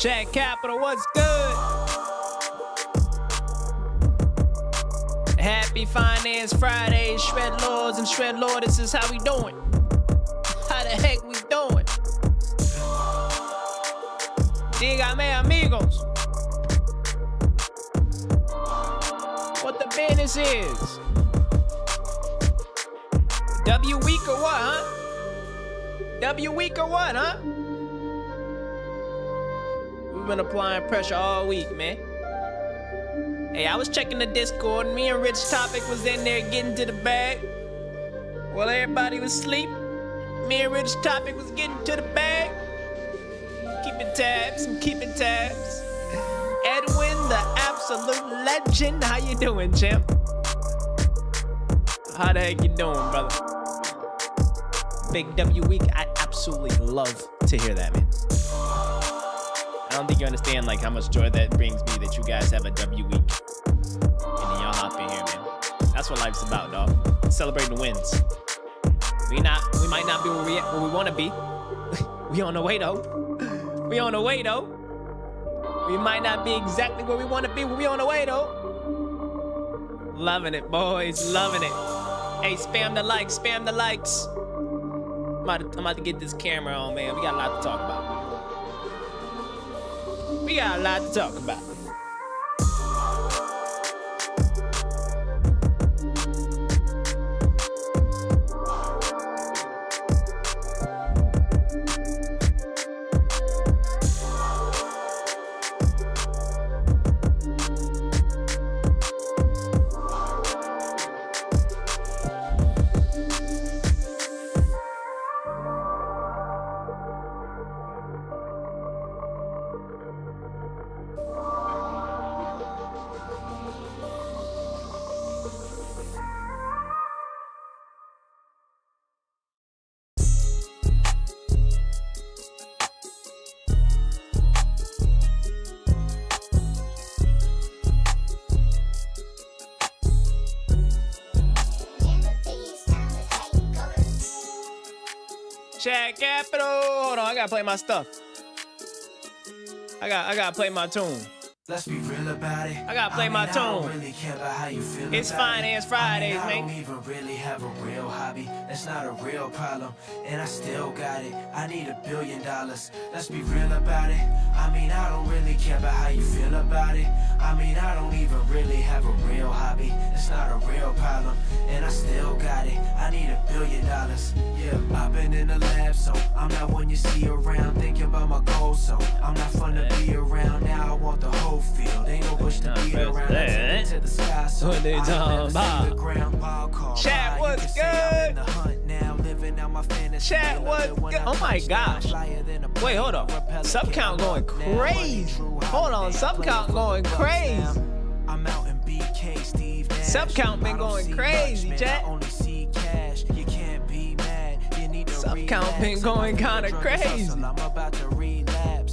Chat Capital, what's good? Happy Finance Friday, Shred Lords and Shred Lordess is how we doing. How the heck we doing? Dígame amigos. What the business is? W week or what, huh? W week or what, huh? We've been applying pressure all week, man. Hey, I was checking the Discord, and me and Rich Topic was in there getting to the bag. While everybody was asleep, me and Rich Topic was getting to the bag. Keeping tabs, I'm keeping tabs. Edwin, the absolute legend. How you doing, champ? How the heck you doing, brother? Big W week. I absolutely love to hear that, man. I don't think you understand like how much joy that brings me that you guys have a W week. And then y'all hop in here, man. That's what life's about, dog. Celebrating the wins. We might not be where we want to be. We on the way though. We on the way though. We might not be exactly where we want to be, but we on the way though. Loving it, boys. Loving it. Hey, spam the likes. Spam the likes. I'm about to get this camera on, man. We got a lot to talk about. We got a lot to talk about. Chat Capital. Hold on, I gotta play my stuff. I gotta play my tune. Let's be real about it. I gotta play my tune. I don't really care about how you feel. It's Finance Fridays, I man. don't even really have a real hobby. That's not a real problem, and I still got it. I need $1 billion. Let's be real about it. I don't really care about how you feel about it. I don't even really have a real hobby. That's not a real problem, and I still got it. I need $1 billion. Yeah, I've been in the lab, so I'm not one you see around. Thinking about my goals, so I'm not fun to be around. Now I want the whole field. Ain't no bush to be around. I take it to the sky, so What they talking about? The ground ball call. Chat, what's good? Chat, what's good? Oh my gosh. Wait, hold up. Sub count going crazy. Hold on, sub count going crazy. I'm out in BK, Steve Nash. Sub count been going crazy, chat. Sub count been going kinda crazy.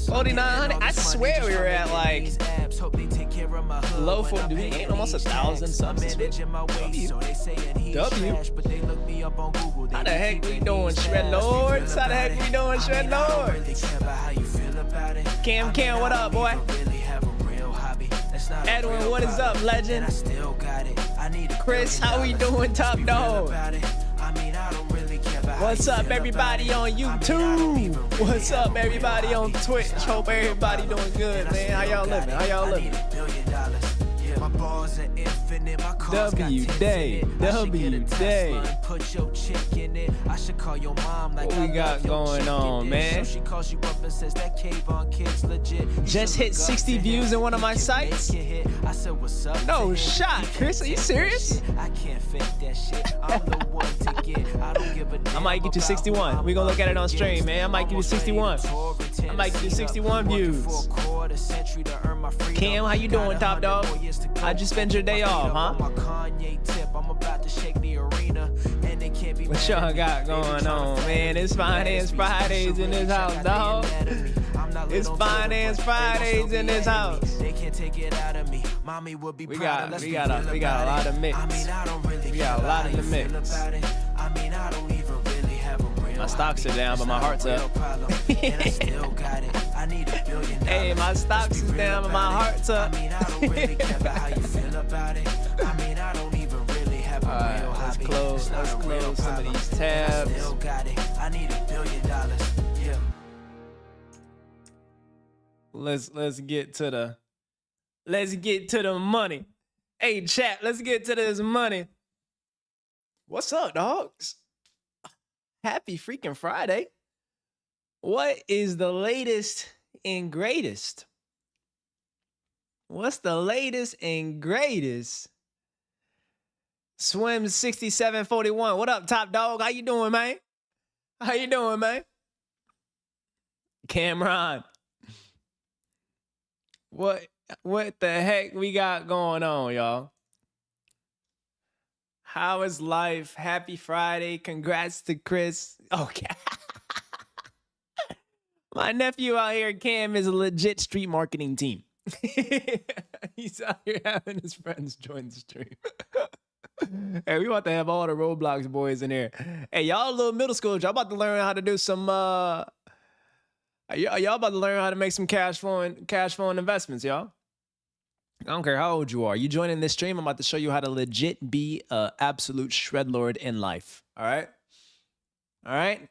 4,900. I swear we were at like low 4. Do we gain almost 1,000 subs this week? W. How the heck we doing, Shred Lords? How the heck we doing, Shred Lords? Cam, what up, boy? Edwin, what is up, legend? Chris, how we doing, top dog? What's up, everybody on YouTube? What's up, everybody on Twitch? Hope everybody doing good, man. How y'all living? How y'all living? W day. What we got going on, man? Just hit 60 views in one of my sites? No shot, Chris. Are you serious? I might get you 61. We gonna look at it on stream, man. I might give you 61. I might give you 61 views. Cam, how you doing, top dog? How'd you spend your day off, huh? What y'all got going on, man? It's Finance Fridays in this house, dog. It's Finance Fridays in this house. We got a lot of mix. We got a lot in the mix. My stocks are down, but my heart's up. and I still got it. I need $1 billion. Hey, my stocks is down, but my heart's up. I mean, I don't really care about how you feel about it. I mean, I don't even really have a real let's hobby. close It's not a real some of problem, these and I tabs. still got it. I need $1 billion. Yeah. Let's get to the money. Hey, chat, let's get to this money. What's up, dogs? Happy freaking Friday. What is the latest and greatest? What's the latest and greatest? Swim 6741. What up, top dog? How you doing, man? How you doing, man? Cameron. What the heck we got going on, y'all? How is life? Happy Friday. Congrats to Chris. Okay. My nephew out here, Cam, is a legit street marketing team. He's out here having his friends join the stream. Hey, we about to have all the Roblox boys in here. Hey, y'all little middle schoolers, y'all about to learn how to do some y'all about to learn how to make some cash flowing investments, y'all. I don't care how old you are. You joining this stream, I'm about to show you how to legit be a absolute shred lord in life. All right? All right?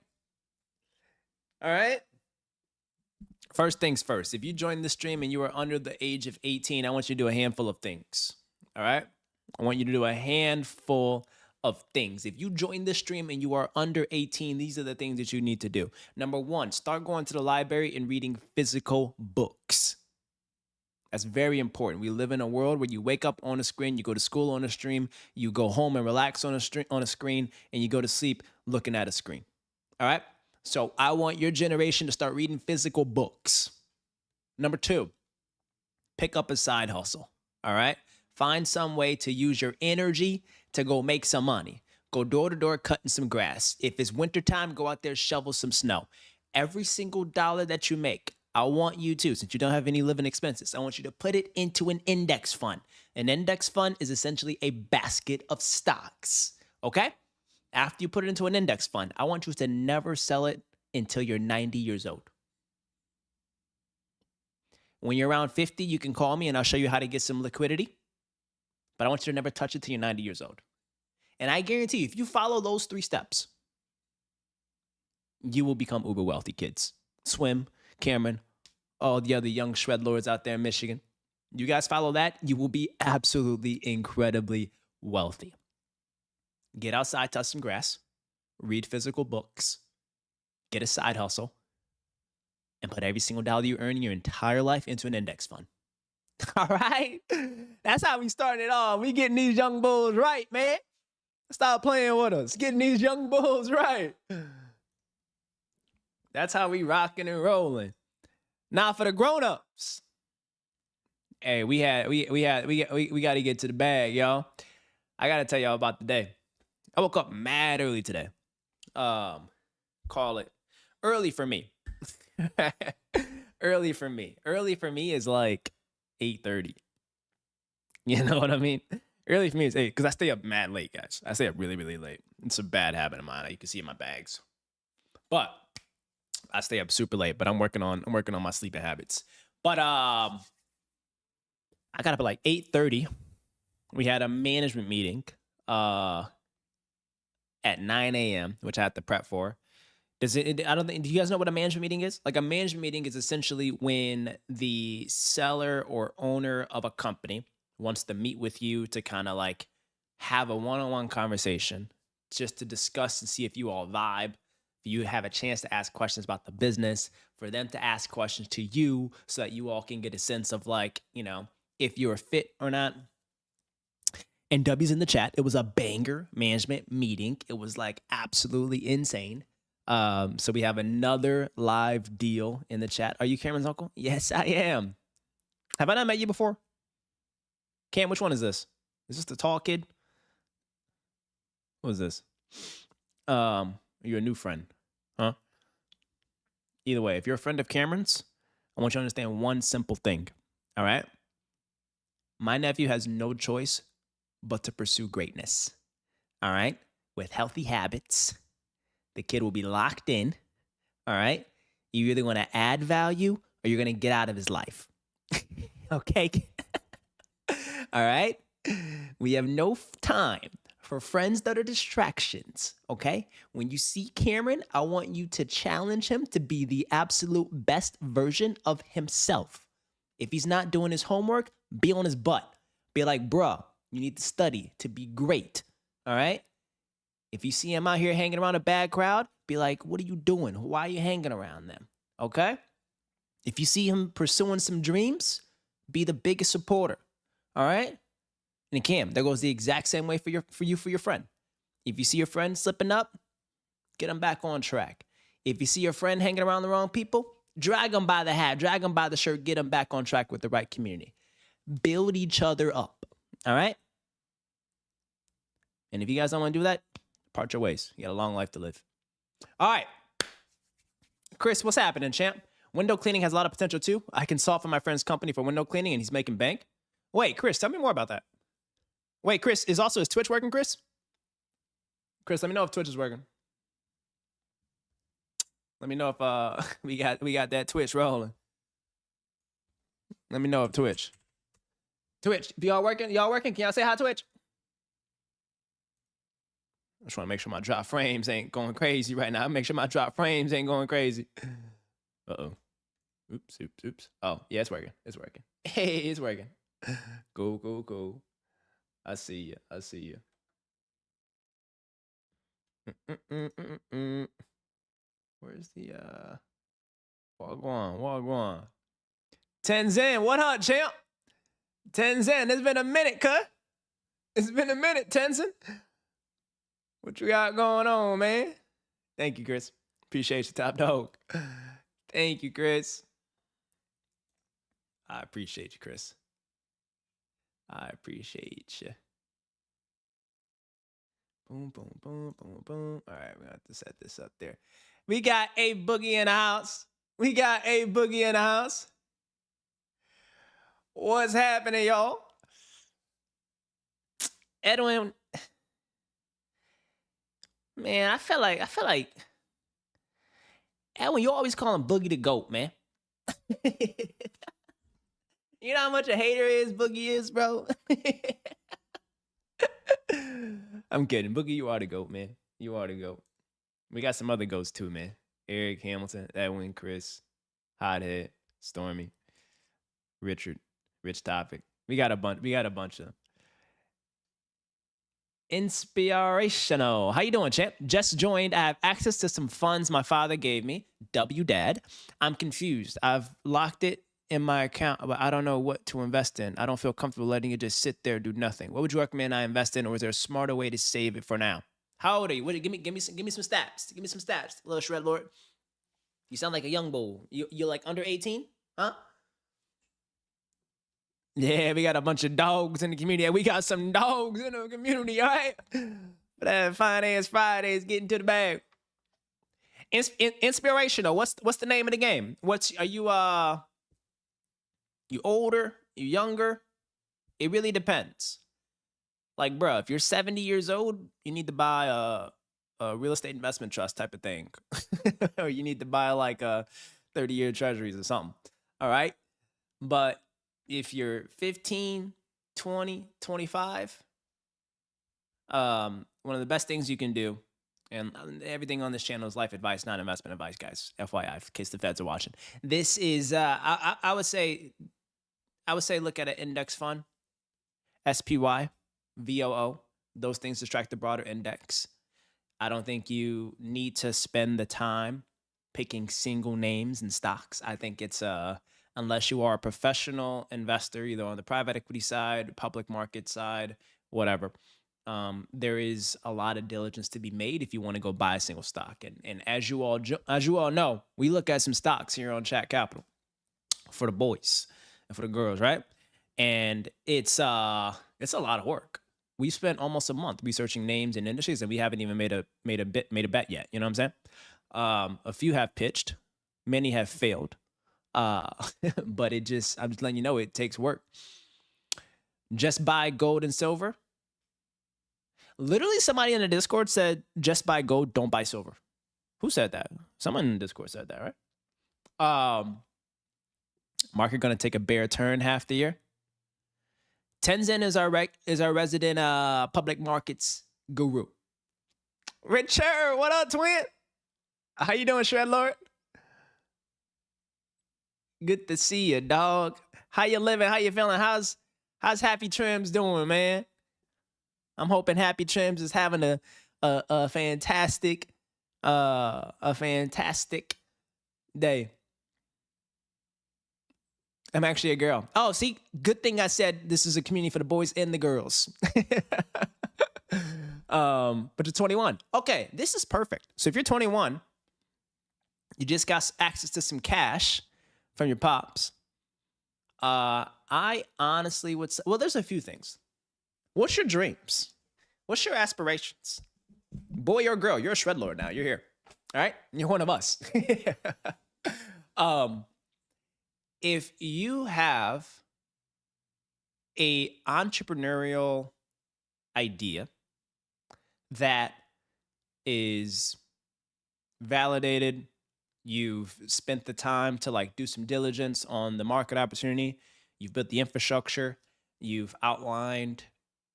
All right? First things first. If you join the stream and you are under the age of 18, I want you to do a handful of things. All right? I want you to do a handful of things. If you join the stream and you are under 18, these are the things that you need to do. Number one, start going to the library and reading physical books. That's very important. We live in a world where you wake up on a screen, you go to school on a stream, you go home and relax on a screen, and you go to sleep looking at a screen. All right? So I want your generation to start reading physical books. Number two, pick up a side hustle. All right? Find some way to use your energy to go make some money. Go door to door cutting some grass. If it's wintertime, go out there, shovel some snow. Every single dollar that you make, I want you to, since you don't have any living expenses, I want you to put it into an index fund. An index fund is essentially a basket of stocks, okay? After you put it into an index fund, I want you to never sell it until you're 90 years old. When you're around 50, you can call me and I'll show you how to get some liquidity. But I want you to never touch it till you're 90 years old. And I guarantee you, if you follow those 3 steps, you will become uber wealthy, kids. Swim, Cameron, all the other young shred lords out there in Michigan. You guys follow that, you will be absolutely incredibly wealthy. Get outside, touch some grass, read physical books, get a side hustle, and put every single dollar you earn in your entire life into an index fund. All right? That's how we starting it off. We getting these young bulls right, man. Stop playing with us. Getting these young bulls right. That's how we rocking and rolling. Now for the grown-ups. Hey, we got to get to the bag, y'all. I got to tell y'all about the day. I woke up mad early today. Call it early for me. Early for me. Early for me is like 8:30. You know what I mean? Early for me is 8 because I stay up mad late, guys. I stay up really, really late. It's a bad habit of mine. You can see in my bags. But I stay up super late, but I'm working on my sleeping habits. But I got up at like 8:30. We had a management meeting at 9 a.m., which I had to prep for. Do you guys know what a management meeting is? Like, a management meeting is essentially when the seller or owner of a company wants to meet with you to kind of like have a one-on-one conversation just to discuss and see if you all vibe. You have a chance to ask questions about the business, for them to ask questions to you so that you all can get a sense of, like, you know, if you're a fit or not. And W's in the chat. It was a banger management meeting. It was like absolutely insane. So we have another live deal in the chat. Are you Cameron's uncle? Yes, I am. Have I not met you before? Cam, which one is this? Is this the tall kid? What is this? You're a new friend, huh? Either way, if you're a friend of Cameron's, I want you to understand one simple thing, all right? My nephew has no choice but to pursue greatness, all right? With healthy habits, the kid will be locked in, all right? You're either going to add value or you're going to get out of his life. Okay? All right? We have no time for friends that are distractions, okay? When you see Cameron, I want you to challenge him to be the absolute best version of himself. If he's not doing his homework, be on his butt. Be like, bruh, you need to study to be great, all right? If you see him out here hanging around a bad crowd, be like, what are you doing? Why are you hanging around them, okay? If you see him pursuing some dreams, be the biggest supporter, all right? And Cam, that goes the exact same way for your friend. If you see your friend slipping up, get him back on track. If you see your friend hanging around the wrong people, drag him by the hat, drag him by the shirt, get him back on track with the right community. Build each other up, all right? And if you guys don't want to do that, part your ways. You got a long life to live. All right. Chris, what's happening, champ? Window cleaning has a lot of potential too. I consult for my friend's company for window cleaning and he's making bank. Wait, Chris, tell me more about that. Wait, Chris, is his Twitch working, Chris? Chris, let me know if Twitch is working. Let me know if we got that Twitch rolling. Let me know if Twitch. Twitch, if y'all working? Y'all working? Can y'all say hi, Twitch? I just want to make sure my drop frames ain't going crazy right now. Make sure my drop frames ain't going crazy. Uh-oh. Oops. Oh, yeah, it's working. It's working. Hey, it's working. Cool. I see you. Where's the Wagwan. Tenzin, what up, champ? Tenzin, it's been a minute, cut. It's been a minute, Tenzin. What you got going on, man? Thank you, Chris. Appreciate you, top dog. Thank you, Chris. I appreciate you, Chris. I appreciate you. Boom. All right, we have to set this up there. We got a boogie in the house. What's happening, y'all? Edwin, man, I feel like Edwin, you always call him Boogie the GOAT, man. You know how much a hater Boogie is, bro? I'm kidding. Boogie, you are the GOAT, man. You are the GOAT. We got some other GOATs too, man. Eric Hamilton, Edwin, Chris, Hothead, Stormy, Richard, Rich Topic. We got a bunch of them. Inspirational. How you doing, champ? Just joined. I have access to some funds my father gave me. Dad. I'm confused. I've locked it in my account, but I don't know what to invest in. I don't feel comfortable letting it just sit there, do nothing. What would you recommend I invest in, or is there a smarter way to save it for now? How old are you? Give me some stats. Give me some stats, little Shred Lord. You sound like a young bull. You're like under 18, huh? Yeah, we got a bunch of dogs in the community. We got some dogs in the community, all right? But that Finance Fridays getting to the bag. Inspirational. What's the name of the game? Are you older? You younger? It really depends. Like, bro, if you're 70 years old, you need to buy a real estate investment trust type of thing. Or you need to buy like a 30-year treasuries or something. All right? But if you're 15, 20, 25, one of the best things you can do, and everything on this channel is life advice, not investment advice, guys. FYI, in case the feds are watching. This is, I would say look at an index fund, SPY, VOO. Those things distract the broader index. I don't think you need to spend the time picking single names and stocks. I think it's unless you are a professional investor, either on the private equity side, public market side, whatever. There is a lot of diligence to be made if you want to go buy a single stock. And as you all know, we look at some stocks here on Chat Capital for the boys and for the girls, right? And it's a lot of work. We spent almost a month researching names and industries, and we haven't even made a bet yet. You know what I'm saying? A few have pitched, many have failed. But I'm just letting you know it takes work. Just buy gold and silver. Literally, somebody in the Discord said, just buy gold, don't buy silver. Who said that? Someone in the Discord said that, right? Market going to take a bear turn half the year. Tenzin is our resident public markets guru. Richard, what up, twin? How you doing, Shred Lord? Good to see you, dog. How you living? How you feeling? How's Happy Trims doing, man? I'm hoping Happy Trims is having a fantastic day. I'm actually a girl. Oh, see, good thing I said this is a community for the boys and the girls. But you're 21. Okay, this is perfect. So if you're 21, you just got access to some cash from your pops. I honestly would say, well, there's a few things. What's your dreams? What's your aspirations? Boy or girl, you're a shred lord now. You're here. All right? You're one of us. If you have a entrepreneurial idea that is validated, you've spent the time to like do some diligence on the market opportunity, you've built the infrastructure, you've outlined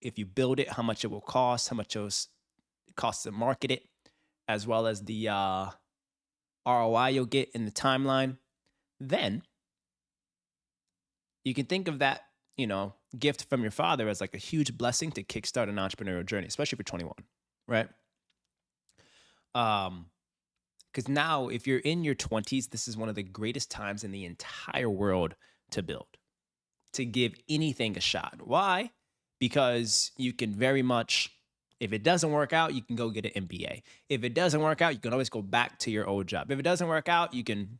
if you build it, how much it will cost, how much it costs to market it, as well as the ROI you'll get in the timeline, then you can think of that, gift from your father as like a huge blessing to kickstart an entrepreneurial journey, especially for 21, right? Because now if you're in your 20s, this is one of the greatest times in the entire world to build, to give anything a shot. Why? Because you can very much, if it doesn't work out, you can go get an MBA. If it doesn't work out, you can always go back to your old job. If it doesn't work out, you can,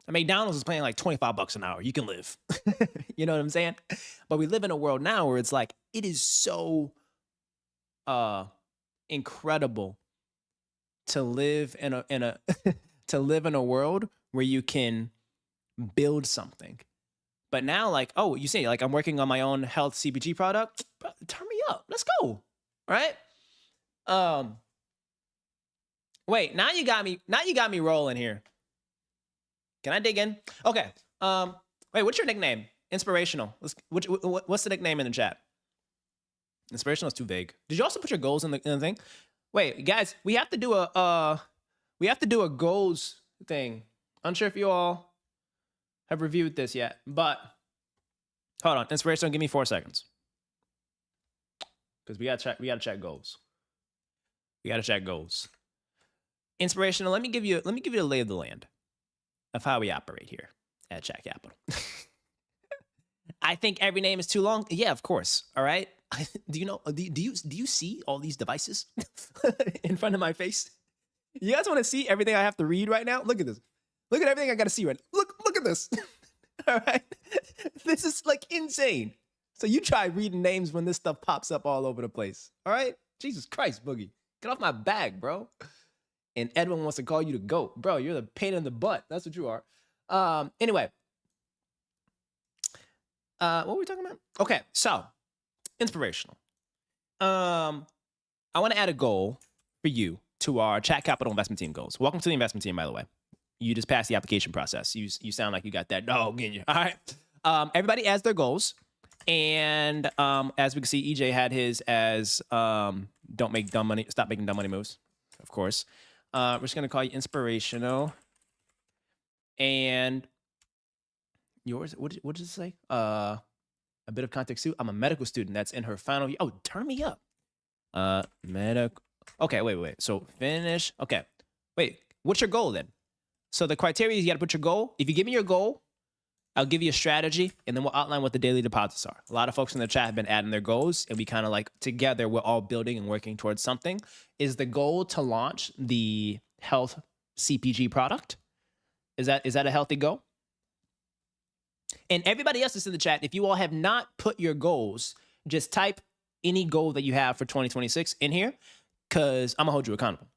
McDonald's is paying like $25 an hour. You can live. You know what I'm saying? But we live in a world now where it's like, it is so incredible to live in a to live in a world where you can build something. But now, like, oh, you say, like, I'm working on my own health CPG product. Bro, turn me up. Let's go. All right. Wait, now you got me rolling here. Can I dig in? Okay. Wait, what's your nickname? Inspirational. What's the nickname in the chat? Inspirational is too vague. Did you also put your goals in the thing? Wait, guys, we have to do a goals thing. Unsure if you all have reviewed this yet, but hold on. Inspirational, give me 4 seconds. Because we gotta check goals. We gotta check goals. Inspirational, let me give you a lay of the land of how we operate here at Chat Capital. I think every name is too long. Yeah, of course. All right. Do you see all these devices in front of my face? You guys want to see everything I have to read right now? Look at this. Look at everything I got to see right now. Look at this. All right. This is like insane. So you try reading names when this stuff pops up all over the place. All right. Jesus Christ, Boogie. Get off my bag, bro. And Edwin wants to call you the GOAT. Bro, you're the pain in the butt. That's what you are. Anyway. What were we talking about? Okay, so inspirational. I want to add a goal for you to our Chat Capital investment team goals. Welcome to the investment team, by the way. You just passed the application process. You sound like you got that dog in you. All right. Everybody adds their goals. And as we can see, EJ had his as stop making dumb money moves, of course. We're just going to call you inspirational. And yours, what did it say? A bit of context too. I'm a medical student that's in her final year. Oh, turn me up. Medical. Okay, wait. So finish. Okay. Wait, what's your goal then? So the criteria is you got to put your goal. If you give me your goal, I'll give you a strategy, and then we'll outline what the daily deposits are. A lot of folks in the chat have been adding their goals, and we kind of like together, we're all building and working towards something. Is the goal to launch the health CPG product? Is that a healthy goal? And everybody else is in the chat. If you all have not put your goals, just type any goal that you have for 2026 in here, because I'm going to hold you accountable.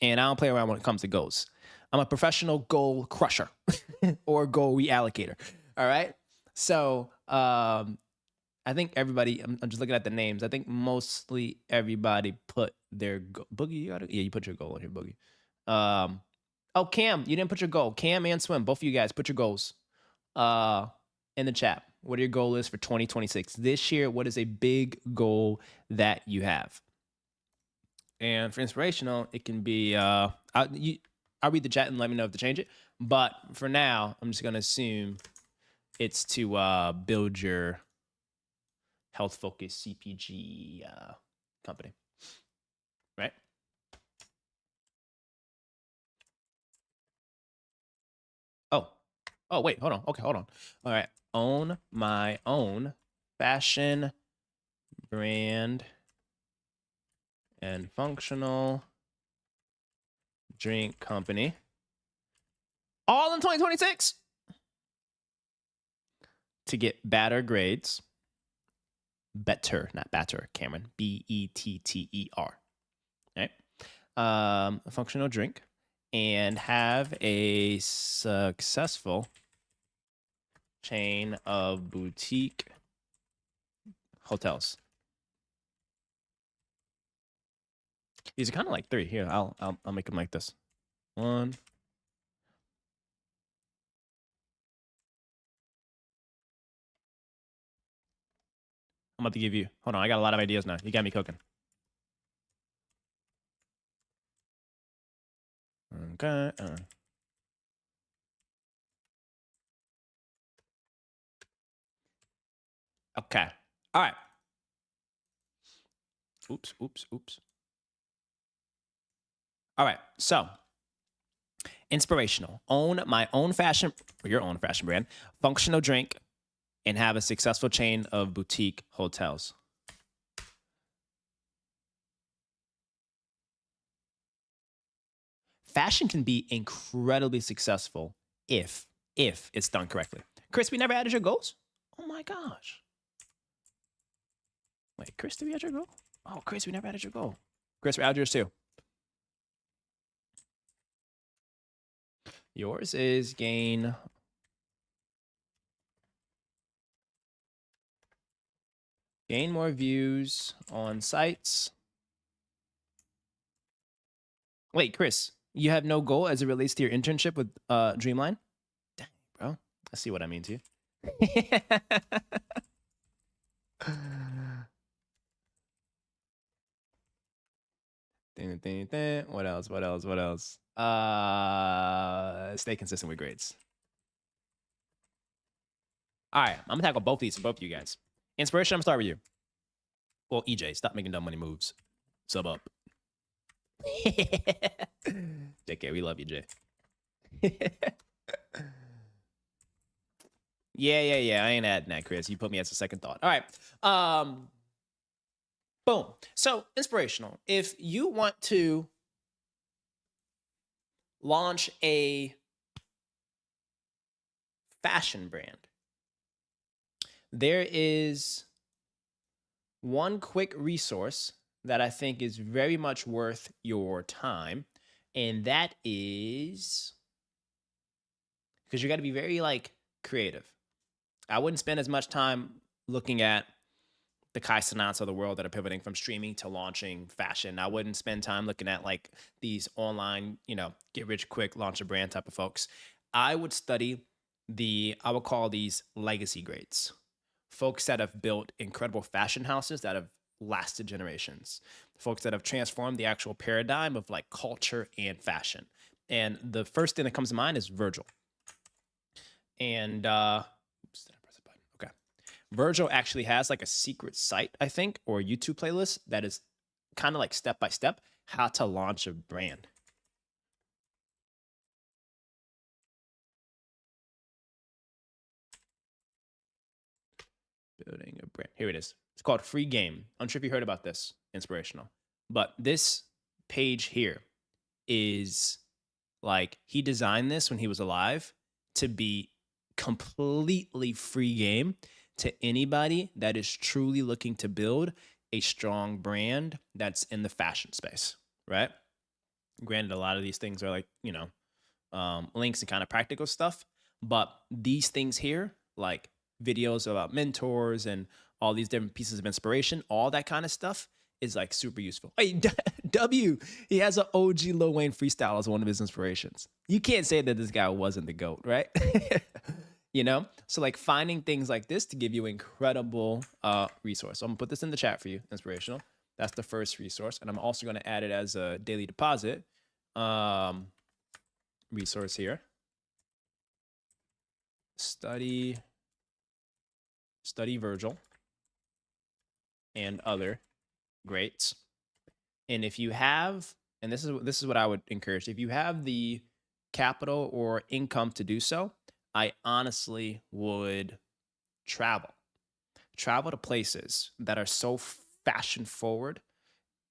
And I don't play around when it comes to goals. I'm a professional goal crusher or goal reallocator. All right. So I think everybody, I'm just looking at the names. I think mostly everybody put their Boogie. You put your goal in here, Boogie. Oh, Cam, you didn't put your goal. Cam and Swim, both of you guys, put your goals in the chat. What your goal is for 2026 this year? What is a big goal that you have? And for inspirational, it can be I'll read the chat and let me know if to change it. But for now, I'm just gonna assume it's to build your health focused CPG company, right? Oh, wait, hold on. Okay, hold on. All right, own my own fashion brand and functional drink company, all in 2026, to get better grades. Better, not batter, Cameron. Better. Right? A functional drink, and have a successful chain of boutique hotels. These are kind of like three. Here, I'll make them like this. One. I'm about to give you. Hold on, I got a lot of ideas now. You got me cooking. Okay. Okay. All right. Oops. All right. So, inspirational. Own my own fashion, or your own fashion brand, functional drink, and have a successful chain of boutique hotels. Fashion can be incredibly successful if it's done correctly. Chris, we never added your goals? Oh my gosh. Wait, Chris, did we add your goal? Oh, Chris, we never added your goal. Chris, we added yours too. Yours is gain more views on sites. Wait, Chris, you have no goal as it relates to your internship with Dreamline? Dang, bro. I see what I mean to you. What else? Stay consistent with grades. All right, I'm gonna tackle both these for both of you guys. Inspiration, I'm gonna start with you. Well, EJ, stop making dumb money moves. Sub up. JK, we love you, Jay. Yeah. I ain't adding that, Chris. You put me as a second thought. All right. Boom. So, inspirational. If you want to launch a fashion brand, there is one quick resource that I think is very much worth your time, and that is, because you got to be very like creative. I wouldn't spend as much time looking at the Kai Cenats of the world that are pivoting from streaming to launching fashion. I wouldn't spend time looking at like these online, get rich quick, launch a brand type of folks. I would study I would call these legacy greats, folks that have built incredible fashion houses that have lasted generations, folks that have transformed the actual paradigm of like culture and fashion. And the first thing that comes to mind is Virgil. And oops, did I press a button? Okay. Virgil actually has like a secret site, I think, or a YouTube playlist that is kind of like step by step how to launch a brand. Building a brand. Here it is. It's called Free Game. I'm sure if you heard about this, inspirational. But this page here is like, he designed this when he was alive to be completely free game to anybody that is truly looking to build a strong brand that's in the fashion space, right? Granted, a lot of these things are like, links and kind of practical stuff, but these things here, like videos about mentors and all these different pieces of inspiration, all that kind of stuff is like super useful. Hey, W, he has an OG Lil Wayne freestyle as one of his inspirations. You can't say that this guy wasn't the GOAT, right? You know? So like finding things like this to give you incredible resource. So I'm gonna put this in the chat for you, inspirational. That's the first resource. And I'm also gonna add it as a daily deposit resource here. Study Virgil and other greats. And if you have, and this is what I would encourage, if you have the capital or income to do so, I honestly would travel to places that are so fashion forward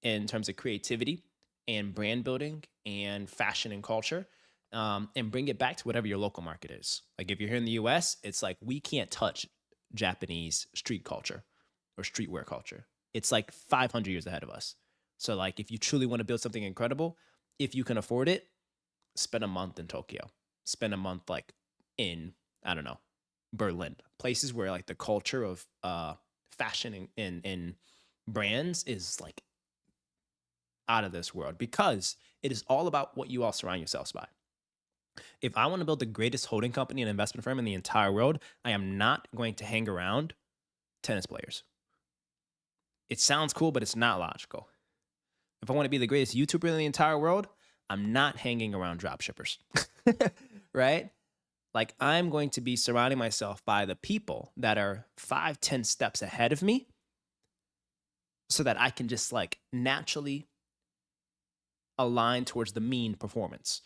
in terms of creativity and brand building and fashion and culture, and bring it back to whatever your local market is. Like if you're here in the US, it's like we can't touch Japanese street culture or streetwear culture. It's like 500 years ahead of us. So like if you truly want to build something incredible, if you can afford it, spend a month in Tokyo. Spend a month like in, I don't know, Berlin. Places where like the culture of fashion and brands is like out of this world, because it is all about what you all surround yourselves by. If I want to build the greatest holding company and investment firm in the entire world, I am not going to hang around tennis players. It sounds cool, but it's not logical. If I want to be the greatest YouTuber in the entire world, I'm not hanging around dropshippers, right? Like I'm going to be surrounding myself by the people that are 5-10 steps ahead of me so that I can just like naturally align towards the mean performance.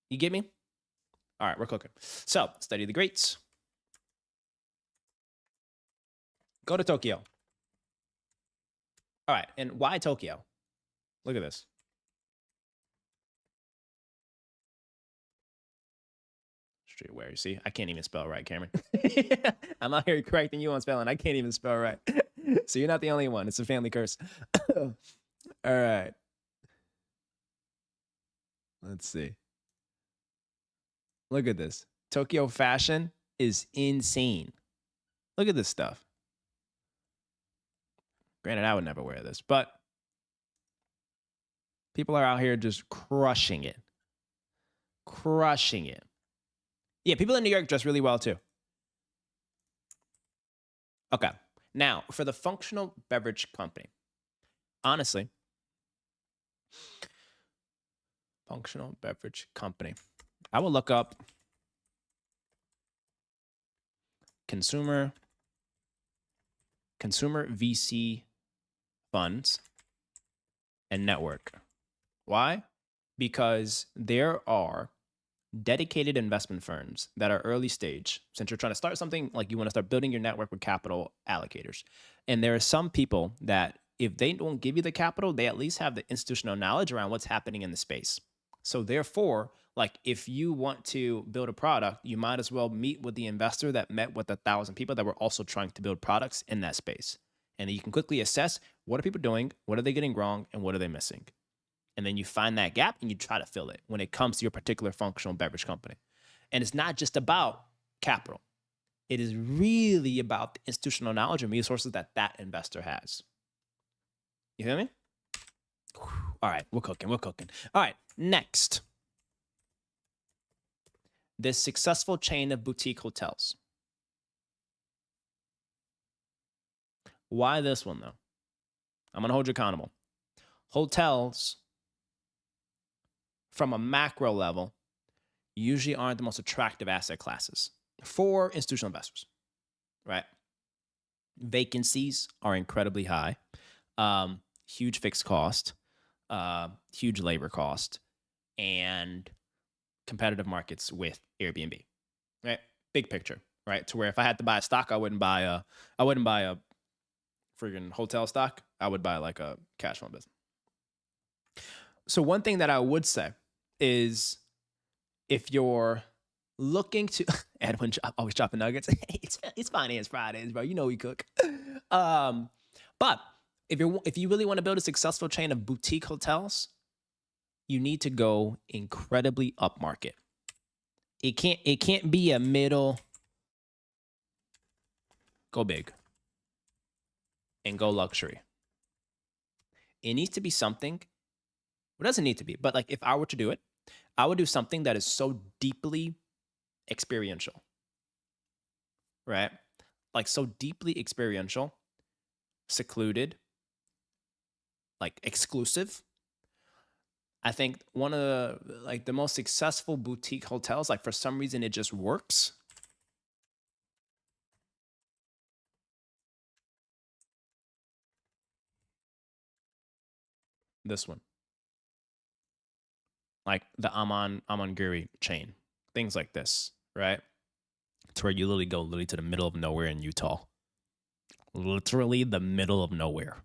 You get me? All right, we're cooking. So study the greats. Go to Tokyo. All right, and why Tokyo? Look at this. Streetwear, you see? I can't even spell right, Cameron. I'm out here correcting you on spelling. I can't even spell right. So you're not the only one. It's a family curse. All right. Let's see. Look at this. Tokyo fashion is insane. Look at this stuff. Granted, I would never wear this, but people are out here just crushing it. Crushing it. Yeah, people in New York dress really well too. Okay. Now, for the functional beverage company, honestly, functional beverage company, I will look up consumer VC funds and network. Why? Because there are dedicated investment firms that are early stage. Since you're trying to start something, like you want to start building your network with capital allocators. And there are some people that if they don't give you the capital, they at least have the institutional knowledge around what's happening in the space. So therefore, like if you want to build a product, you might as well meet with the investor that met with 1,000 people that were also trying to build products in that space. And then you can quickly assess what are people doing, what are they getting wrong, and what are they missing. And then you find that gap and you try to fill it when it comes to your particular functional beverage company. And it's not just about capital. It is really about the institutional knowledge and resources that that investor has. You feel me? All right, we're cooking. All right, next. This successful chain of boutique hotels. Why this one, though? I'm going to hold you accountable. Hotels, from a macro level, usually aren't the most attractive asset classes for institutional investors, right? Vacancies are incredibly high, huge fixed cost, huge labor cost, and competitive markets with Airbnb, right? Big picture, right? To where if I had to buy a stock, I wouldn't buy a friggin' hotel stock. I would buy like a cash flow business. So one thing that I would say is if you're looking to Edwin always dropping nuggets, it's Finance Fridays, bro. You know we cook. But if you really want to build a successful chain of boutique hotels, you need to go incredibly upmarket. It can't be a middle. Go big and go luxury. it needs to be something. It doesn't need to be, but like if I were to do it, I would do something that is so deeply experiential, right? Like so deeply experiential, secluded, like exclusive. I think one of the most successful boutique hotels, like for some reason it just works. This one, like the Amangiri chain, things like this, right? It's where you literally go to the middle of nowhere in Utah, literally the middle of nowhere,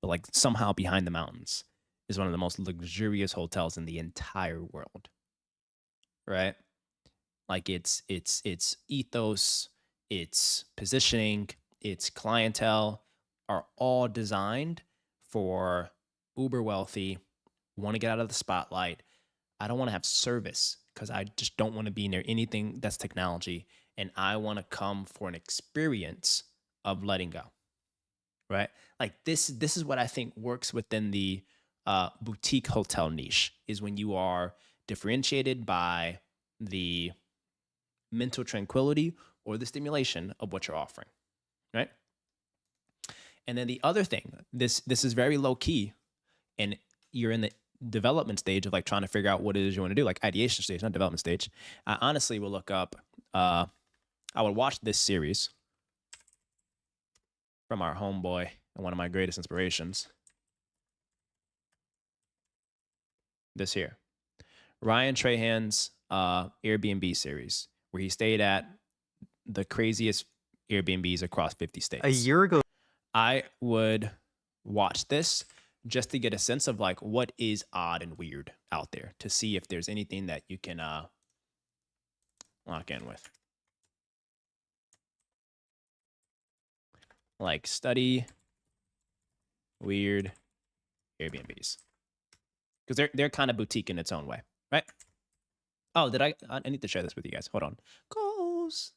but like somehow behind the mountains is one of the most luxurious hotels in the entire world, right? Like its ethos, its positioning, its clientele are all designed for uber wealthy, want to get out of the spotlight. I don't want to have service because I just don't want to be near anything that's technology. And I want to come for an experience of letting go. Right? Like this is what I think works within the boutique hotel niche, is when you are differentiated by the mental tranquility or the stimulation of what you're offering, right? And then the other thing, this is very low key, and you're in the development stage of like trying to figure out what it is you want to do, like ideation stage, not development stage. I honestly will look up, I would watch this series from our homeboy and one of my greatest inspirations. This here, Ryan Trahan's Airbnb series, where he stayed at the craziest Airbnbs across 50 states. A year ago, I would watch this just to get a sense of like what is odd and weird out there, to see if there's anything that you can lock in with. Like study weird Airbnbs, because they're kind of boutique in its own way, right? Oh, I need to share this with you guys. Hold on. Goals.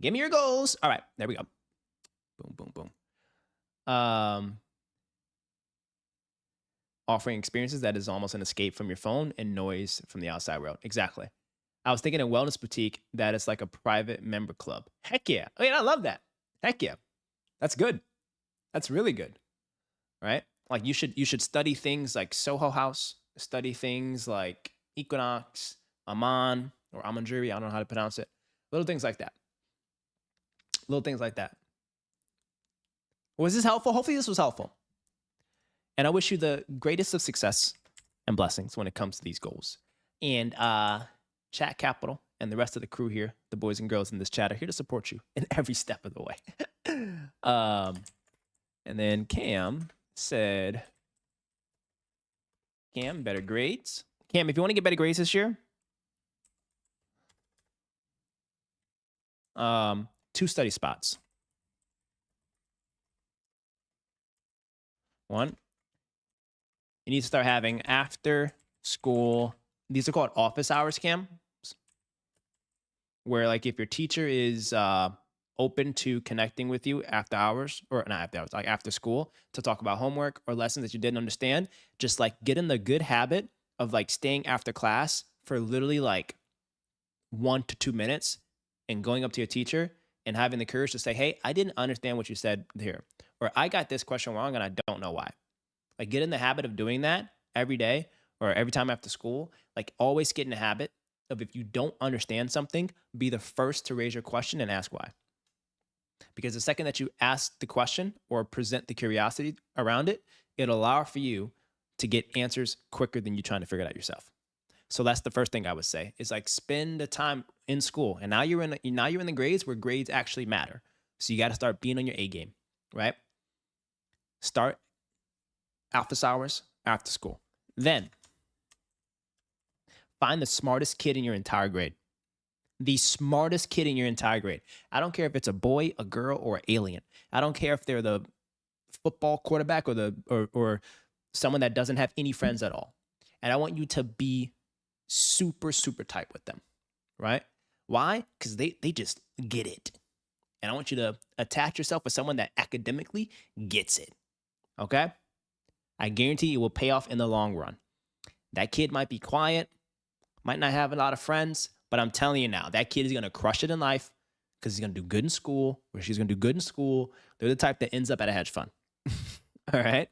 Give me your goals. All right, there we go. Boom, boom, boom. Offering experiences that is almost an escape from your phone and noise from the outside world. Exactly. I was thinking a wellness boutique that is like a private member club. Heck yeah. I mean, I love that. Heck yeah. That's good. That's really good. Right? Like you should study things like Soho House, study things like Equinox, Aman, or Amangiri. I don't know how to pronounce it. Little things like that. Little things like that. Was this helpful? Hopefully this was helpful. And I wish you the greatest of success and blessings when it comes to these goals. And Chat Capital and the rest of the crew here, the boys and girls in this chat, are here to support you in every step of the way. And then Cam said, Cam, better grades. Cam, if you want to get better grades this year, 2 study spots. 1, you need to start having after school, these are called office hours, Cam, where like if your teacher is open to connecting with you after hours, or not after hours, like after school, to talk about homework or lessons that you didn't understand, just like get in the good habit of like staying after class for literally like 1 to 2 minutes and going up to your teacher and having the courage to say, hey, I didn't understand what you said here, or I got this question wrong and I don't know why. Like get in the habit of doing that every day or every time after school. Like always get in the habit of, if you don't understand something, be the first to raise your question and ask why. Because the second that you ask the question or present the curiosity around it, it'll allow for you to get answers quicker than you trying to figure it out yourself. So that's the first thing I would say, is like spend the time in school. And now you're in the grades where grades actually matter. So you got to start being on your A game, right? Start office hours after school. Then find the smartest kid in your entire grade. The smartest kid in your entire grade. I don't care if it's a boy, a girl, or an alien. I don't care if they're the football quarterback or someone that doesn't have any friends at all. And I want you to be super, super tight with them, right? Why? Because they just get it. And I want you to attach yourself with someone that academically gets it. Okay? I guarantee it will pay off in the long run. That kid might be quiet, might not have a lot of friends, but I'm telling you now, that kid is going to crush it in life because he's going to do good in school, or she's going to do good in school. They're the type that ends up at a hedge fund. All right?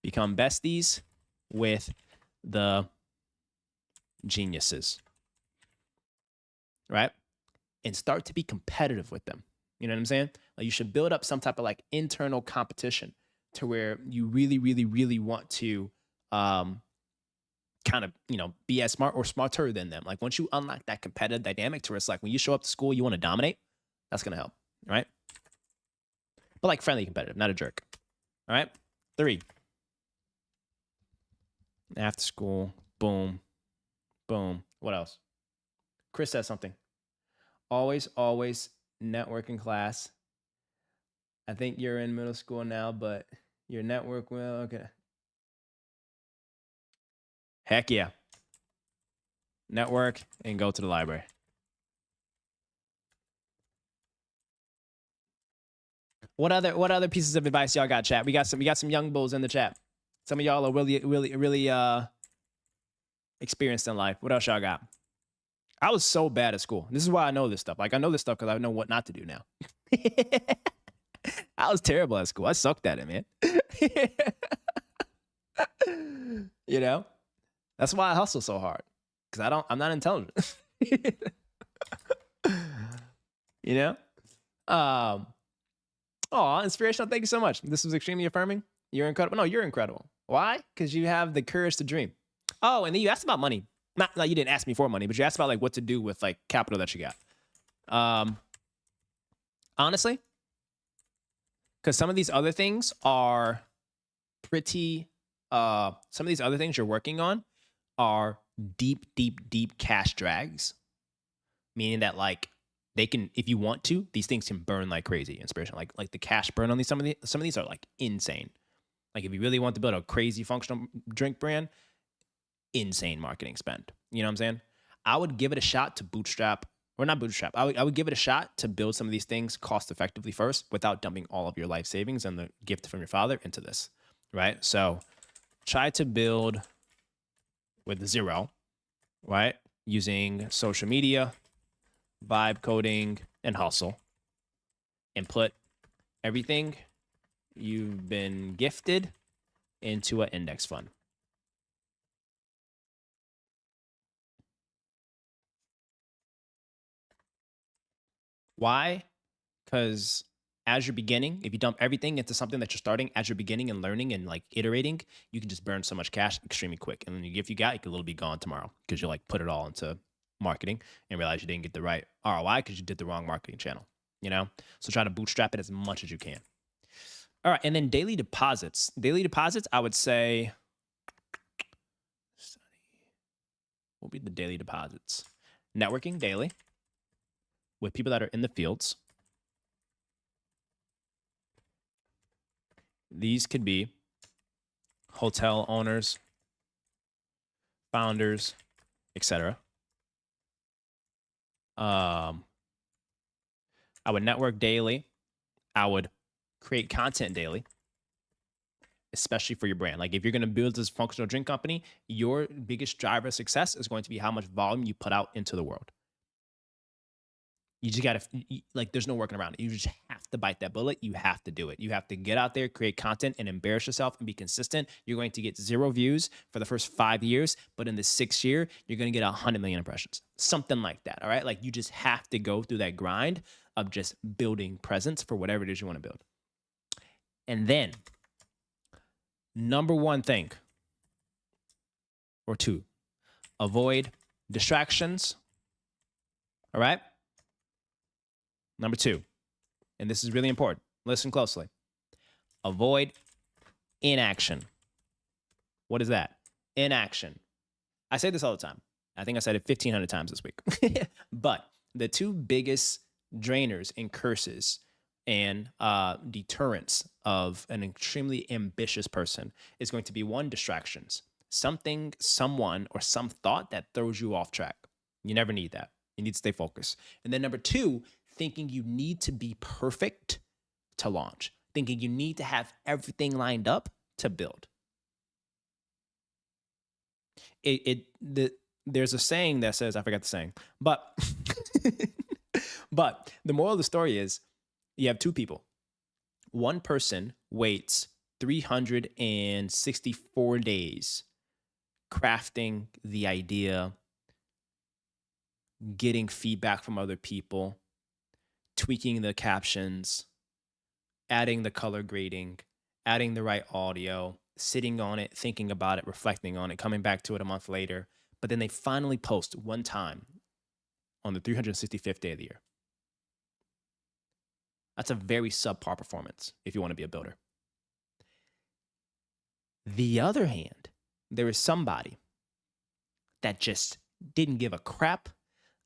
Become besties with the geniuses. Right? And start to be competitive with them. You know what I'm saying? Like, you should build up some type of like internal competition to where you really, really, really want to kind of, be as smart or smarter than them. Like, once you unlock that competitive dynamic to where it's like when you show up to school, you want to dominate, that's going to help, right? But like friendly competitive, not a jerk. All right? 3. After school, boom, boom. What else? Chris says something. Always networking class. I think you're in middle school now, but your network will, okay. Heck yeah. Network and go to the library. What other pieces of advice y'all got, chat? We got some young bulls in the chat. Some of y'all are really experienced in life. What else y'all got? I was so bad at school. This is why I know this stuff. Like, I know this stuff because I know what not to do now. I was terrible at school. I sucked at it, man. That's why I hustle so hard, because I'm not intelligent. Inspirational. Thank you so much. This was extremely affirming. You're incredible. No, you're incredible. Why? Because you have the courage to dream. Oh, and then you asked about money. Not like you didn't ask me for money, but you asked about like what to do with like capital that you got. Honestly, because some of these other things are pretty. Some of these other things you're working on are deep cash drags, meaning that like they can, if you want to, these things can burn like crazy. Inspiration, like the cash burn on some of these are like insane. Like, if you really want to build a crazy functional drink brand, insane marketing spend. You know what I'm saying? I would give it a shot to bootstrap, or not bootstrap. I would give it a shot to build some of these things cost effectively first without dumping all of your life savings and the gift from your father into this, right? So try to build with 0, right? Using social media, vibe coding, and hustle, and put everything you've been gifted into an index fund. Why? Because as you're beginning, if you dump everything into something that you're starting as you're beginning and learning and like iterating, you can just burn so much cash extremely quick. And then if you got, it could literally be gone tomorrow because you like put it all into marketing and realize you didn't get the right ROI because you did the wrong marketing channel, So try to bootstrap it as much as you can. All right. And then daily deposits. Daily deposits, I would say, what will be the daily deposits? Networking daily with people that are in the fields. These could be hotel owners, founders, etc. I would network daily. I would create content daily, especially for your brand. Like, if you're going to build this functional drink company, your biggest driver of success is going to be how much volume you put out into the world. You just got to, like, there's no working around it. You just have to bite that bullet. You have to do it. You have to get out there, create content, and embarrass yourself and be consistent. You're going to get 0 views for the first 5 years, but in the 6th year, you're going to get 100 million impressions. Something like that, all right? Like, you just have to go through that grind of just building presence for whatever it is you want to build. And then, number 1 thing, or 2, avoid distractions, all right? Number 2, and this is really important. Listen closely. Avoid inaction. What is that? Inaction. I say this all the time. I think I said it 1,500 times this week. But the 2 biggest drainers and curses and deterrents of an extremely ambitious person is going to be 1, distractions. Something, someone, or some thought that throws you off track. You never need that. You need to stay focused. And then number 2, thinking you need to be perfect to launch, thinking you need to have everything lined up to build. There's a saying that says, I forgot the saying, but but the moral of the story is you have two people. One person waits 364 days crafting the idea, getting feedback from other people, tweaking the captions, adding the color grading, adding the right audio, sitting on it, thinking about it, reflecting on it, coming back to it a month later. But then they finally post one time on the 365th day of the year. That's a very subpar performance if you want to be a builder. The other hand, there is somebody that just didn't give a crap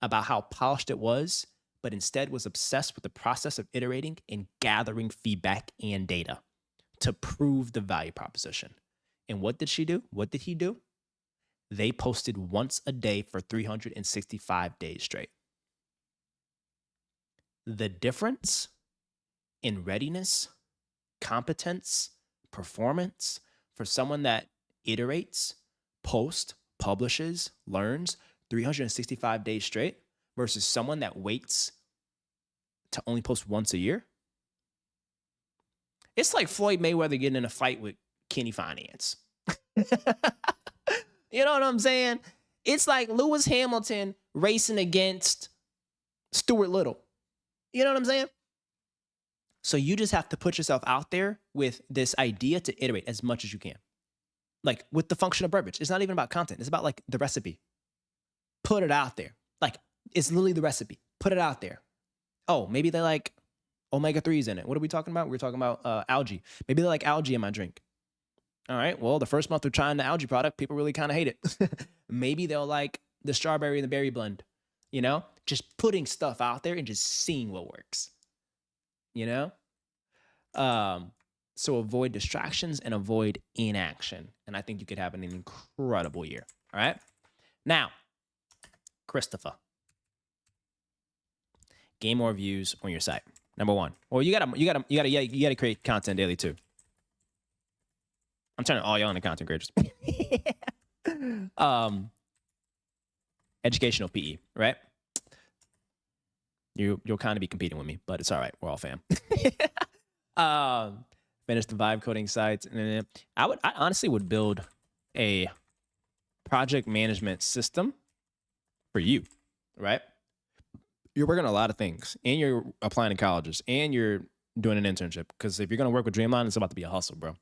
about how polished it was, but instead was obsessed with the process of iterating and gathering feedback and data to prove the value proposition. And what did she do? What did he do? They posted once a day for 365 days straight. The difference in readiness, competence, performance for someone that iterates, posts, publishes, learns 365 days straight versus someone that waits to only post once a year. It's like Floyd Mayweather getting in a fight with Kenny Finance. You know what I'm saying? It's like Lewis Hamilton racing against Stuart Little. You know what I'm saying? So you just have to put yourself out there with this idea to iterate as much as you can. Like with the functional verbiage. It's not even about content. It's about like the recipe. Put it out there. Like it's literally the recipe. Put it out there. Oh, maybe they like omega-3s in it. What are we talking about? We're talking about algae. Maybe they like algae in my drink. All right, well, the first month of trying the algae product, people really kind of hate it. Maybe they'll like the strawberry and the berry blend, you know? Just putting stuff out there and just seeing what works, you know? So avoid distractions and avoid inaction. And I think you could have an incredible year, all right? Now, Christopher, gain more views on your site. Number one. Well, you gotta create content daily too. I'm turning all y'all into content creators. Educational PE, right? You'll kind of be competing with me, but it's all right. We're all fam. Finish the vibe coding sites, and then I honestly would build a project management system for you, right? You're working on a lot of things, and you're applying to colleges, and you're doing an internship. Because if you're gonna work with Dreamline, it's about to be a hustle, bro.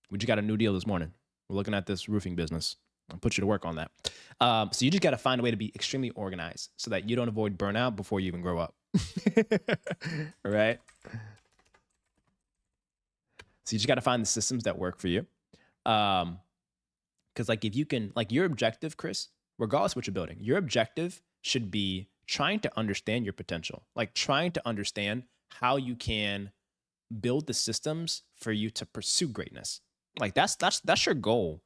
We just got a new deal this morning. We're looking at this roofing business. I'll put you to work on that. So you just got to find a way to be extremely organized so that you don't avoid burnout before you even grow up. All right? So you just got to find the systems that work for you. Because like if you can, like your objective, Chris, regardless of what you're building, your objective should be trying to understand your potential. Like trying to understand how you can build the systems for you to pursue greatness. Like that's your goal.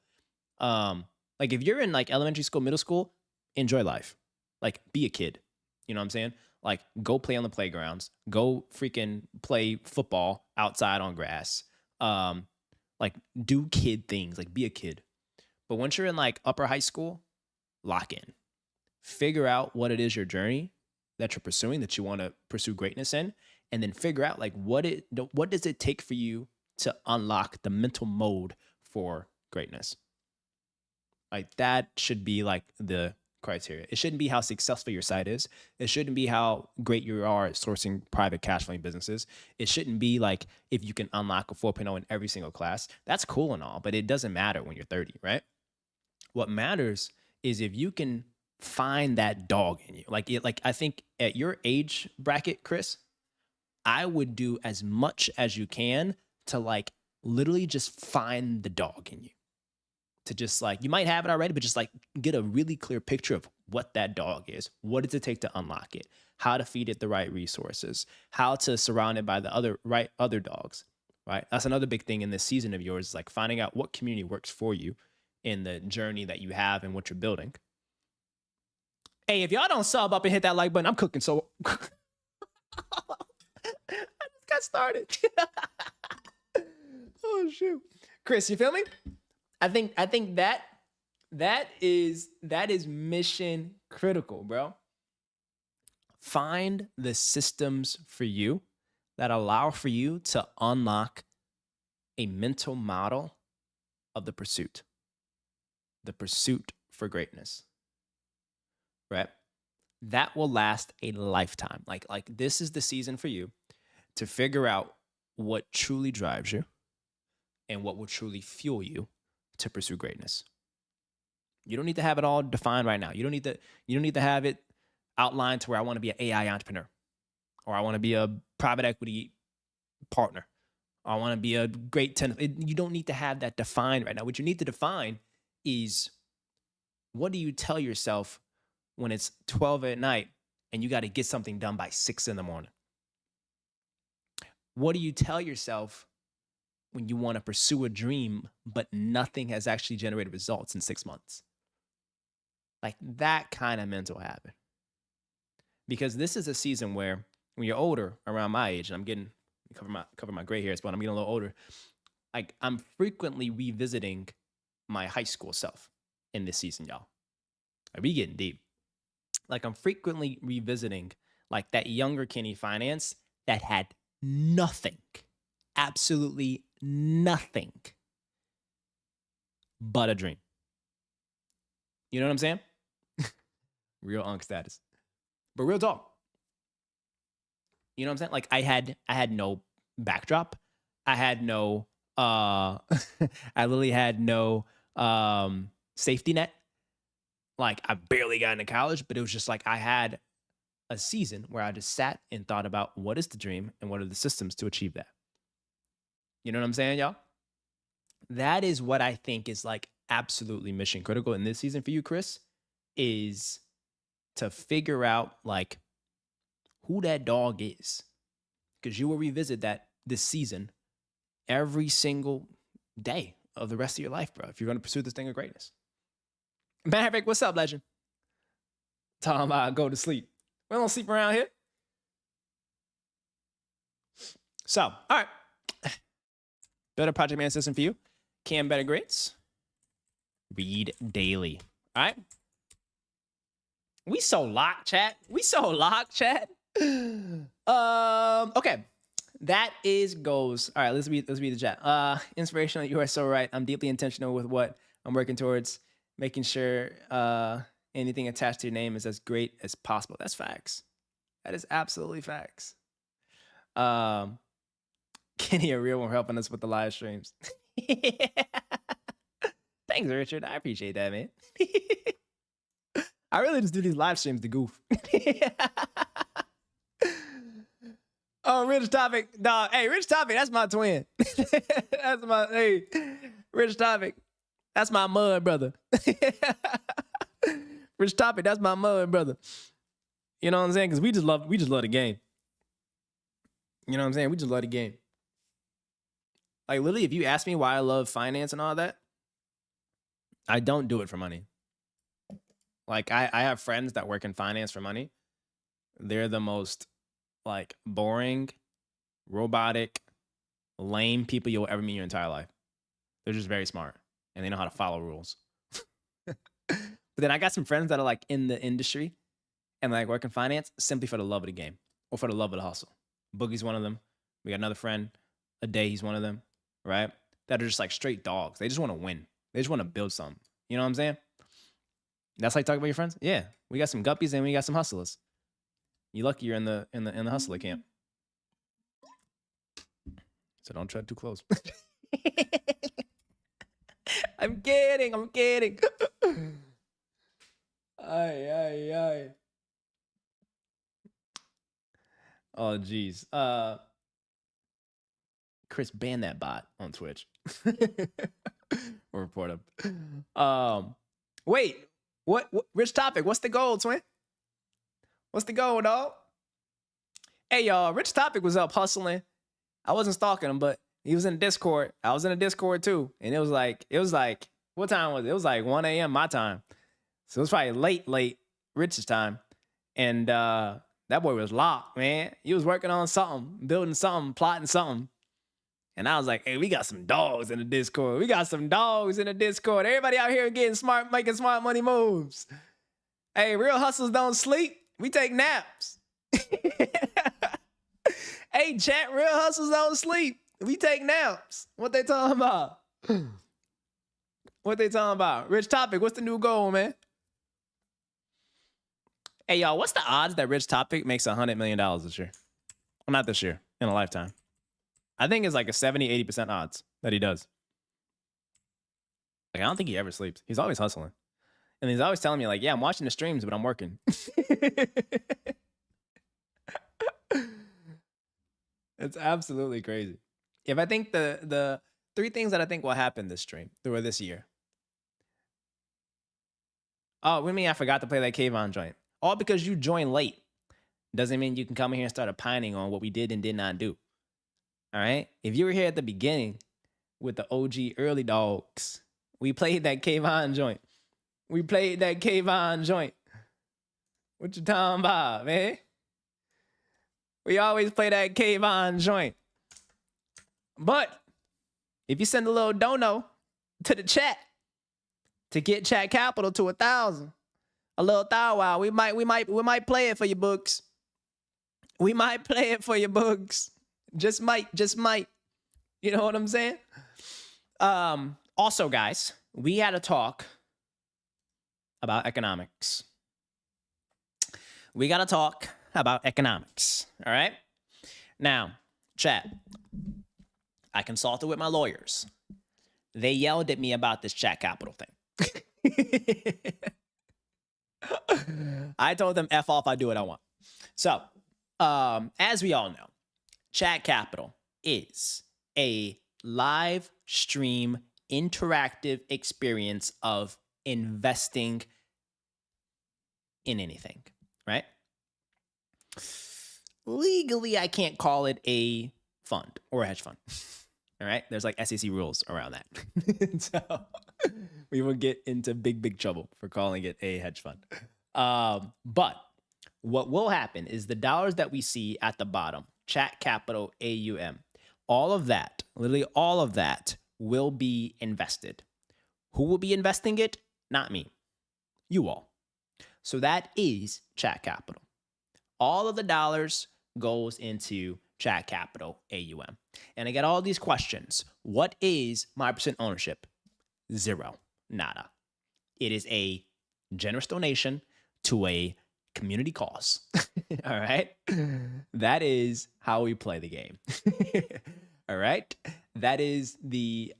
Like if you're in like elementary school, middle school, enjoy life. Like be a kid. You know what I'm saying? Like go play on the playgrounds. Go freaking play football outside on grass. Like do kid things. Like be a kid. But once you're in like upper high school, lock in. Figure out what it is your journey that you're pursuing, that you want to pursue greatness in, and then figure out like what does it take for you to unlock the mental mode for greatness. Like that should be like the criteria. It shouldn't be how successful your site is. It shouldn't be how great you are at sourcing private cash flowing businesses. It shouldn't be like if you can unlock a 4.0 in every single class. That's cool and all, but it doesn't matter when you're 30, right? What matters is if you can find that dog in you. Like I think at your age bracket, Chris, I would do as much as you can to like literally just find the dog in you. To just like, you might have it already, but just like get a really clear picture of what that dog is. What does it take to unlock it? How to feed it the right resources? How to surround it by the other dogs, right? That's another big thing in this season of yours, is like finding out what community works for you in the journey that you have and what you're building. Hey, if y'all don't sub up and hit that like button, I'm cooking so... got started. Oh shoot, Chris, you feel me? I think that is mission critical, bro. Find the systems for you that allow for you to unlock a mental model of the pursuit for greatness, right? That will last a lifetime. Like this is the season for you to figure out what truly drives you and what will truly fuel you to pursue greatness. You don't need to have it all defined right now. You don't need to have it outlined to where I want to be an AI entrepreneur, or I want to be a private equity partner, or I want to be a great tennis. You don't need to have that defined right now. What you need to define is, what do you tell yourself when it's 12 at night and you got to get something done by 6 in the morning? What do you tell yourself when you want to pursue a dream, but nothing has actually generated results in 6 months? Like that kind of mental habit. Because this is a season where when you're older, around my age, and I'm getting, cover my gray hairs, but I'm getting a little older, like I'm frequently revisiting my high school self in this season, y'all. Like, we getting deep. Like I'm frequently revisiting like that younger Kenny Finance that had nothing, absolutely nothing but a dream. You know what I'm saying? Real unk status. But real talk. You know what I'm saying? Like I had no backdrop. I had no I literally had no safety net. Like I barely got into college, but it was just like I had a season where I just sat and thought about what is the dream and what are the systems to achieve that. You know what I'm saying, y'all? That is what I think is like absolutely mission critical in this season for you, Chris, is to figure out like who that dog is. Because you will revisit that this season every single day of the rest of your life, bro, if you're going to pursue this thing of greatness. Maverick, what's up, legend? Talking about go to sleep. We don't sleep around here. So, all right. Better project management system for you. Can better grades. Read daily. All right. We so locked, chat. Okay. That is goals. All right, let's read the chat. Inspirational, you are so right. I'm deeply intentional with what I'm working towards, making sure anything attached to your name is as great as possible. That's facts. That is absolutely facts. Kenny, a real one, helping us with the live streams. Thanks, Richard. I appreciate that, man. I really just do these live streams to goof. Oh, Rich Topic. No, hey, Rich Topic, that's my twin. Rich Topic, that's my mud brother. Rich Topic, that's my mud brother. You know what I'm saying? Because we just love the game. You know what I'm saying? We just love the game. Like, literally, if you ask me why I love finance and all that, I don't do it for money. Like, I have friends that work in finance for money. They're the most, like, boring, robotic, lame people you'll ever meet in your entire life. They're just very smart, and they know how to follow rules. But then I got some friends that are, like, in the industry and, like, work in finance simply for the love of the game or for the love of the hustle. Boogie's one of them. We got another friend, a day, he's one of them, right? That are just, like, straight dogs. They just want to win. They just want to build something. You know what I'm saying? That's like talking about your friends? Yeah. We got some guppies and we got some hustlers. You lucky you're in the hustler camp. So don't tread too close. I'm kidding. Ay. Oh, geez. Chris, ban that bot on Twitch. Or report him. Wait. What? Rich Topic, what's the goal, twin? What's the goal, dog? Hey, y'all, Rich Topic was up hustling. I wasn't stalking him, but he was in Discord. I was in a Discord too. And it was like, what time was it? It was like 1 a.m. my time. So it was probably late Rich's time. And That boy was locked, man. He was working on something, building something, plotting something. And I was like, hey, we got some dogs in the Discord. We got some dogs in the Discord. Everybody out here getting smart, making smart money moves. Hey, real hustlers don't sleep. We take naps. Hey, chat, real hustlers don't sleep. We take naps. What they talking about? What they talking about? Rich Topic, what's the new goal, man? Hey, y'all, what's the odds that Rich Topic makes $100 million this year? Well, not this year, in a lifetime. I think it's like a 70, 80% odds that he does. Like, I don't think he ever sleeps. He's always hustling. And he's always telling me, like, yeah, I'm watching the streams, but I'm working. It's absolutely crazy. If I think the 3 things that I think will happen this stream, or this year. Oh, with me, I forgot to play that Kayvon joint. All because you joined late. Doesn't mean you can come in here and start opining on what we did and did not do. All right? If you were here at the beginning with the OG early dogs, we played that Kayvon joint. We played that Kayvon joint. What you talking about, man? We always play that Kayvon joint. But if you send a little dono to the chat to get chat capital to 1,000, a little thou wow, we might play it for your books. We might play it for your books. Just might. You know what I'm saying? Also, guys, we had a talk about economics. We got to talk about economics. All right? Now, chat, I consulted with my lawyers. They yelled at me about this chat capital thing. I told them F off, I do what I want. So, as we all know, chat capital is a live stream interactive experience of investing in anything, right? Legally, I can't call it a fund or a hedge fund. All right. There's like SEC rules around that. So we will get into big trouble for calling it a hedge fund. But what will happen is the dollars that we see at the bottom, chat capital AUM, all of that, literally all of that will be invested. Who will be investing it? Not me. You all. So that is chat capital. All of the dollars goes into chat capital AUM. And I get all these questions. What is my percent ownership? 0. Nada. It is a generous donation to a community cause. All right. That is how we play the game. All right. That is the,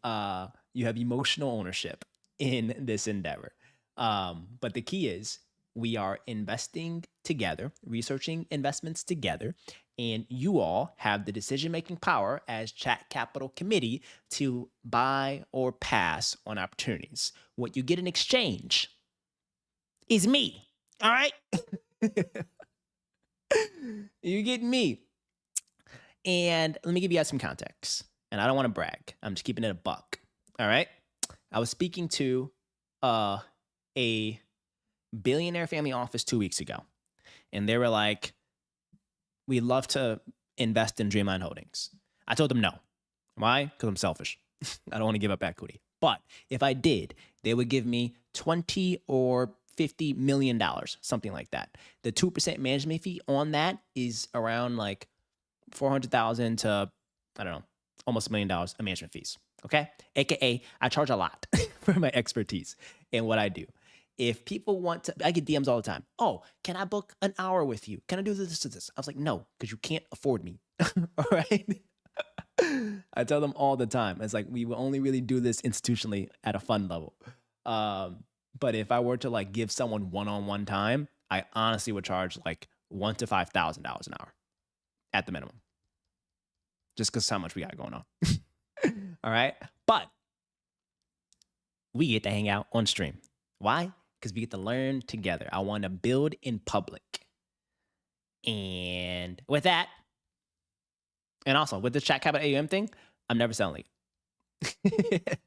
you have emotional ownership in this endeavor. But the key is we are investing together, researching investments together, and you all have the decision-making power as Chat Capital Committee to buy or pass on opportunities. What you get in exchange is me. All right? You get me. And let me give you guys some context. And I don't want to brag. I'm just keeping it a buck. All right? I was speaking to a billionaire family office 2 weeks ago. And they were like, we'd love to invest in Dreamline Holdings. I told them no. Why? Because I'm selfish. I don't want to give up equity. But if I did, they would give me $20 or $50 million, something like that. The 2% management fee on that is around like $400,000 to, I don't know, almost $1 million of management fees. Okay? AKA, I charge a lot for my expertise and what I do. If people want to, I get DMs all the time. Oh, can I book an hour with you? Can I do this to this? I was like, no, because you can't afford me. All right. I tell them all the time. It's like, we will only really do this institutionally at a fund level. But if I were to like give someone one-on-one time, I honestly would charge like $1,000 to $5,000 an hour at the minimum. Just because how much we got going on. All right. But we get to hang out on stream. Why? Because we get to learn together. I want to build in public. And with that, and also with the Chat Capital AUM thing, I'm never selling it.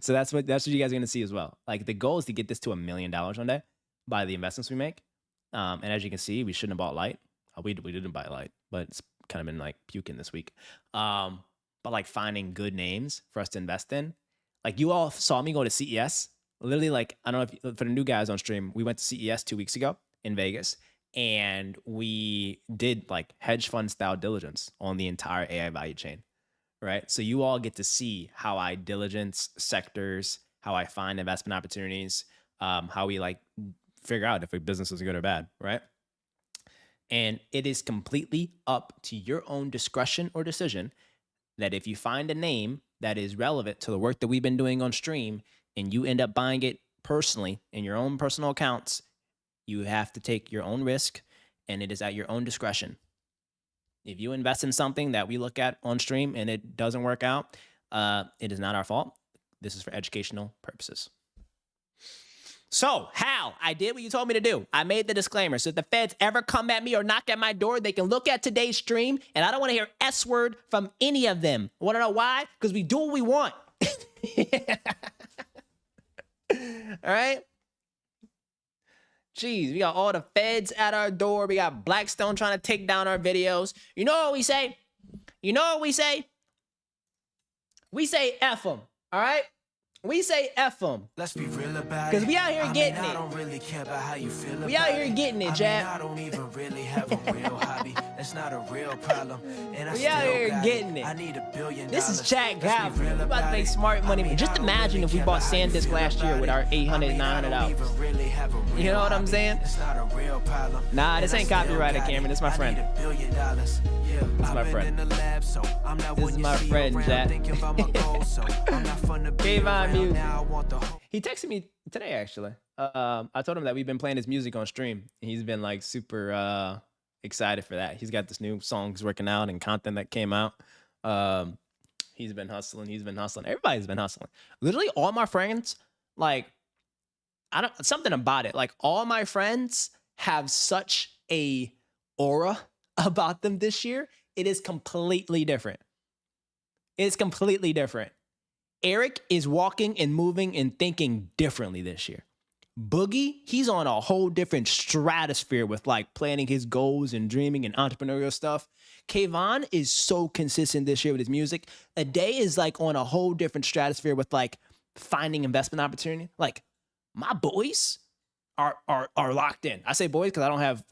So that's what you guys are going to see as well. Like the goal is to get this to $1 million one day by the investments we make. And as you can see, we shouldn't have bought light. We didn't buy light, but it's kind of been like puking this week. But like finding good names for us to invest in. Like you all saw me go to CES. Literally, like I don't know if for the new guys on stream, we went to CES 2 weeks ago in Vegas, and we did like hedge fund style diligence on the entire AI value chain, right? So you all get to see how I diligence sectors, how I find investment opportunities, how we like figure out if a business is good or bad, right? And it is completely up to your own discretion or decision that if you find a name that is relevant to the work that we've been doing on stream and you end up buying it personally in your own personal accounts, you have to take your own risk and it is at your own discretion. If you invest in something that we look at on stream and it doesn't work out, it is not our fault. This is for educational purposes. So, Hal, I did what you told me to do. I made the disclaimer. So if the feds ever come at me or knock at my door, they can look at today's stream, and I don't want to hear S word from any of them. Want to know why? Because we do what we want. All right? Jeez, we got all the feds at our door. We got Blackstone trying to take down our videos. You know what we say? You know what we say? We say F them, all right? We say F them. Let's be real about it. Because we out here getting it. I don't really care about how you feel about it. We out here getting it, Jab. I don't even really have a real hobby. That's not a real problem. And I We out here getting it. I need $1 billion. This is Chat Capital. We about to make smart money. Just imagine if we bought SanDisk last year with our $800, $900. You know what I'm saying? It's not a real problem. Nah, this ain't copyrighted, Cameron. This is my friend. $1 billion. Yeah, This is my friend. This is my friend, Jack. Kayvon Music. He texted me today, actually. I told him that we've been playing his music on stream. He's been like super excited for that. He's got this new songs working out and content that came out. He's been hustling. Everybody's been hustling. Literally all my friends, like, something about it. Like all my friends have such a aura about them this year. It is completely different. It's completely different. Eric is walking and moving and thinking differently this year. Boogie, he's on a whole different stratosphere with like planning his goals and dreaming and entrepreneurial stuff. Kayvon is so consistent this year with his music. Ade is like on a whole different stratosphere with like finding investment opportunity. Like my boys are locked in. I say boys because I don't have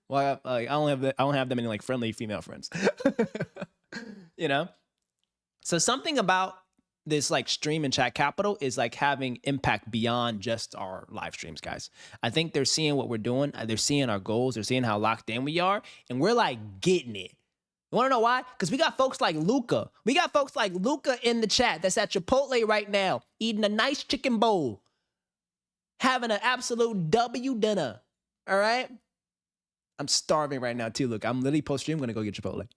well, I don't have them any like friendly female friends. You know? So something about this like stream and Chat Capital is like having impact beyond just our live streams, guys. I think they're seeing what we're doing. They're seeing our goals. They're seeing how locked in we are. And we're like getting it. You want to know why? Because we got folks like Luca. We got folks like Luca in the chat that's at Chipotle right now, eating a nice chicken bowl, having an absolute W dinner. All right? I'm starving right now too. Look, I'm literally post-stream going to go get Chipotle.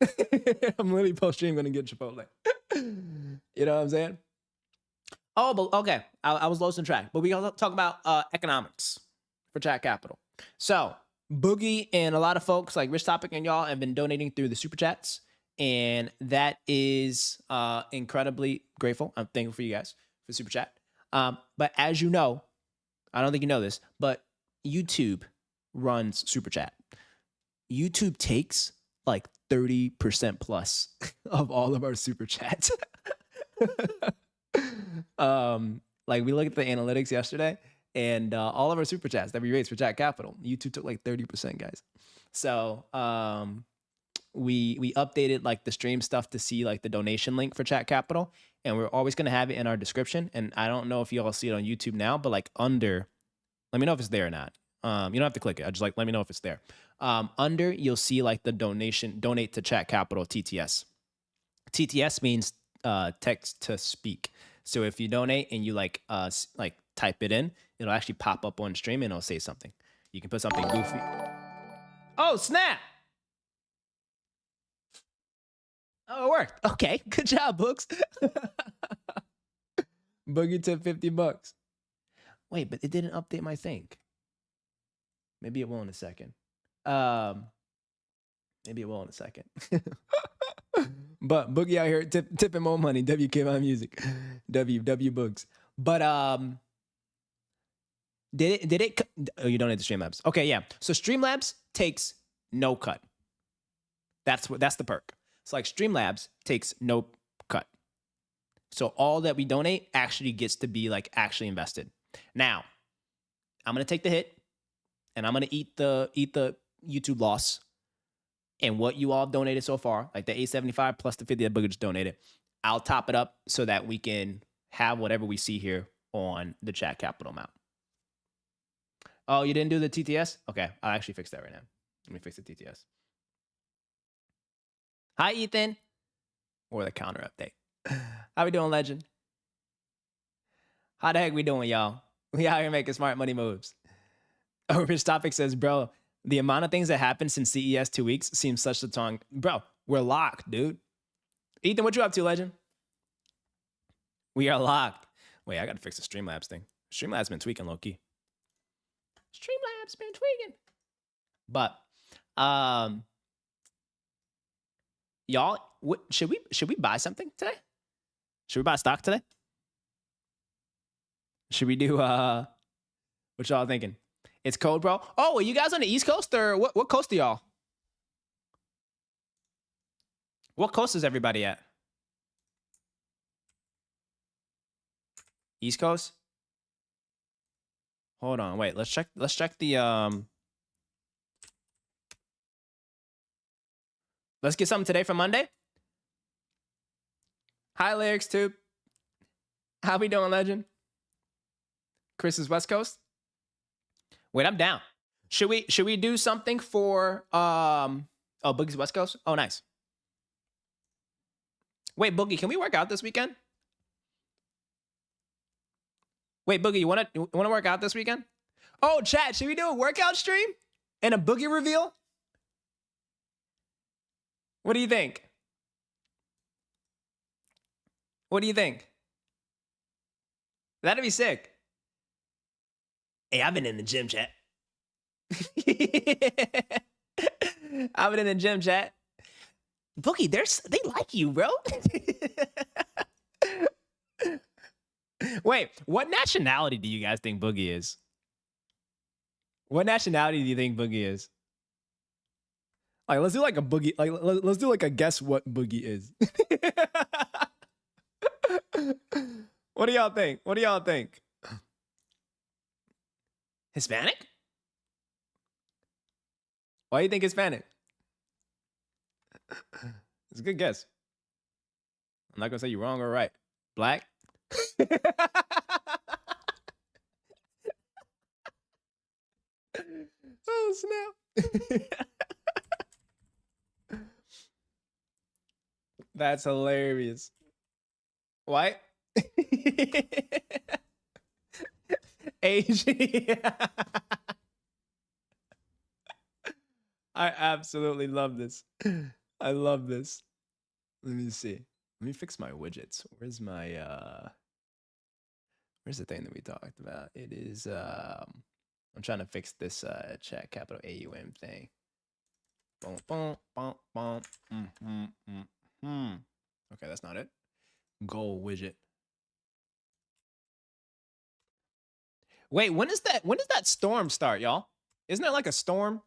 I'm literally post-stream going to get Chipotle. You know what I'm saying? Oh, but okay. I was lost on track. But we gonna talk about economics for Chat Capital. So Boogie and a lot of folks like Rich Topic and y'all have been donating through the super chats, and that is incredibly grateful. I'm thankful for you guys for super chat. But as you know, I don't think you know this, but YouTube runs super chat. YouTube takes like 30% plus of all of our super chats. Like we looked at the analytics yesterday, and all of our super chats that we raised for Chat Capital, YouTube took like 30%, guys. So we updated like the stream stuff to see like the donation link for Chat Capital, and we're always gonna have it in our description. And I don't know if you all see it on YouTube now, but like under, let me know if it's there or not. You don't have to click it. I just like let me know if it's there. Under you'll see like the donate to Chat Capital TTS. TTS means text to speak. So if you donate and you like type it in, it'll actually pop up on stream and it'll say something. You can put something goofy. Oh, snap. Oh, it worked. Okay, good job, Books. Boogie took $50. Wait, but it didn't update my thing. Maybe it will in a second. Maybe it will in a second. But Boogie out here tipping more money. WKY Music. W Books. But did it oh, you donate to Streamlabs. Okay, yeah. So Streamlabs takes no cut. That's the perk. So like Streamlabs takes no cut. So all that we donate actually gets to be like actually invested. Now, I'm gonna take the hit, and I'm gonna eat the YouTube loss. And what you all donated so far, like the $875 plus the 50 that Booger just donated, I'll top it up so that we can have whatever we see here on the chat capital amount. Oh, you didn't do the TTS? Okay, I'll actually fix that right now. Let me fix the TTS. Hi, Ethan. Or the counter update. How we doing, Legend? How the heck we doing, y'all? We out here making smart money moves. Oh, Rich Topic says, bro, the amount of things that happened since CES 2 weeks seems such a tongue. Bro, we're locked, dude. Ethan, what you up to, Legend? We are locked. Wait, I got to fix the Streamlabs thing. Streamlabs been tweaking, low-key. Streamlabs been tweaking. But, y'all, should we buy something today? Should we buy stock today? Should we do, what y'all thinking? It's cold, bro. Oh, are you guys on the East Coast or what coast are y'all? What coast is everybody at? East Coast? Hold on, wait. Let's check the Let's get something today for Monday. Hi, Lyrics Tube. How we doing, Legend? Chris is West Coast. Wait, I'm down. Should we do something for oh, Boogie's West Coast? Oh, nice. Wait, Boogie, can we work out this weekend? Wait, Boogie, you wanna work out this weekend? Oh, chat, should we do a workout stream and a Boogie reveal? What do you think? What do you think? That'd be sick. Hey, I've been in the gym, chat. I've been in the gym, chat. Boogie, they like you, bro. Wait, what nationality do you guys think Boogie is? What nationality do you think Boogie is? Like, let's do like a Boogie. Like, let's do like a guess what Boogie is. What do y'all think? What do y'all think? Hispanic? Why do you think Hispanic? It's a good guess. I'm not gonna say you're wrong or right. Black? Oh, snap. That's hilarious. White? Asian? I absolutely love this. I love this. Let me see. Let me fix my widgets. Where's my where's the thing that we talked about? It is I'm trying to fix this chat capital AUM thing. Boom, boom, boom, boom. Okay, that's not it. Goal widget. Wait, when does that storm start, y'all? Isn't there like a storm?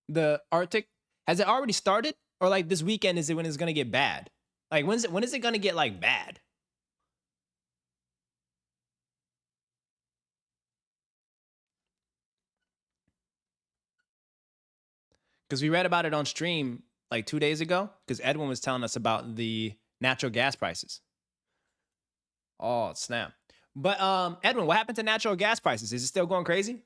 The Arctic? Has it already started? Or like this weekend is it when it's gonna get bad? Like when is it gonna get like bad? Because we read about it on stream like 2 days ago. Because Edwin was telling us about the natural gas prices. Oh, snap. But Edwin, what happened to natural gas prices? Is it still going crazy?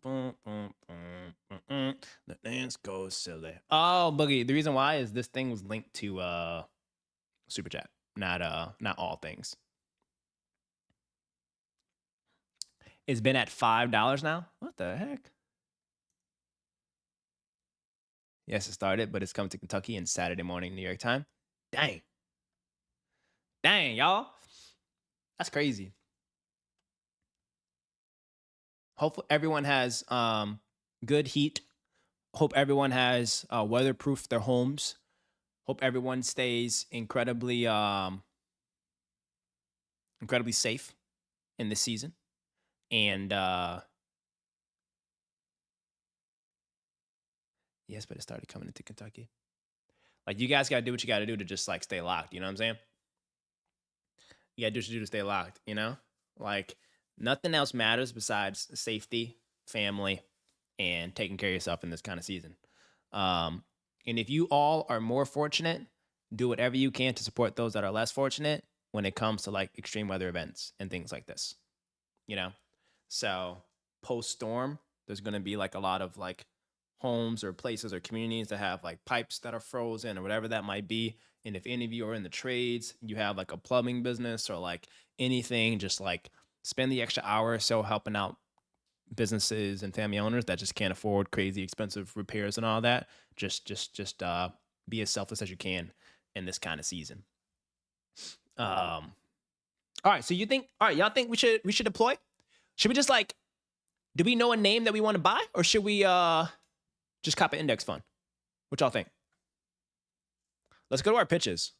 The dance goes silly. Oh, Boogie. The reason why is this thing was linked to Super Chat, not all things. It's been at $5 now. What the heck? Yes, it started, but it's coming to Kentucky in Saturday morning, New York time. Dang. Dang, y'all. That's crazy. Hopefully everyone has good heat. Hope everyone has weatherproof their homes. Hope everyone stays incredibly incredibly safe in this season. And yes, but it started coming into Kentucky. Like, you guys gotta do what you gotta do to just like stay locked. You know what I'm saying? You gotta do what you do to stay locked. You know, like nothing else matters besides safety, family, and taking care of yourself in this kind of season. And if you all are more fortunate, do whatever you can to support those that are less fortunate when it comes to like extreme weather events and things like this. You know, so post storm, there's gonna be like a lot of like homes or places or communities that have like pipes that are frozen or whatever that might be. And if any of you are in the trades, you have like a plumbing business or like anything, just like spend the extra hour or so helping out businesses and family owners that just can't afford crazy expensive repairs and all that. Just be as selfless as you can in this kind of season. All right, so y'all think we should deploy? Should we just like, do we know a name that we want to buy, or should we just cop an index fund? What y'all think? Let's go to our pitches.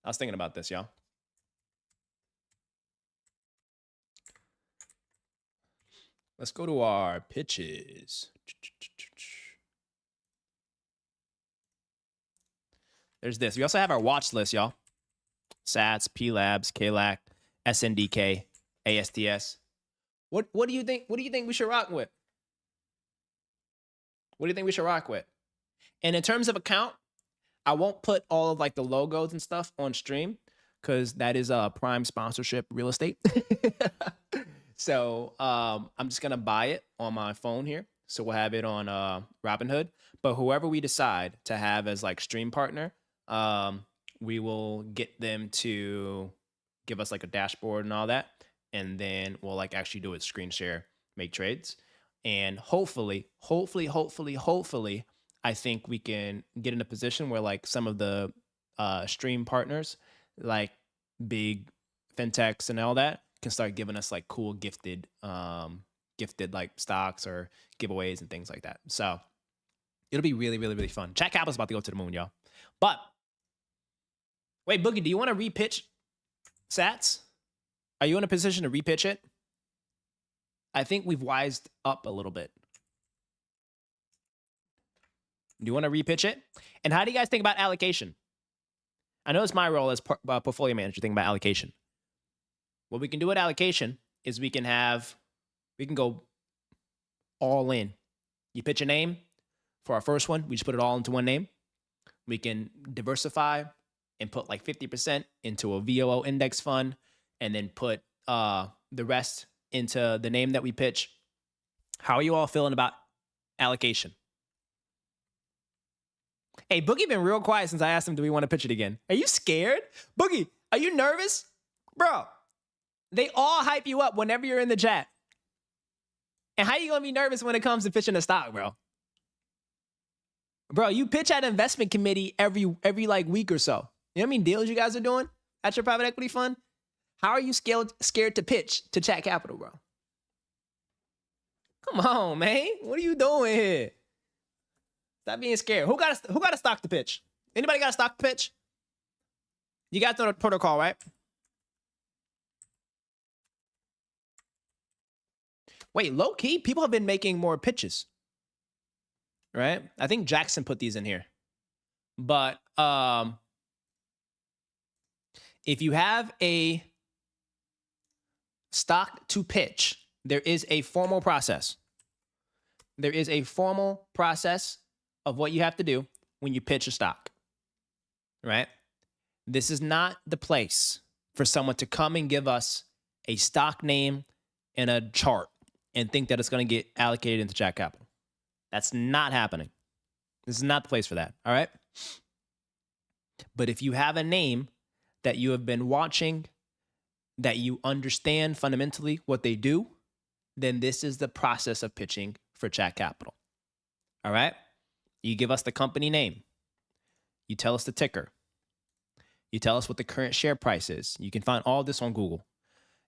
I was thinking about this, y'all. Let's go to our pitches. There's this. We also have our watch list, y'all. SATS, PLabs, KLAC, SNDK, ASTS. What do you think? What do you think we should rock with? What do you think we should rock with? And in terms of account, I won't put all of like the logos and stuff on stream because that is a prime sponsorship real estate. So I'm just gonna buy it on my phone here. So we'll have it on Robinhood. But whoever we decide to have as like stream partner, we will get them to give us like a dashboard and all that. And then we'll like actually do it, screen share, make trades. And hopefully, I think we can get in a position where like some of the stream partners, like big fintechs and all that, can start giving us like cool gifted like stocks or giveaways and things like that. So it'll be really, really, really fun. Chat Capital's about to go to the moon, y'all. But wait, Boogie, do you want to repitch Sats? Are you in a position to repitch it? I think we've wised up a little bit. Do you want to repitch it? And how do you guys think about allocation? I know it's my role as portfolio manager thinking about allocation. What we can do with allocation is we can go all in. You pitch a name for our first one. We just put it all into one name. We can diversify and put like 50% into a VOO index fund and then put the rest into the name that we pitch. How are you all feeling about allocation? Hey, Boogie been real quiet since I asked him, do we want to pitch it again? Are you scared? Boogie, are you nervous? Bro, they all hype you up whenever you're in the chat. And how you going to be nervous when it comes to pitching a stock, bro? Bro, you pitch at investment committee every like week or so. You know what I mean? Deals you guys are doing at your private equity fund? How are you scared to pitch to Chat Capital, bro? Come on, man. What are you doing here? Stop being scared. Who got a stock to pitch? Anybody got a stock to pitch? You guys know the protocol, right? Wait, low key, people have been making more pitches, right? I think Jackson put these in here. But if you have a stock to pitch, there is a formal process. There is a formal process of what you have to do when you pitch a stock, right? This is not the place for someone to come and give us a stock name and a chart and think that it's going to get allocated into Chat Capital. That's not happening. This is not the place for that, all right? But if you have a name that you have been watching, that you understand fundamentally what they do, then this is the process of pitching for Chat Capital, all right? You give us the company name. You tell us the ticker. You tell us what the current share price is. You can find all this on Google.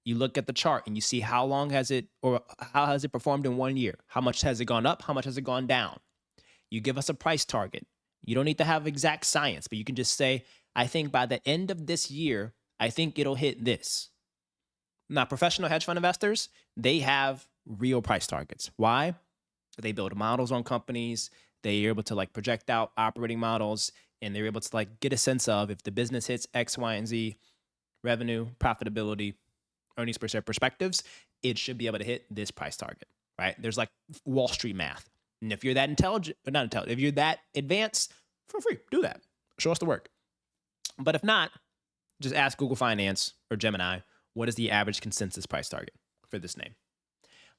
You look at the chart and you see how long has it, or how has it performed in 1 year? How much has it gone up? How much has it gone down? You give us a price target. You don't need to have exact science, but you can just say, I think by the end of this year, I think it'll hit this. Now, professional hedge fund investors, they have real price targets. Why? They build models on companies. They're able to like project out operating models, and they're able to like get a sense of if the business hits X, Y, and Z revenue, profitability, earnings per share perspectives, it should be able to hit this price target, right? There's like Wall Street math. And if you're that intelligent, or not intelligent, if you're that advanced, feel free, do that. Show us the work. But if not, just ask Google Finance or Gemini, what is the average consensus price target for this name?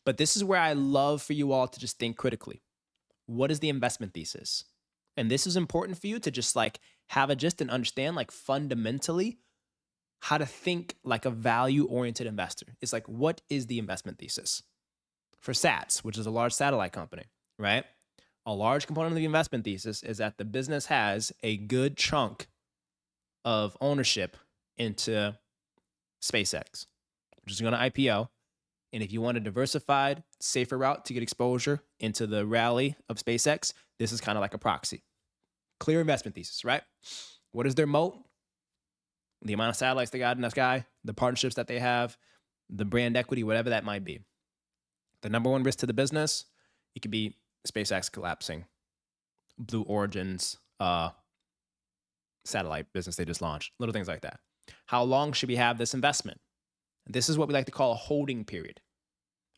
But this is where I love for you all to just think critically. What is the investment thesis? And this is important for you to just like have a just and understand like fundamentally how to think like a value-oriented investor. It's like, what is the investment thesis? For SATS, which is a large satellite company, right? A large component of the investment thesis is that the business has a good chunk of ownership into SpaceX, which is going to IPO. And if you want a diversified, safer route to get exposure into the rally of SpaceX, this is kind of like a proxy. Clear investment thesis, right? What is their moat? The amount of satellites they got in the sky, the partnerships that they have, the brand equity, whatever that might be. The number one risk to the business, it could be SpaceX collapsing, Blue Origin's satellite business they just launched, little things like that. How long should we have this investment? This is what we like to call a holding period.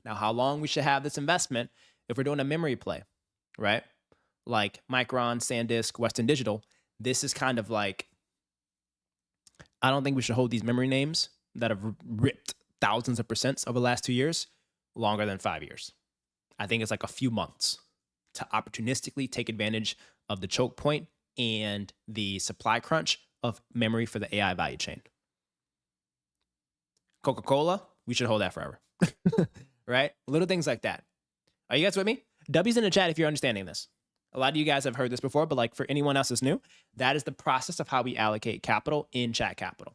Now, how long we should have this investment if we're doing a memory play, right? Like Micron, SanDisk, Western Digital, this is kind of like, I don't think we should hold these memory names that have ripped thousands of percents over the last 2 years longer than 5 years. I think it's like a few months to opportunistically take advantage of the choke point and the supply crunch of memory for the AI value chain. Coca-Cola, we should hold that forever, right? Little things like that. Are you guys with me? W's in the chat if you're understanding this. A lot of you guys have heard this before, but like for anyone else that's new, that is the process of how we allocate capital in Chat Capital.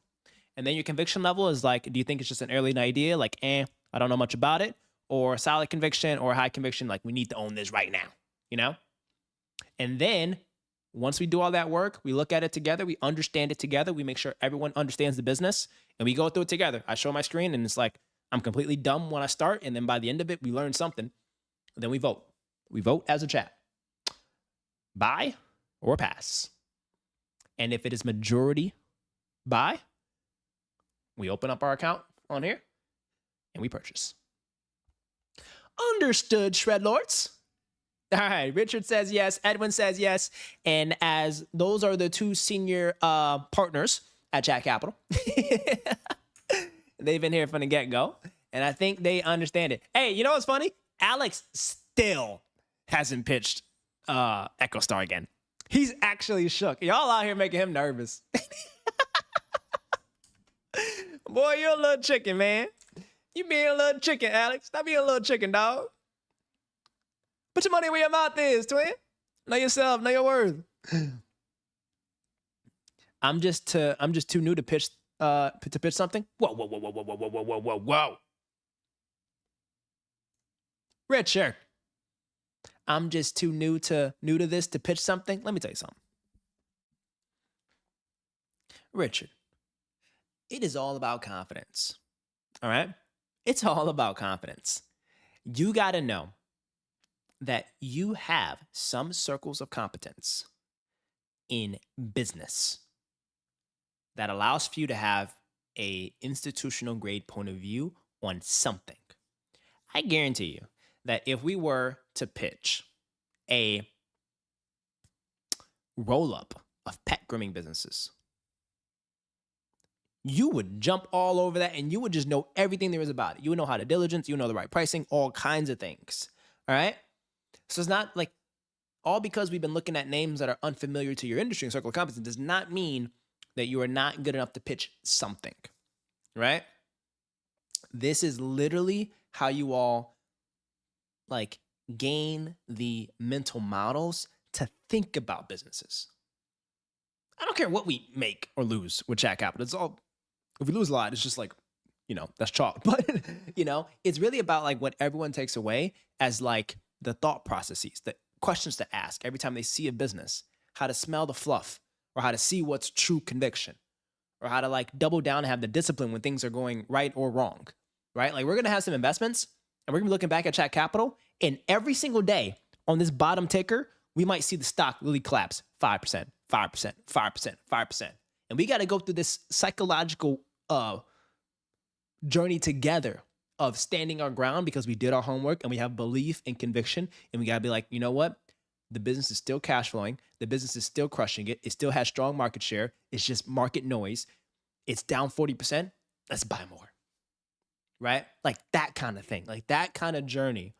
And then your conviction level is like, do you think it's just an early idea? Like, I don't know much about it, or solid conviction, or high conviction, like we need to own this right now, you know? And then once we do all that work, we look at it together, we understand it together, we make sure everyone understands the business, and we go through it together. I show my screen, and it's like, I'm completely dumb when I start, and then by the end of it, we learn something. Then we vote. We vote as a chat. Buy or pass. And if it is majority buy, we open up our account on here, and we purchase. Understood, Shredlords. All right, Richard says yes, Edwin says yes, and as those are the two senior partners at Chat Capital, they've been here from the get-go, and I think they understand it. Hey, you know what's funny? Alex still hasn't pitched EchoStar again. He's actually shook. Y'all out here making him nervous. Boy, you're a little chicken, man. You being a little chicken, Alex. Stop being a little chicken, dog. Put your money where your mouth is, twin. Know yourself, know your worth. I'm just too new to pitch something. Whoa. Richard, I'm just too new to this to pitch something. Let me tell you something. Richard, it is all about confidence. All right? It's all about confidence. You got to know that you have some circles of competence in business that allows for you to have a institutional grade point of view on something. I guarantee you that if we were to pitch a roll-up of pet grooming businesses, you would jump all over that and you would just know everything there is about it. You would know how to diligence, you would know the right pricing, all kinds of things. All right? So it's not like all because we've been looking at names that are unfamiliar to your industry and circle of competence does not mean that you are not good enough to pitch something, right? This is literally how you all like gain the mental models to think about businesses. I don't care what we make or lose with Chat Capital. It's all, if we lose a lot, it's just like, that's chalk. But, it's really about like what everyone takes away as like the thought processes, the questions to ask every time they see a business, how to smell the fluff, or how to see what's true conviction, or how to like double down and have the discipline when things are going right or wrong, right? Like we're going to have some investments and we're going to be looking back at Chat Capital, and every single day on this bottom ticker, we might see the stock really collapse 5%, 5%, 5%, 5%. And we got to go through this psychological journey together of standing our ground because we did our homework and we have belief and conviction. And we got to be like, you know what? The business is still cash flowing. The business is still crushing it. It still has strong market share. It's just market noise. It's down 40%. Let's buy more. Right? Like that kind of thing. Like that kind of journey.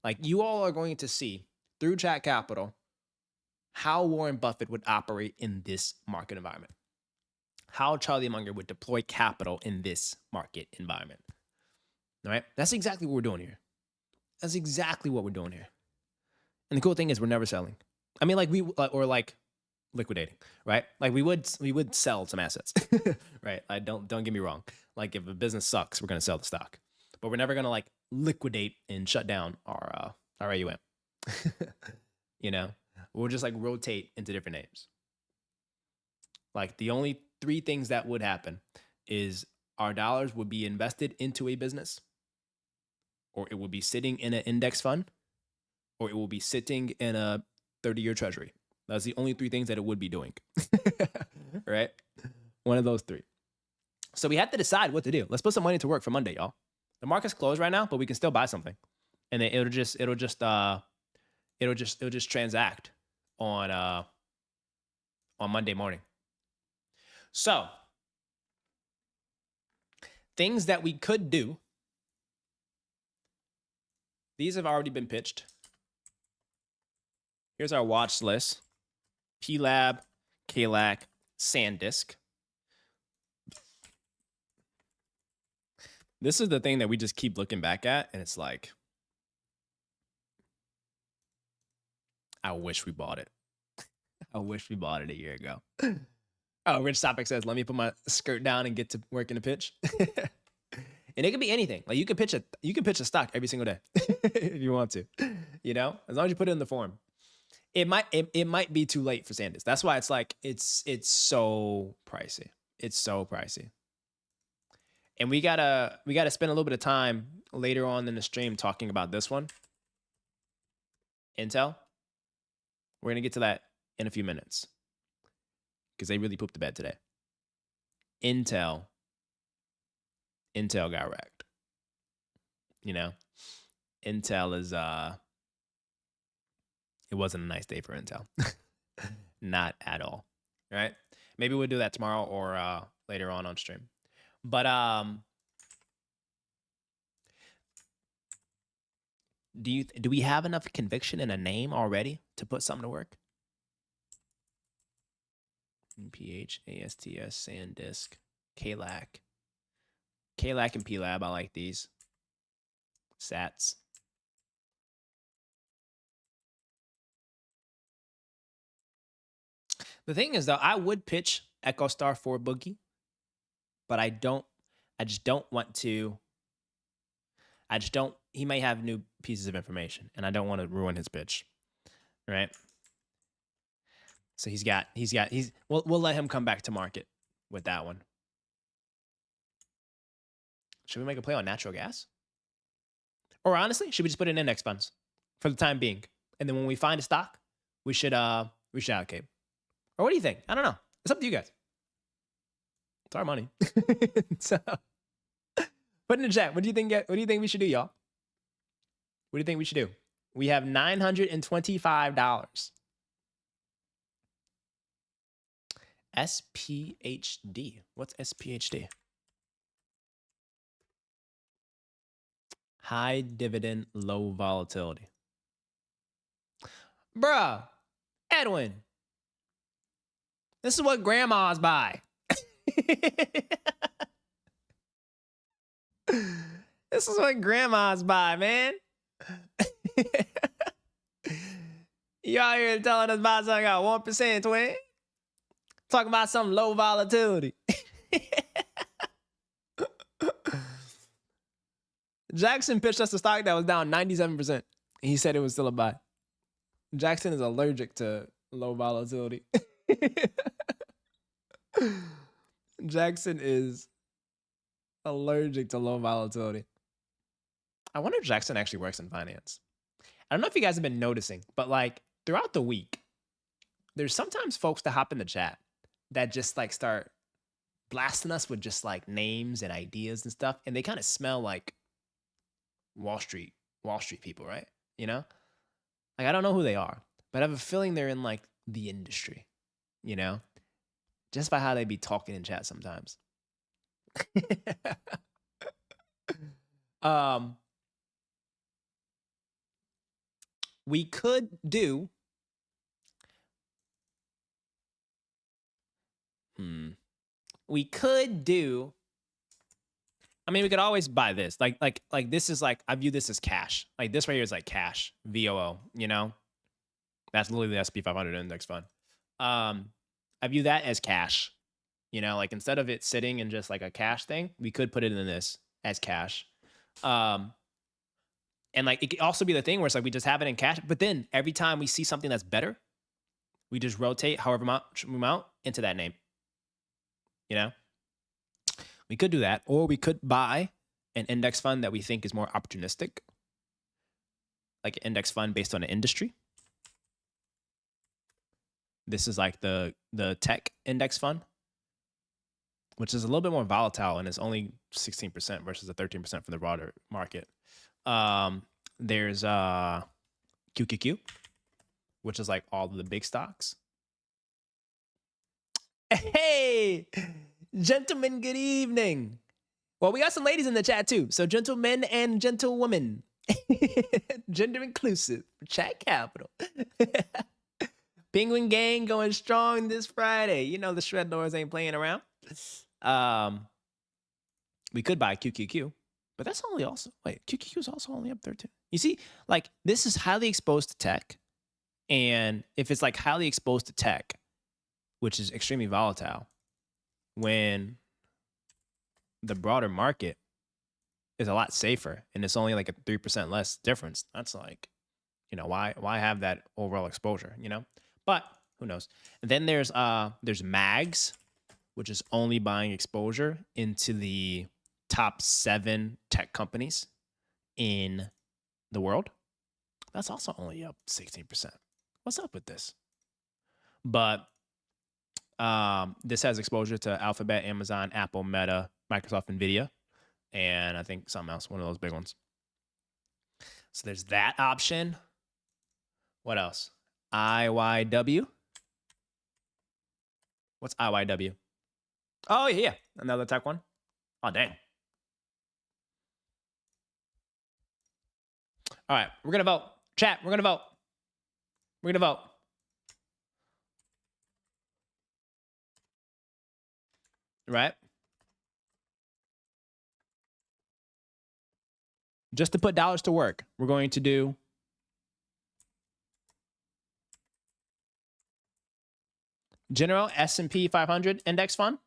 Like you all are going to see through Chat Capital how Warren Buffett would operate in this market environment. How Charlie Munger would deploy capital in this market environment. All right? That's exactly what we're doing here. That's exactly what we're doing here. And the cool thing is we're never selling. I mean, like or like liquidating, right? Like we would sell some assets, right? Don't get me wrong. Like if a business sucks, we're going to sell the stock, but we're never going to like liquidate and shut down our AUM. You know, we'll just like rotate into different names. Like the only three things that would happen is our dollars would be invested into a business, or it would be sitting in an index fund, or it will be sitting in a 30-year treasury. That's the only three things that it would be doing, right? One of those three. So we have to decide what to do. Let's put some money to work for Monday, y'all. The market's closed right now, but we can still buy something, and then it'll just transact on Monday morning. So things that we could do. These have already been pitched. Here's our watch list. PLAB, KLAC, SanDisk. This is the thing that we just keep looking back at, and it's like, I wish we bought it. I wish we bought it a year ago. Oh, Rich Topic says, let me put my skirt down and get to work in a pitch. And it could be anything. Like you could pitch a stock every single day if you want to, you know, as long as you put it in the form. It might be too late for SanDisk. That's why it's like, it's so pricey. It's so pricey. And we gotta spend a little bit of time later on in the stream talking about this one. Intel. We're gonna get to that in a few minutes, because they really pooped the bed today. Intel got wrecked. You know, Intel is it wasn't a nice day for Intel. Not at all. Right? Maybe we'll do that tomorrow or later on stream. But do we have enough conviction in a name already to put something to work? PH, ASTS, SanDisk, KLAC. KLAC and PLAB, I like these. SATs. The thing is, though, I would pitch EchoStar for Boogie, but I just don't want to. He may have new pieces of information, and I don't want to ruin his pitch, right? So we'll let him come back to market with that one. Should we make a play on natural gas? Or honestly, should we just put it in index funds for the time being? And then when we find a stock, we should allocate. Or what do you think? I don't know. It's up to you guys. It's our money. So put in the chat. What do you think we should do, y'all? What do you think we should do? We have $925. SPHD. What's SPHD? High dividend, low volatility. Bruh, Edwin, this is what grandmas buy. This is what grandmas buy, man. You out here telling us about something got 1%, twin. Talking about some low volatility. Jackson pitched us a stock that was down 97%. He said it was still a buy. Jackson is allergic to low volatility. Jackson is allergic to low volatility. I wonder if Jackson actually works in finance. I don't know if you guys have been noticing, but like throughout the week, there's sometimes folks that hop in the chat that just like start blasting us with just like names and ideas and stuff, and they kind of smell like Wall Street people, right? You know, like I don't know who they are, but I have a feeling they're in like the industry, you know, just by how they be talking in chat sometimes. We could do we could do I mean, we could always buy this. Like this is like, I view this as cash. Like this right here is like cash, VOO, you know? That's literally the SP 500 index fund. I view that as cash. You know, like instead of it sitting in just like a cash thing, we could put it in this as cash. And like it could also be the thing where it's like we just have it in cash, but then every time we see something that's better, we just rotate however much amount into that name. You know? We could do that, or we could buy an index fund that we think is more opportunistic, like an index fund based on an industry. This is like the tech index fund, which is a little bit more volatile and is only 16% versus the 13% from the broader market. There's QQQ, which is like all of the big stocks. Hey! Gentlemen, good evening. Well, we got some ladies in the chat too. So gentlemen and gentlewomen. Gender inclusive. Chat capital. Penguin gang going strong this Friday. You know the shred lords ain't playing around. We could buy QQQ, but that's only also, wait, QQQ is also only up there too. You see, like this is highly exposed to tech. And if it's like highly exposed to tech, which is extremely volatile, when the broader market is a lot safer and it's only like a 3% less difference, that's like, you know, why have that overall exposure, you know? But who knows? And then there's MAGS, which is only buying exposure into the top 7 tech companies in the world. That's also only up 16%. What's up with this? But this has exposure to Alphabet, Amazon, Apple, Meta, Microsoft, NVIDIA, and I think something else, one of those big ones. So there's that option. What else? IYW. What's IYW? Oh, yeah. Another tech one. Oh, dang. All right. We're going to vote. Chat, we're going to vote. We're going to vote. Right? Just to put dollars to work, we're going to do general S&P 500 index fund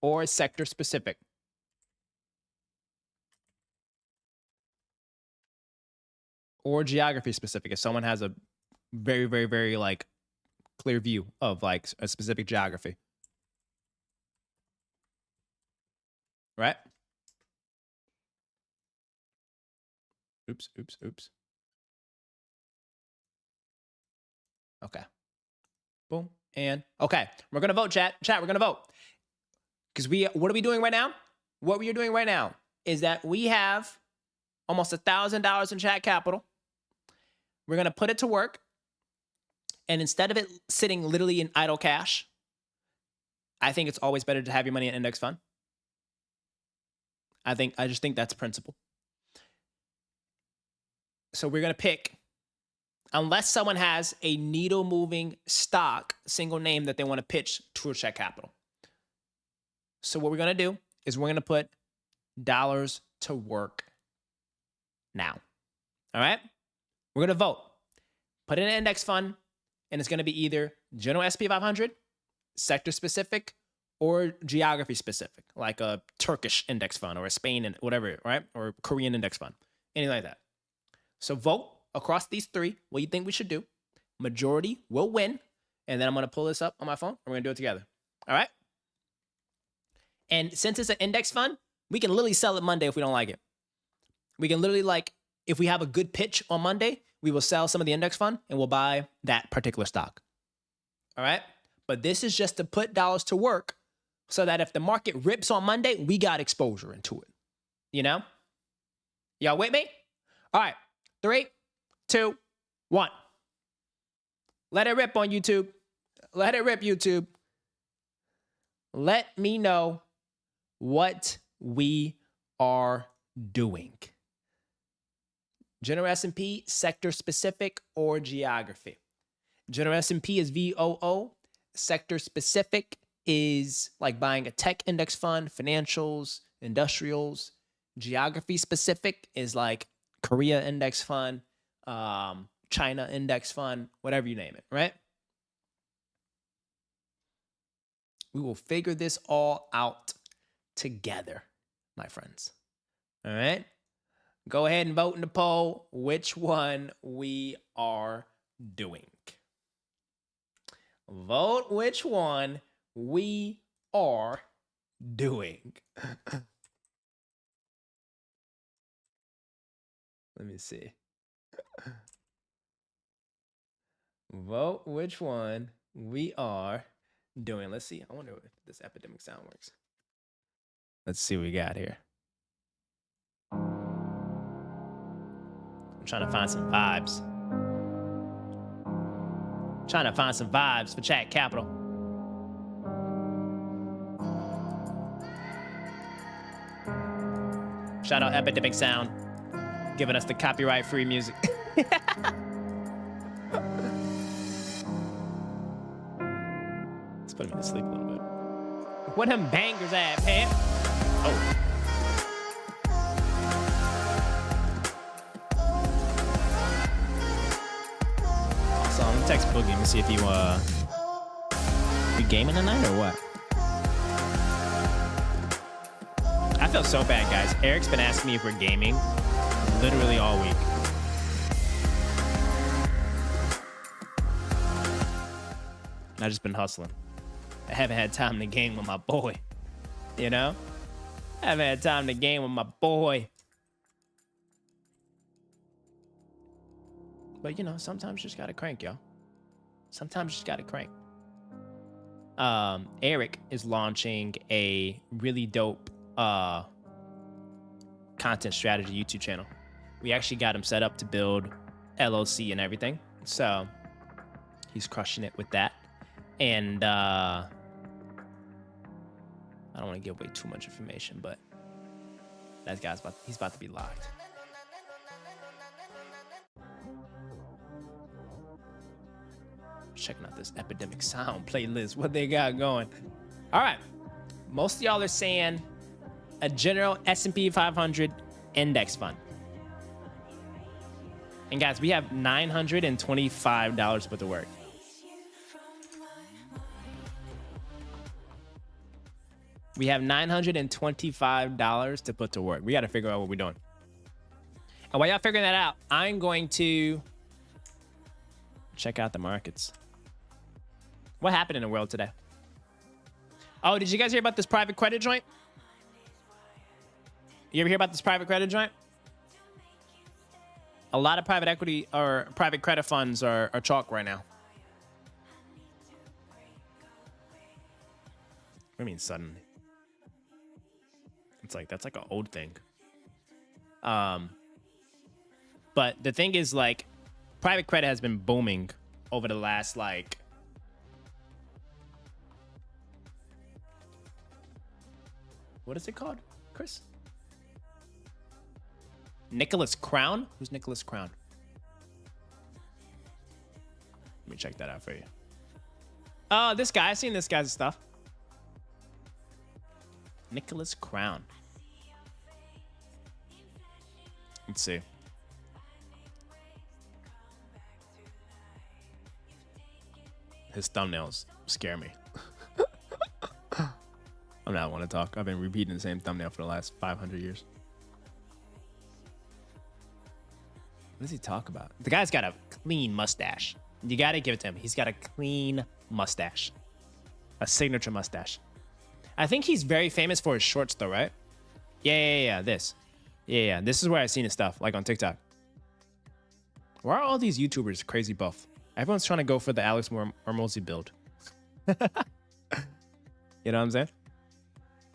or sector specific. Or geography specific if someone has a very, very, very like clear view of like a specific geography. Right? Oops. Okay. Boom. And okay. We're gonna vote, chat. Chat, we're gonna vote. Because what are we doing right now? What we are doing right now is that we have almost $1,000 in chat capital. We're gonna put it to work. And instead of it sitting literally in idle cash, I think it's always better to have your money in an index fund. I just think that's principle. So we're going to pick, unless someone has a needle moving stock, single name that they want to pitch to chat capital. So what we're going to do is we're going to put dollars to work now. All right. We're going to vote, put in an index fund, and it's going to be either general SP 500, sector specific, or geography specific, like a Turkish index fund or a Spain and whatever, right? Or Korean index fund, anything like that. So vote across these 3 what you think we should do. Majority will win. And then I'm going to pull this up on my phone and we're going to do it together. All right. And since it's an index fund, we can literally sell it Monday if we don't like it. We can literally, like, if we have a good pitch on Monday, we will sell some of the index fund and we'll buy that particular stock. All right. But this is just to put dollars to work so that if the market rips on Monday, we got exposure into it. You know? Y'all with me? All right. 3, 2, 1. Let it rip on YouTube. Let it rip, YouTube. Let me know what we are doing. General S&P, sector specific or geography. General S&P is VOO. Sector specific is like buying a tech index fund, financials, industrials. Geography specific is like Korea index fund, China index fund, whatever you name it, right? We will figure this all out together, my friends. All right? Go ahead and vote in the poll which one we are doing. Vote which one we are doing. Let me see. Vote which one we are doing. Let's see. I wonder if this epidemic sound works. Let's see what we got here. I'm trying to find some vibes. Trying to find some vibes for Chat Capital. Shout out Epidemic Sound, giving us the copyright-free music. Let's put him to sleep a little bit. What them bangers at, man? Oh. So I'm gonna text Boogie and see if you gaming tonight or what? I feel so bad, guys. Eric's been asking me if we're gaming literally all week. I've just been hustling. I haven't had time to game with my boy. You know? I haven't had time to game with my boy. But, you know, sometimes you just gotta crank, yo. Sometimes you just gotta crank. Eric is launching a really dope content strategy YouTube channel. We actually got him set up to build LLC and everything. So he's crushing it with that. And I don't want to give away too much information, but that guy's he's about to be locked. Checking out this Epidemic Sound playlist, what they got going. All right. Most of y'all are saying a general S&P 500 index fund. And guys, we have $925 worth of work. We have $925 to put to work. We got to figure out what we're doing. And while y'all figuring that out, I'm going to check out the markets. What happened in the world today? Oh, did you guys hear about this private credit joint? You ever hear about this private credit joint? A lot of private equity or private credit funds are chalk right now. I mean, suddenly. It's like, that's like an old thing. But the thing is, like, private credit has been booming over the last, like, what is it called, Chris? Nicholas Crown? Who's Nicholas Crown? Let me check that out for you. Oh, this guy. I've seen this guy's stuff. Nicholas Crown. Let's see. His thumbnails scare me. I'm not want to talk. I've been repeating the same thumbnail for the last 500 years. What does he talk about? The guy's got a clean mustache. You got to give it to him. He's got a clean mustache. A signature mustache. I think he's very famous for his shorts though, right? Yeah. This. Yeah. This is where I've seen his stuff, like on TikTok. Why are all these YouTubers crazy buff? Everyone's trying to go for the Alex Hormozi build. You know what I'm saying?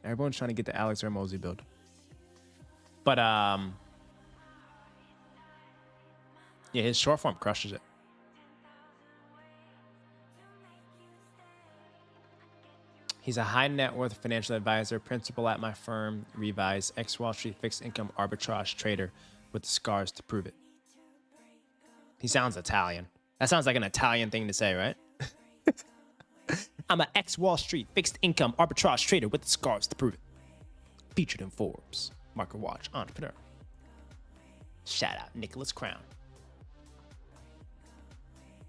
Everyone's trying to get the Alex Hormozi build. But yeah, his short form crushes it. He's a high net worth financial advisor, principal at my firm, Revise, ex-Wall Street fixed income arbitrage trader with the scars to prove it. He sounds Italian. That sounds like an Italian thing to say, right? I'm an ex-Wall Street fixed income arbitrage trader with the scars to prove it. Featured in Forbes, Market Watch, Entrepreneur. Shout out Nicholas Crown.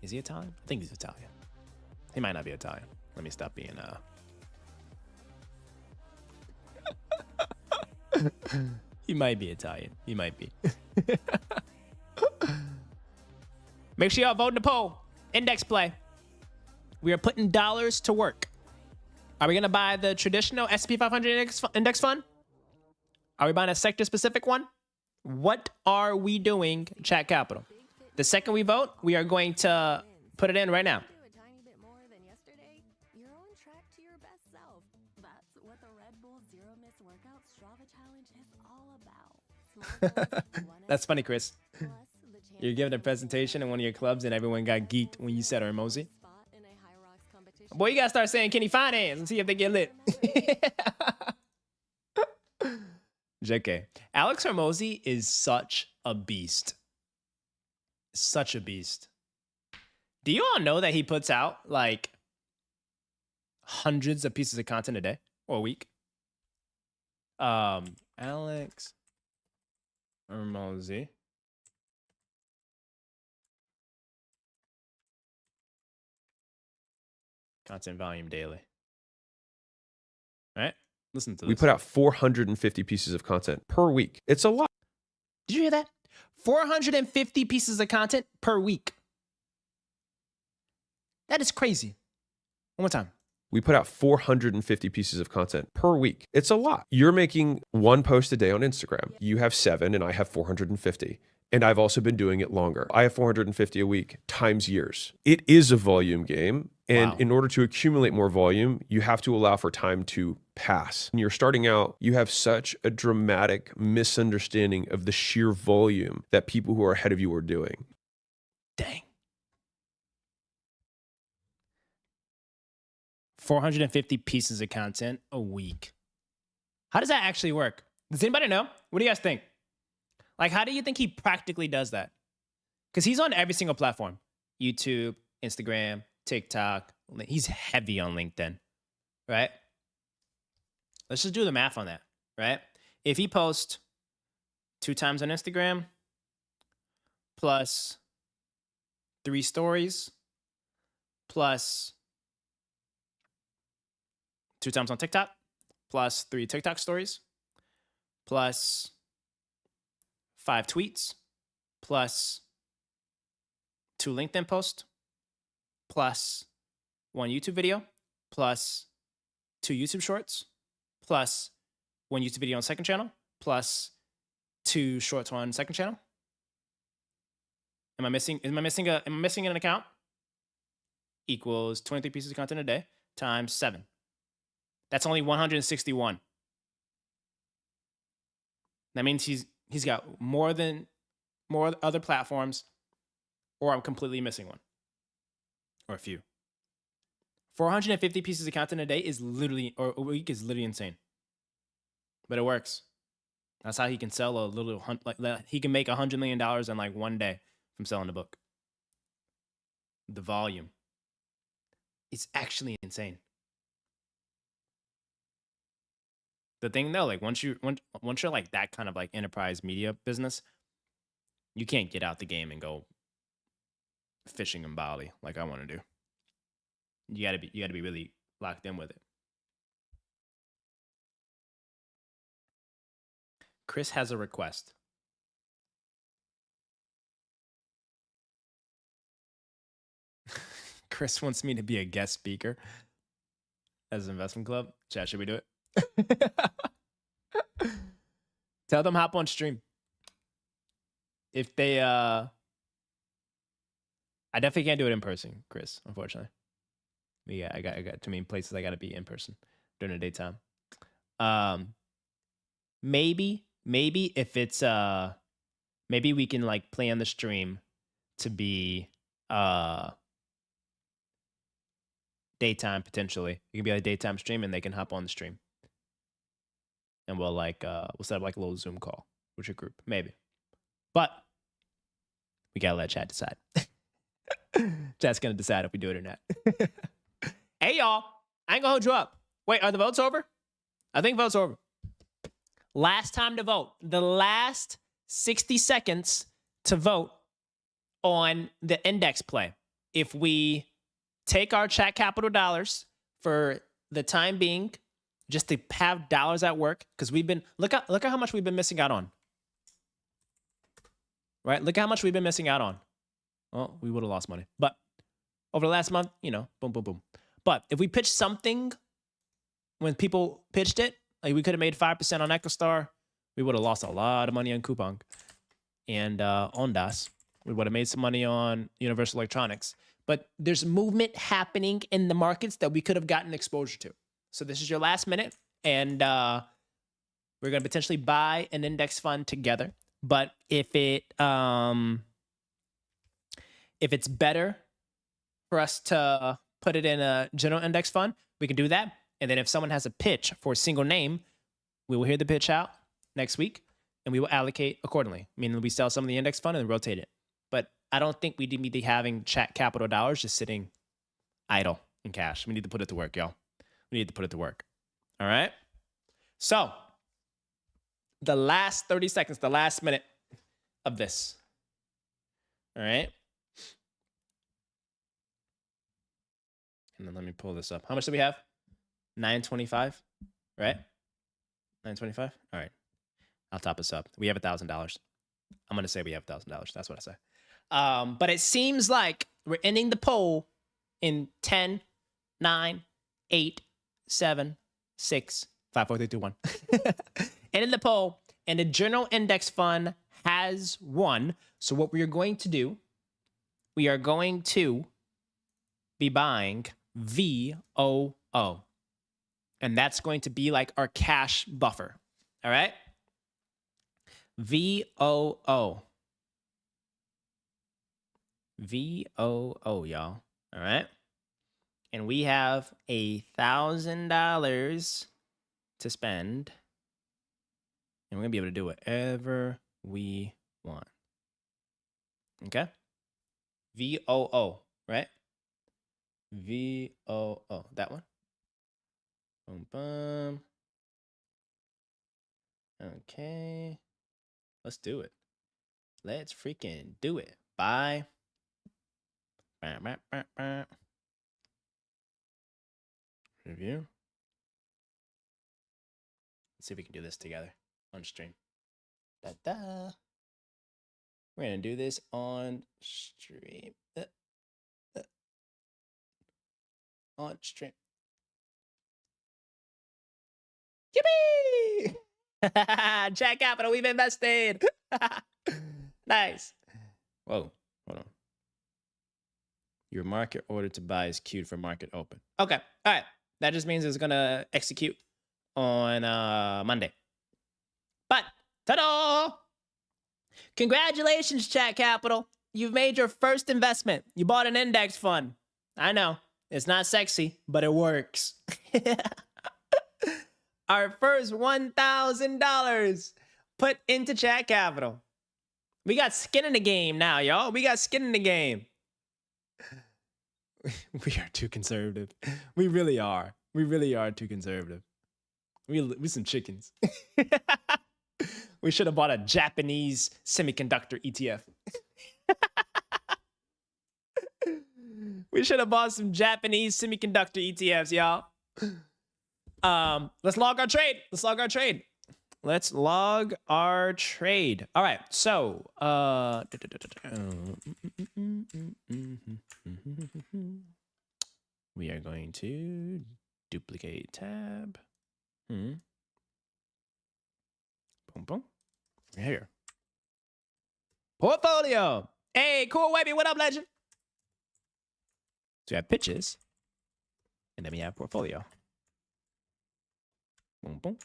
Is he Italian? I think he's Italian. He might not be Italian. Let me stop being He might be Italian. He might be. Make sure y'all vote in the poll. Index play. We are putting dollars to work. Are we going to buy the traditional S&P 500 index fund? Are we buying a sector-specific one? What are we doing, Chat Capital? The second we vote, we are going to put it in right now. That's funny, Chris. You're giving a presentation in one of your clubs and everyone got geeked when you said Hormozi. Boy, you gotta start saying Kenny Finance and see if they get lit. JK. Alex Hormozi is such a beast. Such a beast. Do you all know that he puts out like hundreds of pieces of content a day or a week? Alex Hormozi. Content volume daily. All right? Listen to this. We put out 450 pieces of content per week. It's a lot. Did you hear that? 450 pieces of content per week. That is crazy. One more time. We put out 450 pieces of content per week. It's a lot. You're making one post a day on Instagram. You have 7 and I have 450. And I've also been doing it longer. I have 450 a week times years. It is a volume game. And Wow. in order to accumulate more volume, you have to allow for time to pass. When you're starting out, you have such a dramatic misunderstanding of the sheer volume that people who are ahead of you are doing. Dang. 450 pieces of content a week. How does that actually work? Does anybody know? What do you guys think? Like, how do you think he practically does that? Because he's on every single platform. YouTube, Instagram, TikTok. He's heavy on LinkedIn, right? Let's just do the math on that, right? If he posts 2 times on Instagram, plus 3 stories, plus 2 times on TikTok, plus 3 TikTok stories, plus 5 tweets, plus 2 LinkedIn posts, plus 1 YouTube video, plus 2 YouTube shorts, plus 1 YouTube video on second channel, plus 2 shorts on second channel. Am I missing an account? Equals 23 pieces of content a day times 7. That's only 161. That means he's got more other platforms, or I'm completely missing one. Or a few. 450 pieces of content a day is literally, or a week is literally insane. But it works. That's how he can sell a little, he can make $100 million in like one day from selling a book. The volume. It's actually insane. The thing though, like once you're like that kind of like enterprise media business, you can't get out the game and go fishing in Bali like I want to do. You gotta be really locked in with it. Chris has a request. Chris wants me to be a guest speaker. as an investment club. Chat, should we do it? Tell them hop on stream. If they I definitely can't do it in person, Chris, unfortunately. Yeah, I got too many places I gotta be in person during the daytime. Maybe if it's maybe we can like plan the stream to be daytime potentially. It can be a daytime stream and they can hop on the stream. And we'll set up like a little Zoom call with your group. Maybe. But we gotta let chat decide. Chat's gonna decide if we do it or not. Hey y'all, I ain't gonna hold you up. Wait, are the votes over? I think votes over. Last time to vote. The last 60 seconds to vote on the index play. If we take our chat capital dollars for the time being, just to have dollars at work, because we've been look at how much we've been missing out on. Right? Look at how much we've been missing out on. Well, we would have lost money. But over the last month, you know, boom, boom, boom. But if we pitched something when people pitched it, like we could have made 5% on EchoStar, we would have lost a lot of money on Coupang and on DAS. We would have made some money on Universal Electronics. But there's movement happening in the markets that we could have gotten exposure to. So this is your last minute, and we're going to potentially buy an index fund together. But if it's better for us to put it in a general index fund, we can do that. And then if someone has a pitch for a single name, we will hear the pitch out next week, and we will allocate accordingly. Meaning we sell some of the index fund and rotate it. But I don't think we need to be having chat capital dollars just sitting idle in cash. We need to put it to work, y'all. We need to put it to work. All right? So, the last 30 seconds, the last minute of this. All right? And then let me pull this up. How much do we have? 925, right? 925? All right. I'll top us up. We have $1,000. I'm going to say we have $1,000. That's what I say. But it seems like we're ending the poll in 10, 9, 8, 7, 6, 5, 4, 3, 2, 1. Ending the poll, and the general index fund has won. So what we are going to do, we are going to be buying VOO. And that's going to be like our cash buffer. All right? VOO. VOO, y'all. All right? And we have $1,000 to spend. And we're going to be able to do whatever we want. Okay? VOO, right? VOO. That one? Boom, boom. Okay. Let's do it. Let's freaking do it. Bye. Review. Let's see if we can do this together on stream. Da-da. We're going to do this on stream. On stream. Yippee! Chat capital, we've invested. Nice. Whoa, hold on. Your market order to buy is queued for market open. Okay, all right. That just means it's gonna execute on Monday. But ta-da! Congratulations, Chat Capital. You've made your first investment. You bought an index fund. I know it's not sexy, but it works. Our first $1,000 put into Chat Capital. We got skin in the game now, y'all. We got skin in the game. We are too conservative. We really are. We really are too conservative. We some chickens. We should have bought a Japanese semiconductor ETF. We should have bought some Japanese semiconductor ETFs, y'all. Let's log our trade. Let's log our trade. Let's log our trade. All right. So, we are going to Duplicate tab. Boom, boom. Here. Portfolio. Hey, cool wavy. What up, legend? So we have pitches, and then we have portfolio. Boom, boom.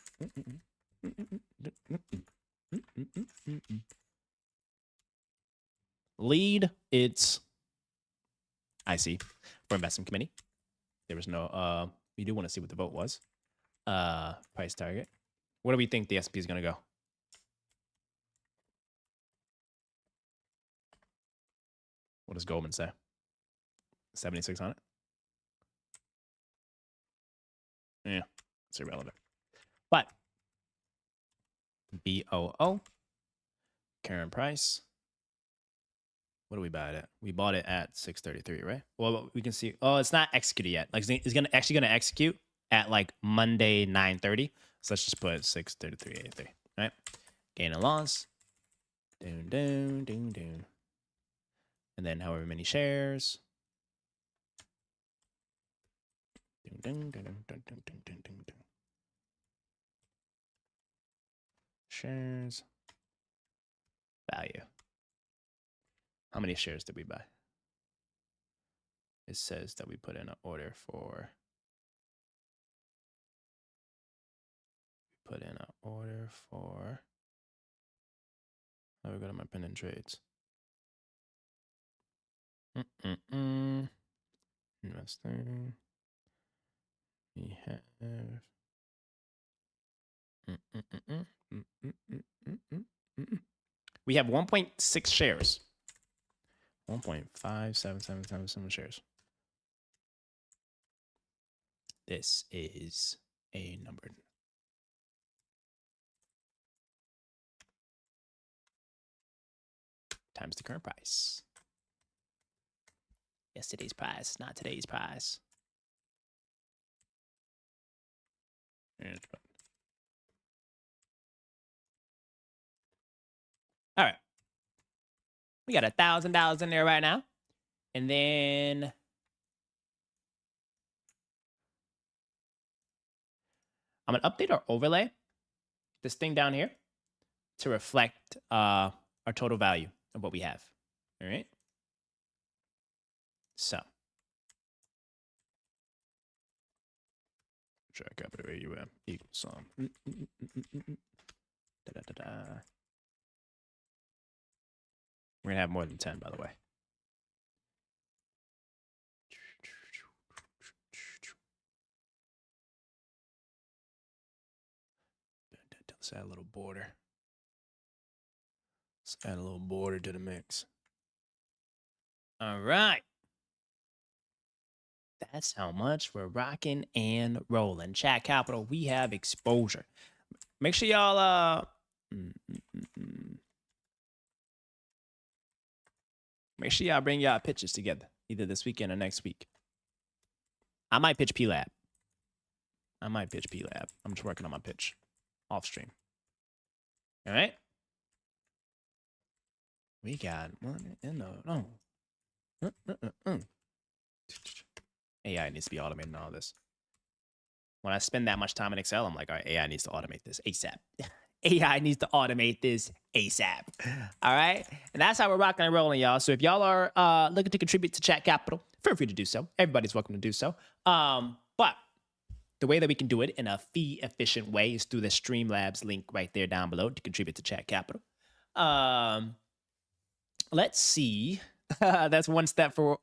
Lead, it's IC for investment committee. There was no, we do want to see what the vote was. Price target. What do we think the SP is going to go? What does Goldman say? 7,600? Yeah, it's irrelevant. But BOO, current price. What do we buy it at? We bought it at 633, right? Well, we can see. Oh, it's not executed yet. Like it's actually gonna execute at like Monday 9:30. So let's just put 633.83. Right? Gain and loss. Doon. And then however many shares. Doon. Shares. Value. How many shares did we buy? It says that we put in an order for. How do we go to my pending trades? Investing. We have. We have 1.6 shares. 1.5777 shares. This is a number. Times the current price. Yesterday's price, not today's price. All right. We got $1,000 in there right now. And then I'm going to update our overlay, this thing down here, to reflect our total value of what we have. All right. So. Check capital AUM equals sum. We're going to have more than 10, by the way. Let's add a little border. Let's add a little border to the mix. All right. That's how much we're rocking and rolling. Chat Capital, we have exposure. Make sure y'all make sure y'all bring y'all pitches together, either this weekend or next week. I might pitch P-Lab. I'm just working on my pitch off stream. All right. We got one in the AI needs to be automating all this. When I spend that much time in Excel, I'm like, all right, AI needs to automate this ASAP. AI needs to automate this ASAP. All right? And that's how we're rocking and rolling, y'all. So if y'all are looking to contribute to Chat Capital, feel free to do so. Everybody's welcome to do so. But the way that we can do it in a fee-efficient way is through the Streamlabs link right there down below to contribute to Chat Capital. Let's see. That's one step forward,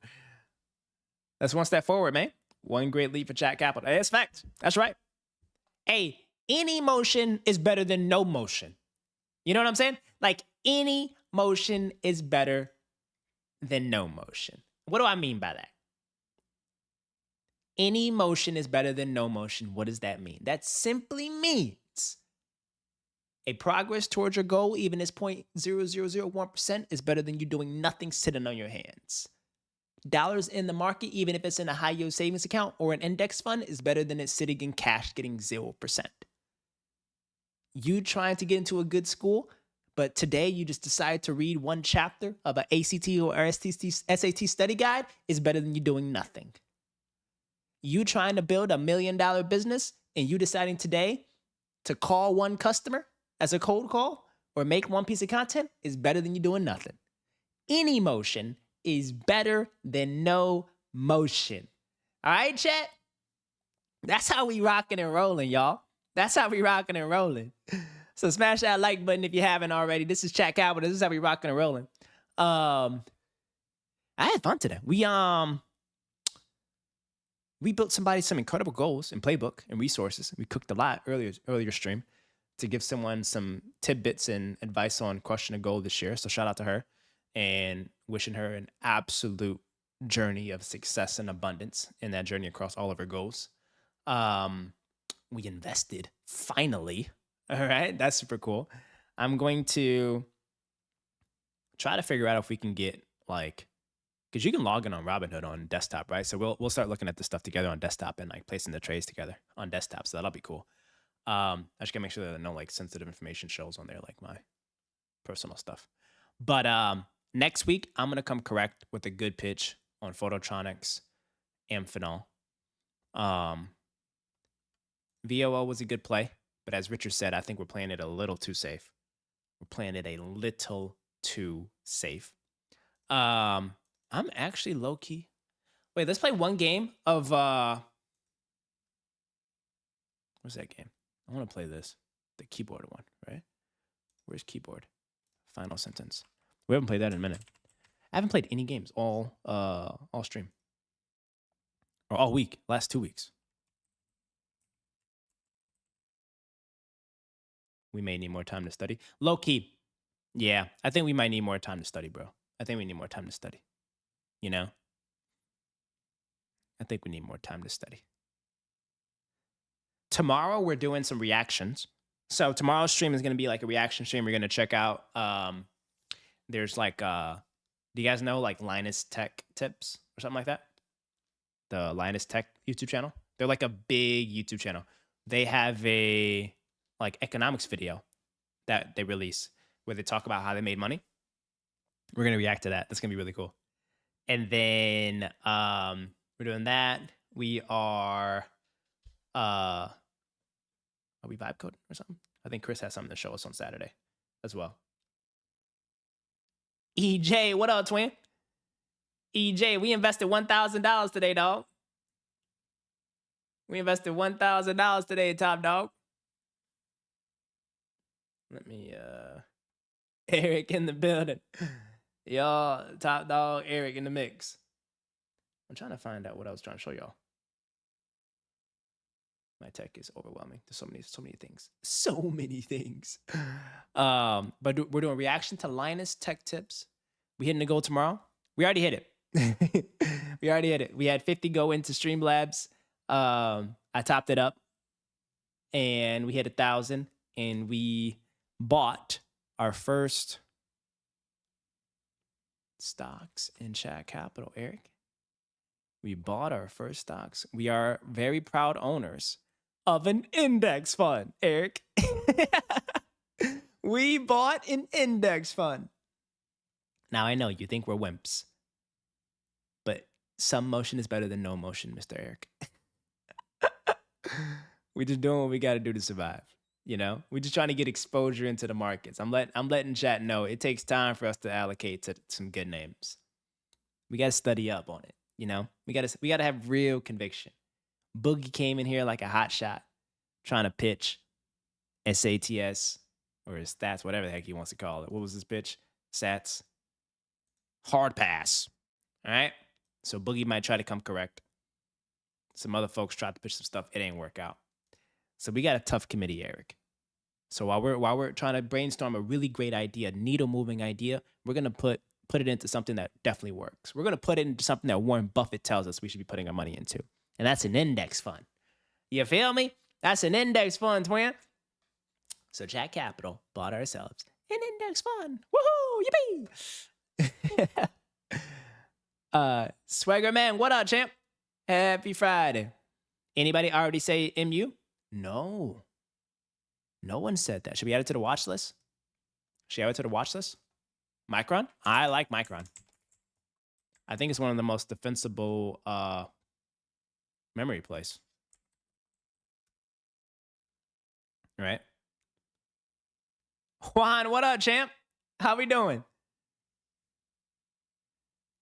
man. One great leap for Chat Capital. Hey, that's fact. That's right. Hey, any motion is better than no motion. You know what I'm saying? Like, any motion is better than no motion. What do I mean by that? Any motion is better than no motion. What does that mean? That simply means a progress towards your goal, even as 0.0001%, is better than you doing nothing sitting on your hands. Dollars in the market, even if it's in a high yield savings account or an index fund, is better than it sitting in cash getting 0%. You trying to get into a good school, but today you just decide to read one chapter of an ACT or SAT study guide is better than you doing nothing. You trying to build $1 million business and you deciding today to call one customer as a cold call or make one piece of content is better than you doing nothing. Any motion is better than no motion. All right, chat? That's how we rocking and rolling, y'all. That's how we rocking and rolling. So smash that like button if you haven't already. This is Chat Capital. This is how we rocking and rolling. I had fun today. We built somebody some incredible goals and playbook and resources. We cooked a lot earlier stream to give someone some tidbits and advice on crushing a goal this year. So shout out to her and wishing her an absolute journey of success and abundance in that journey across all of her goals. We invested finally. All right. That's super cool. I'm going to try to figure out if we can get like, because you can log in on Robinhood on desktop, right? So we'll start looking at this stuff together on desktop and like placing the trades together on desktop. So that'll be cool. I just gotta make sure that there are no like sensitive information shows on there, like my personal stuff. But next week, I'm gonna come correct with a good pitch on Phototronics, Amphenol. VOO was a good play, but as Richard said, I think we're playing it a little too safe. We're playing it a little too safe. I'm actually low key. Wait, let's play one game of what's that game? I want to play this. The keyboard one, right? Where's keyboard? Final sentence. We haven't played that in a minute. I haven't played any games all stream. Or all week, last 2 weeks. We may need more time to study. Low key. Yeah, I think we might need more time to study, bro. I think we need more time to study. You know? I think we need more time to study. Tomorrow, we're doing some reactions. So tomorrow's stream is going to be like a reaction stream. We're going to check out, there's like, do you guys know like Linus Tech Tips or something like that? The Linus Tech YouTube channel. They're like a big YouTube channel. They have a like economics video that they release where they talk about how they made money. We're going to react to that. That's going to be really cool. And then we're doing that. We are we vibe coding or something? I think Chris has something to show us on Saturday as well. EJ, what up, twin? EJ, we invested $1,000 today, dog. We invested $1,000 today, top dog. Let me, Eric in the building. Y'all, top dog, Eric in the mix. I'm trying to find out what I was trying to show y'all. My tech is overwhelming. There's so many things. So many things. But we're doing reaction to Linus Tech Tips. We hitting the goal tomorrow. We already hit it. We already hit it. We had 50 go into Streamlabs. I topped it up. And we hit 1,000. And we bought our first stocks in Chat Capital, Eric. We bought our first stocks. We are very proud owners of an index fund, Eric. We bought an index fund. Now, I know you think we're wimps, but some motion is better than no motion, Mr. Eric. We're just doing what we got to do to survive. You know, we're just trying to get exposure into the markets. I'm letting chat know it takes time for us to allocate to some good names. We got to study up on it. You know, we got to have real conviction. Boogie came in here like a hot shot, trying to pitch SATS or his stats, whatever the heck he wants to call it. What was his pitch? Sats. Hard pass. All right. So Boogie might try to come correct. Some other folks tried to pitch some stuff. It ain't work out. So we got a tough committee, Eric. So while we're trying to brainstorm a really great idea, needle moving idea, we're gonna put it into something that definitely works. We're going to put it into something that Warren Buffett tells us we should be putting our money into. And that's an index fund. You feel me? That's an index fund, twin. So Chat Capital bought ourselves an index fund. Woohoo! Yippee! Swagger Man, what up, champ? Happy Friday. Anybody already say MU? No. No one said that. Should we add it to the watch list? Should we add it to the watch list? Micron? I like Micron. I think it's one of the most defensible memory place. Right? Juan, what up, champ? How we doing?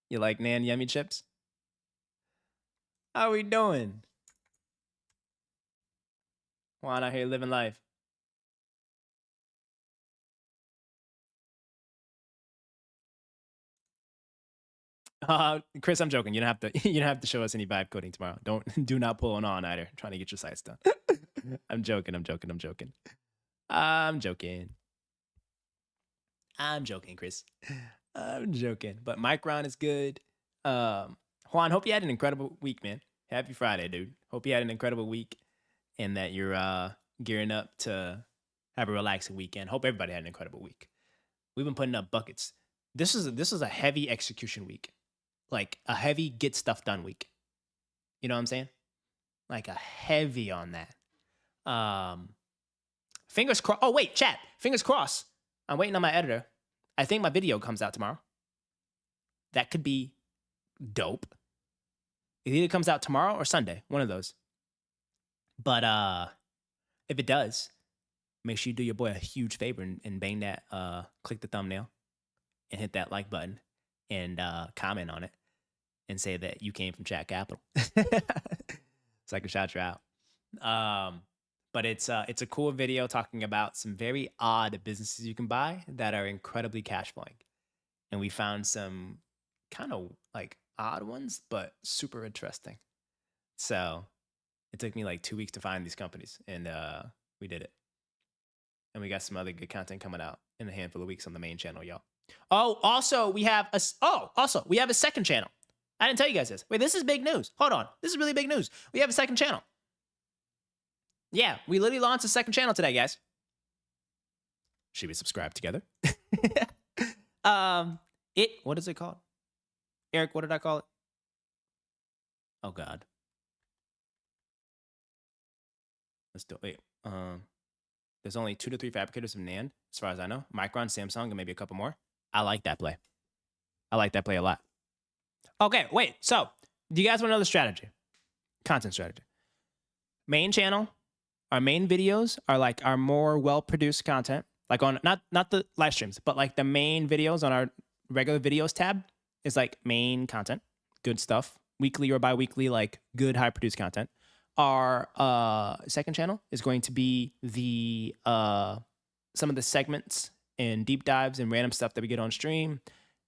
You like Nan Yummy chips? How we doing? Juan out here living life. Chris, I'm joking. You don't have to. You don't have to show us any vibe coding tomorrow. Do not pull on either. I'm trying to get your sites done. I'm joking. I'm joking. I'm joking. I'm joking. I'm joking, Chris. I'm joking. But Micron is good. Juan, hope you had an incredible week, man. Happy Friday, dude. Hope you had an incredible week and that you're gearing up to have a relaxing weekend. Hope everybody had an incredible week. We've been putting up buckets. This is a heavy execution week. Like a heavy get stuff done week. You know what I'm saying? Like a heavy on that. Fingers crossed. Oh, wait, chat. Fingers crossed. I'm waiting on my editor. I think my video comes out tomorrow. That could be dope. It either comes out tomorrow or Sunday. One of those. But if it does, make sure you do your boy a huge favor and bang that, click the thumbnail and hit that like button and comment on it and say that you came from Chat Capital. So I can shout you out. But it's a cool video talking about some very odd businesses you can buy that are incredibly cash flowing. And we found some kind of like odd ones, but super interesting. So it took me like 2 weeks to find these companies, and we did it. And we got some other good content coming out in a handful of weeks on the main channel, y'all. Oh, also we have a second channel. I didn't tell you guys this. Wait, this is big news. Hold on. This is really big news. We have a second channel. Yeah, we literally launched a second channel today, guys. Should we subscribe together? What is it called? Eric, what did I call it? Oh God. Let's do it. Wait. There's only 2 to 3 fabricators of NAND, as far as I know. Micron, Samsung, and maybe a couple more. I like that play. I like that play a lot. Okay, wait. So, do you guys want to know the strategy? Content strategy. Main channel. Our main videos are like our more well-produced content. Like on, not the live streams, but like the main videos on our regular videos tab is like main content. Good stuff. Weekly or bi-weekly, like good high-produced content. Our second channel is going to be the some of the segments and deep dives and random stuff that we get on stream.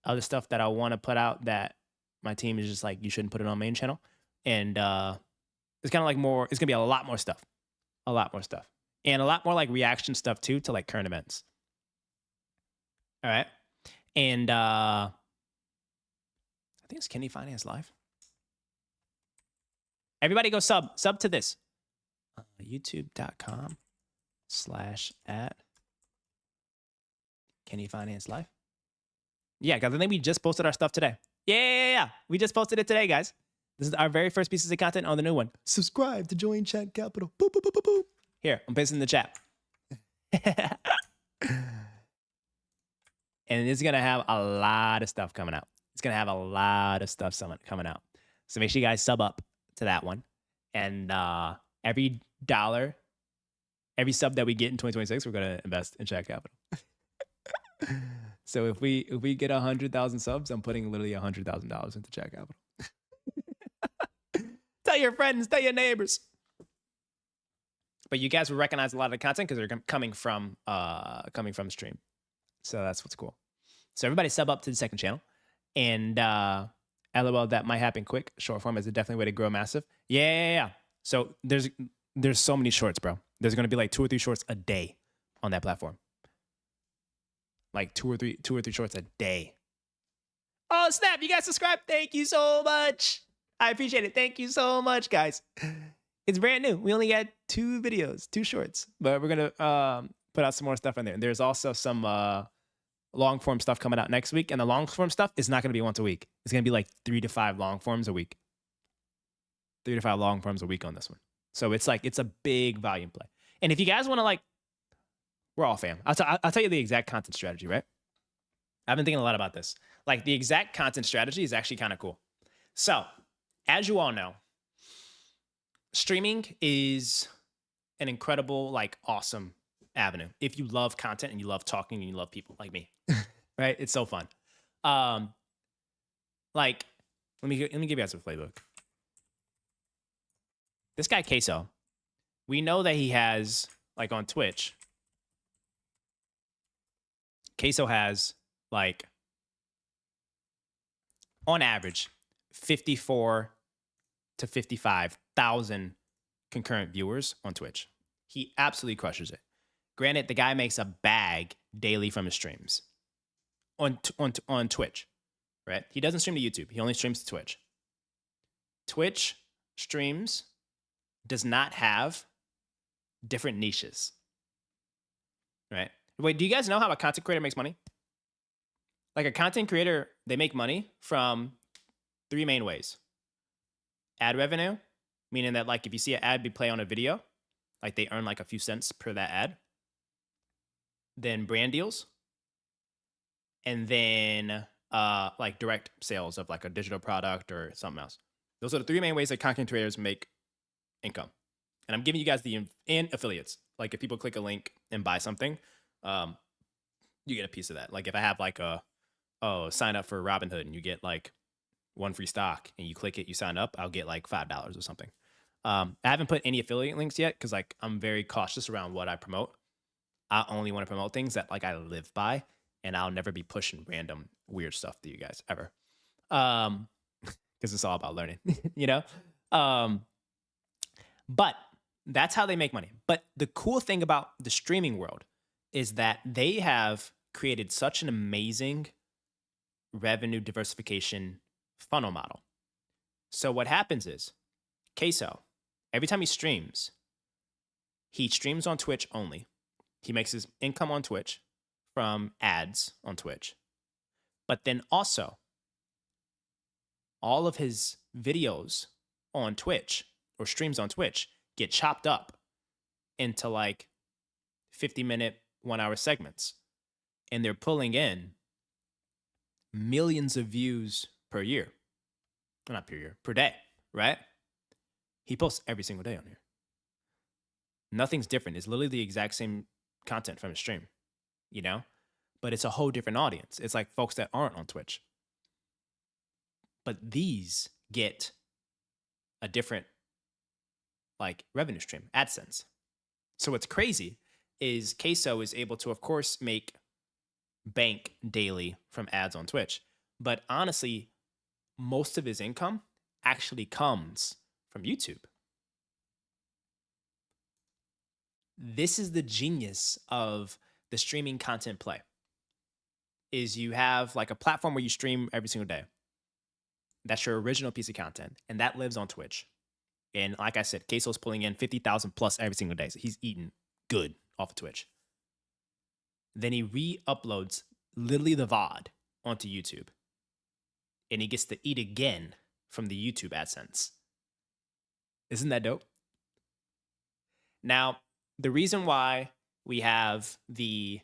Other stuff that I want to put out that my team is just like, you shouldn't put it on main channel. And it's kind of like more, it's going to be a lot more stuff. A lot more stuff. And a lot more like reaction stuff too to like current events. All right. And I think it's Kenny Finance Live. Everybody go sub to this. YouTube.com/@ Kenny Finance Live. Yeah, guys, I think we just posted our stuff today. Yeah. We just posted it today, guys. This is our very first pieces of content on the new one. Subscribe to join Chat Capital. Boop, boop, boop, boop, boop. Here, I'm pasting in the chat. And it's going to have a lot of stuff coming out. It's going to have a lot of stuff coming out. So make sure you guys sub up to that one. And every dollar, every sub that we get in 2026, we're going to invest in Chat Capital. So if we get 100,000 subs, I'm putting literally $100,000 into Chat Capital. Tell your friends, tell your neighbors. But you guys will recognize a lot of the content because they're coming from the stream. So that's what's cool. So everybody sub up to the second channel. And LOL, that might happen quick. Short form is a definitely way to grow massive. Yeah. So there's so many shorts, bro. There's going to be like 2 or 3 shorts a day on that platform. Like 2 or 3 shorts a day. Oh, snap. You guys subscribe. Thank you so much. I appreciate it. Thank you so much, guys. It's brand new. We only got 2 videos, 2 shorts, but we're going to put out some more stuff in there. And there's also some long form stuff coming out next week. And the long form stuff is not going to be once a week. It's going to be like 3 to 5 long forms a week. 3 to 5 long forms a week on this one. So it's a big volume play. And if you guys want to like, we're all fam. I'll tell you the exact content strategy, right? I've been thinking a lot about this. Like the exact content strategy is actually kind of cool. So as you all know, streaming is an incredible, like, awesome avenue if you love content and you love talking and you love people like me. Right? It's so fun. Like, let me give you guys a playbook. This guy Queso, we know that he has, like, on Twitch, Queso has, like, on average 54 to 55,000 concurrent viewers on Twitch. He absolutely crushes it. Granted, the guy makes a bag daily from his streams on Twitch, right? He doesn't stream to YouTube. He only streams to Twitch. Twitch streams does not have different niches, right? Wait, do you guys know how a content creator makes money? Like, a content creator, they make money from 3 main ways. Ad revenue, meaning that, like, if you see an ad be play on a video, like, they earn like a few cents per that ad. Then brand deals. And then like direct sales of like a digital product or something else. Those are the 3 main ways that content creators make income. And I'm giving you guys and affiliates. Like, if people click a link and buy something, you get a piece of that. Like, if I have like sign up for Robinhood and you get like 1 free stock and you click it, you sign up, I'll get like $5 or something. I haven't put any affiliate links yet because, like, I'm very cautious around what I promote. I only want to promote things that, like, I live by, and I'll never be pushing random weird stuff to you guys ever. Because it's all about learning, you know? But that's how they make money. But the cool thing about the streaming world is that they have created such an amazing revenue diversification funnel model. So what happens is, Queso, every time he streams on Twitch only. He makes his income on Twitch from ads on Twitch. But then also, all of his videos on Twitch or streams on Twitch get chopped up into like 50-minute, 1-hour segments. And they're pulling in millions of views per year. Not per year, per day, right? He posts every single day on here. Nothing's different. It's literally the exact same content from his stream, you know? But it's a whole different audience. It's like folks that aren't on Twitch. But these get a different, like, revenue stream, AdSense. So what's crazy is Queso is able to, of course, make bank daily from ads on Twitch. But honestly, most of his income actually comes from YouTube. This is the genius of the streaming content play. Is you have like a platform where you stream every single day. That's your original piece of content, and that lives on Twitch. And like I said, Queso's pulling in 50,000 plus every single day. So he's eating good off of Twitch. Then he re-uploads literally the VOD onto YouTube. And he gets to eat again from the YouTube AdSense. Isn't that dope? Now, the reason why we have the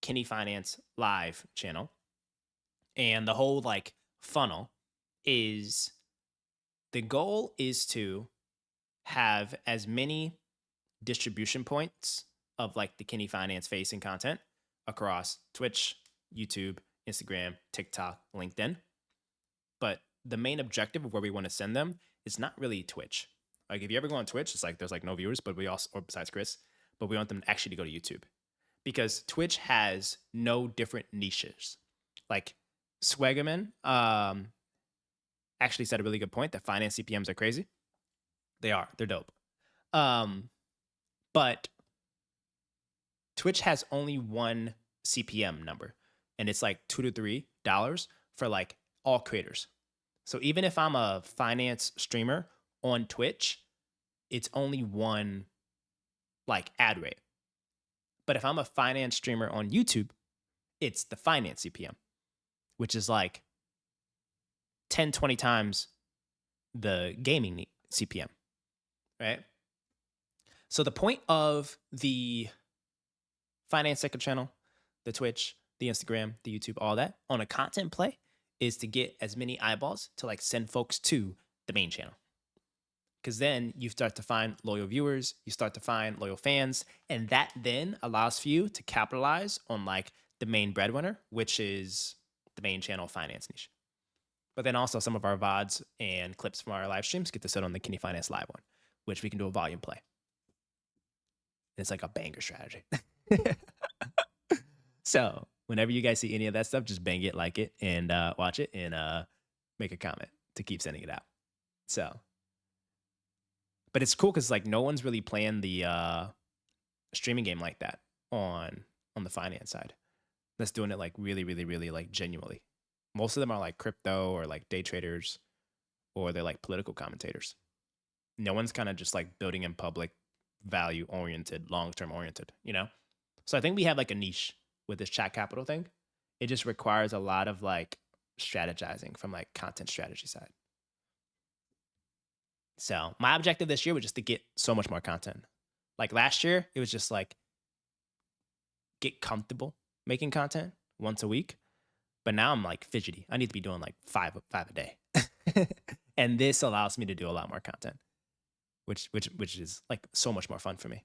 Kenny Finance Live channel and the whole like funnel is the goal is to have as many distribution points of like the Kenny Finance facing content across Twitch, YouTube, Instagram, TikTok, LinkedIn. But the main objective of where we want to send them is not really Twitch. Like if you ever go on Twitch, it's like there's like no viewers, but we also, or besides Chris, but we want them actually to go to YouTube because Twitch has no different niches. Like Swagaman actually said a really good point that finance CPMs are crazy. They are. They're dope. But Twitch has only one CPM number, and it's like $2 to $3 for like all creators. So even if I'm a finance streamer on Twitch, it's only one like ad rate. But if I'm a finance streamer on YouTube, it's the finance CPM, which is like 10, 20 times the gaming CPM, right? So the point of the finance sector channel, the Twitch, the Instagram, the YouTube, all that on a content play is to get as many eyeballs to like send folks to the main channel. because then you start to find loyal viewers, you start to find loyal fans, and that then allows for you to capitalize on like the main breadwinner, which is the main channel finance niche. But then also some of our VODs and clips from our live streams get to sit on the Kenny Finance Live one, which we can do a volume play. It's like a banger strategy. So whenever you guys see any of that stuff, just bang it, like it, and watch it, and make a comment to keep sending it out. So, but it's cool because like no one's really playing the streaming game like that on the finance side. That's doing it like really, really, really like genuinely. Most of them are like crypto or like day traders, or they're like political commentators. No one's kind of just like building in public value oriented, long-term oriented, you know? So I think we have like a niche with this chat capital thing. It just requires a lot of like strategizing from like content strategy side. So my objective this year was just to get so much more content. Like last year, it was just like get comfortable making content once a week. But now I'm like fidgety. I need to be doing like five a day. And this allows me to do a lot more content, which is like so much more fun for me.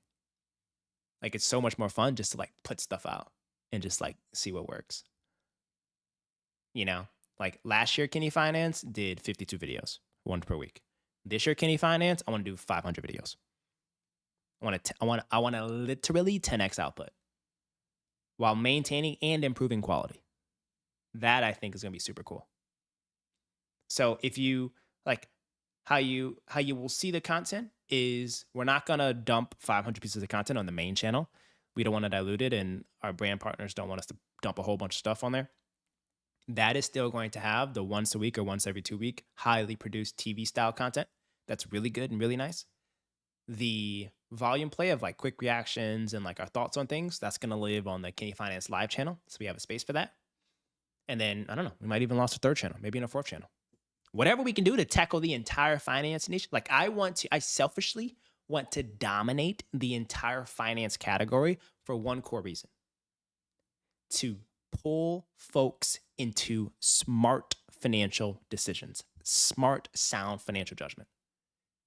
Like it's so much more fun just to like put stuff out and just like see what works. You know, like last year Kenny Finance did 52 videos, one per week. This year Kenny Finance, I want to do 500 videos. I want to literally 10x output while maintaining and improving quality. That I think is going to be super cool. So if you like how you will see the content is we're not going to dump 500 pieces of content on the main channel. We don't want to dilute it, and our brand partners don't want us to dump a whole bunch of stuff on there. That is still going to have the once a week or once every 2 week highly produced TV style content. That's really good and really nice. The volume play of like quick reactions and like our thoughts on things, that's going to live on the Kenny Finance Live channel. So we have a space for that. And then, I don't know, we might even launch a third channel, maybe in a fourth channel. Whatever we can do to tackle the entire finance niche. Like I selfishly want to dominate the entire finance category for one core reason. To pull folks into smart financial decisions, smart, sound financial judgment.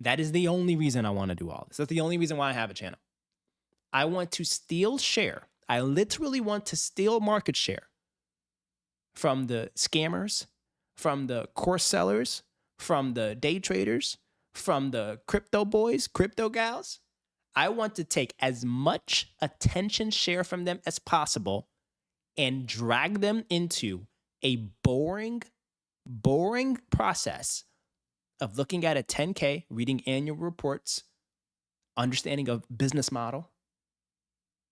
That is the only reason I want to do all this. That's the only reason why I have a channel. I want to steal share. I literally want to steal market share from the scammers, from the course sellers, from the day traders, from the crypto boys, crypto gals. I want to take as much attention share from them as possible and drag them into a boring process of looking at a 10K, reading annual reports, understanding a business model,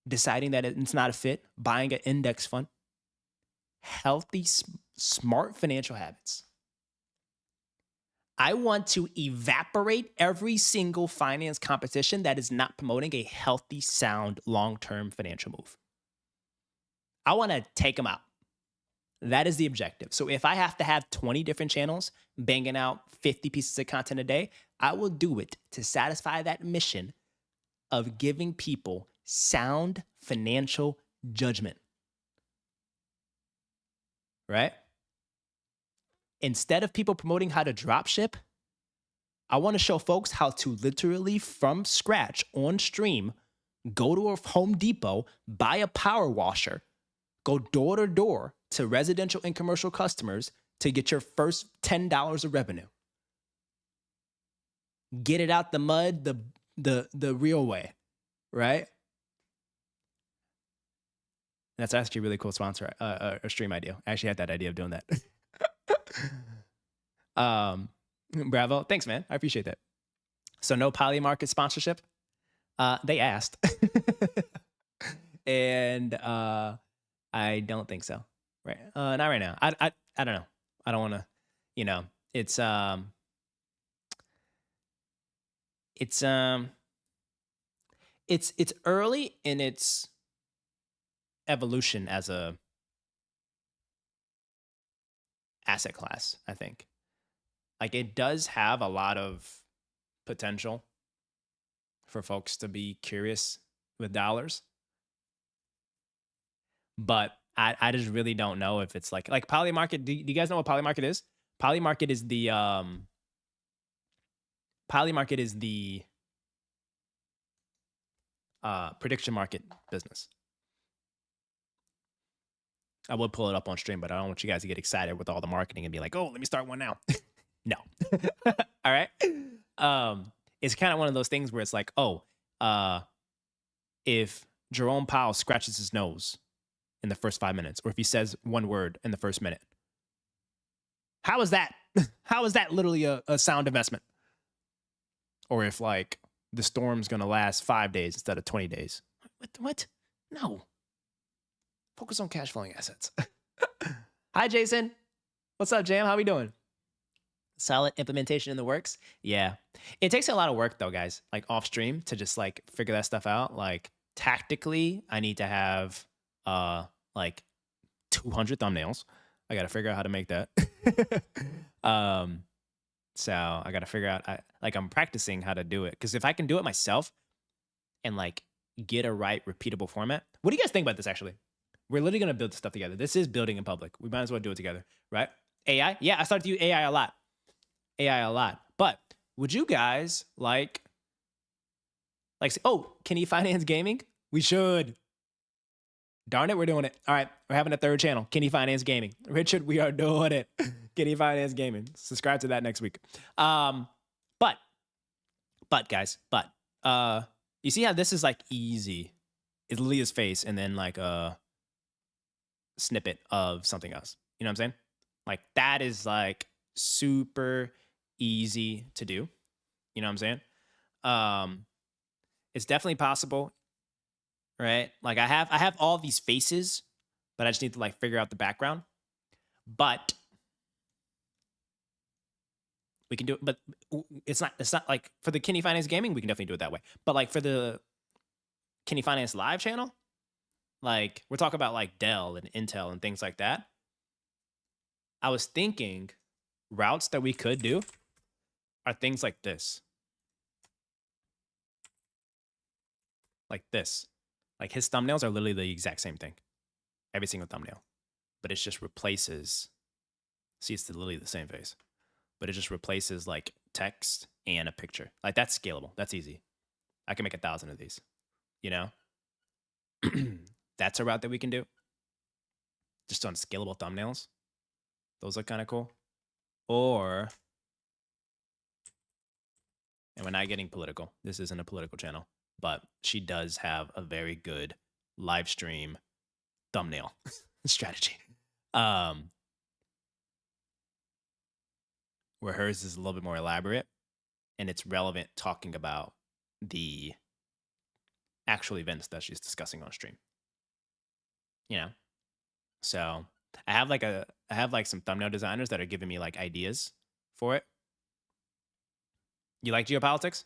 deciding that it's not a fit, buying an index fund. Healthy, smart financial habits. I want to evaporate every single finance competition that is not promoting a healthy, sound, long-term financial move. I want to take them out. That is the objective. So if I have to have 20 different channels banging out 50 pieces of content a day, I will do it to satisfy that mission of giving people sound financial judgment. Right? Instead of people promoting how to drop ship, I want to show folks how to literally from scratch on stream, go to a Home Depot, buy a power washer, go door to door to residential and commercial customers to get your first $10 of revenue. Get it out the mud the real way, right? That's actually a really cool sponsor, a stream idea. I actually had that idea of doing that. Bravo. Thanks, man. I appreciate that. So no Polymarket sponsorship. They asked. And I don't think so. Right. Not right now. I don't know. I don't want to, you know, it's early in its evolution as a asset class, I think. Like it does have a lot of potential for folks to be curious with dollars. But I just really don't know if it's like Polymarket. Do you guys know what Polymarket is? Polymarket is the Polymarket is the prediction market business. I would pull it up on stream, but I don't want you guys to get excited with all the marketing and be like, oh, let me start one now. No. All right. It's kind of one of those things where it's like, oh, if Jerome Powell scratches his nose in the first 5 minutes, or if he says one word in the first minute, how is that? How is that literally a sound investment? Or if like the storm's gonna last 5 days instead of 20 days. What? No. Focus on cash flowing assets. Hi, Jason. What's up, Jam? How we doing? Solid implementation in the works. Yeah. It takes a lot of work though, guys, like off stream to just like figure that stuff out. Like tactically, I need to have like 200 thumbnails. I got to figure out how to make that. So I got to figure out, I'm practicing how to do it. Because if I can do it myself and like get a right repeatable format. What do you guys think about this actually? We're literally going to build this stuff together. This is building in public. We might as well do it together, right? AI? Yeah, I started to use AI a lot. But would you guys like say, oh, can you finance gaming? We should. Darn it, we're doing it. All right, we're having a third channel, Kenny Finance Gaming. Richard, we are doing it. Kenny Finance Gaming. Subscribe to that next week. But guys, you see how this is like easy? It's Leah's face and then like a snippet of something else. You know what I'm saying? Like that is like super easy to do. You know what I'm saying? It's definitely possible. Right? Like I have all these faces, but I just need to like figure out the background. But we can do it, but it's not like for the Kenny Finance Gaming, we can definitely do it that way. But like for the Kenny Finance Live channel, like we're talking about like Dell and Intel and things like that. I was thinking routes that we could do are things like this. Like this. Like his thumbnails are literally the exact same thing. Every single thumbnail. But it just replaces, see, it's literally the same face. But it just replaces like text and a picture. Like that's scalable. That's easy. I can make 1,000 of these, you know? That's a route that we can do. Just on scalable thumbnails. Those look kind of cool. Or, and we're not getting political. This isn't a political channel. But she does have a very good live stream thumbnail strategy. Where hers is a little bit more elaborate and it's relevant talking about the actual events that she's discussing on stream. You know? So I have like some thumbnail designers that are giving me like ideas for it. You like geopolitics?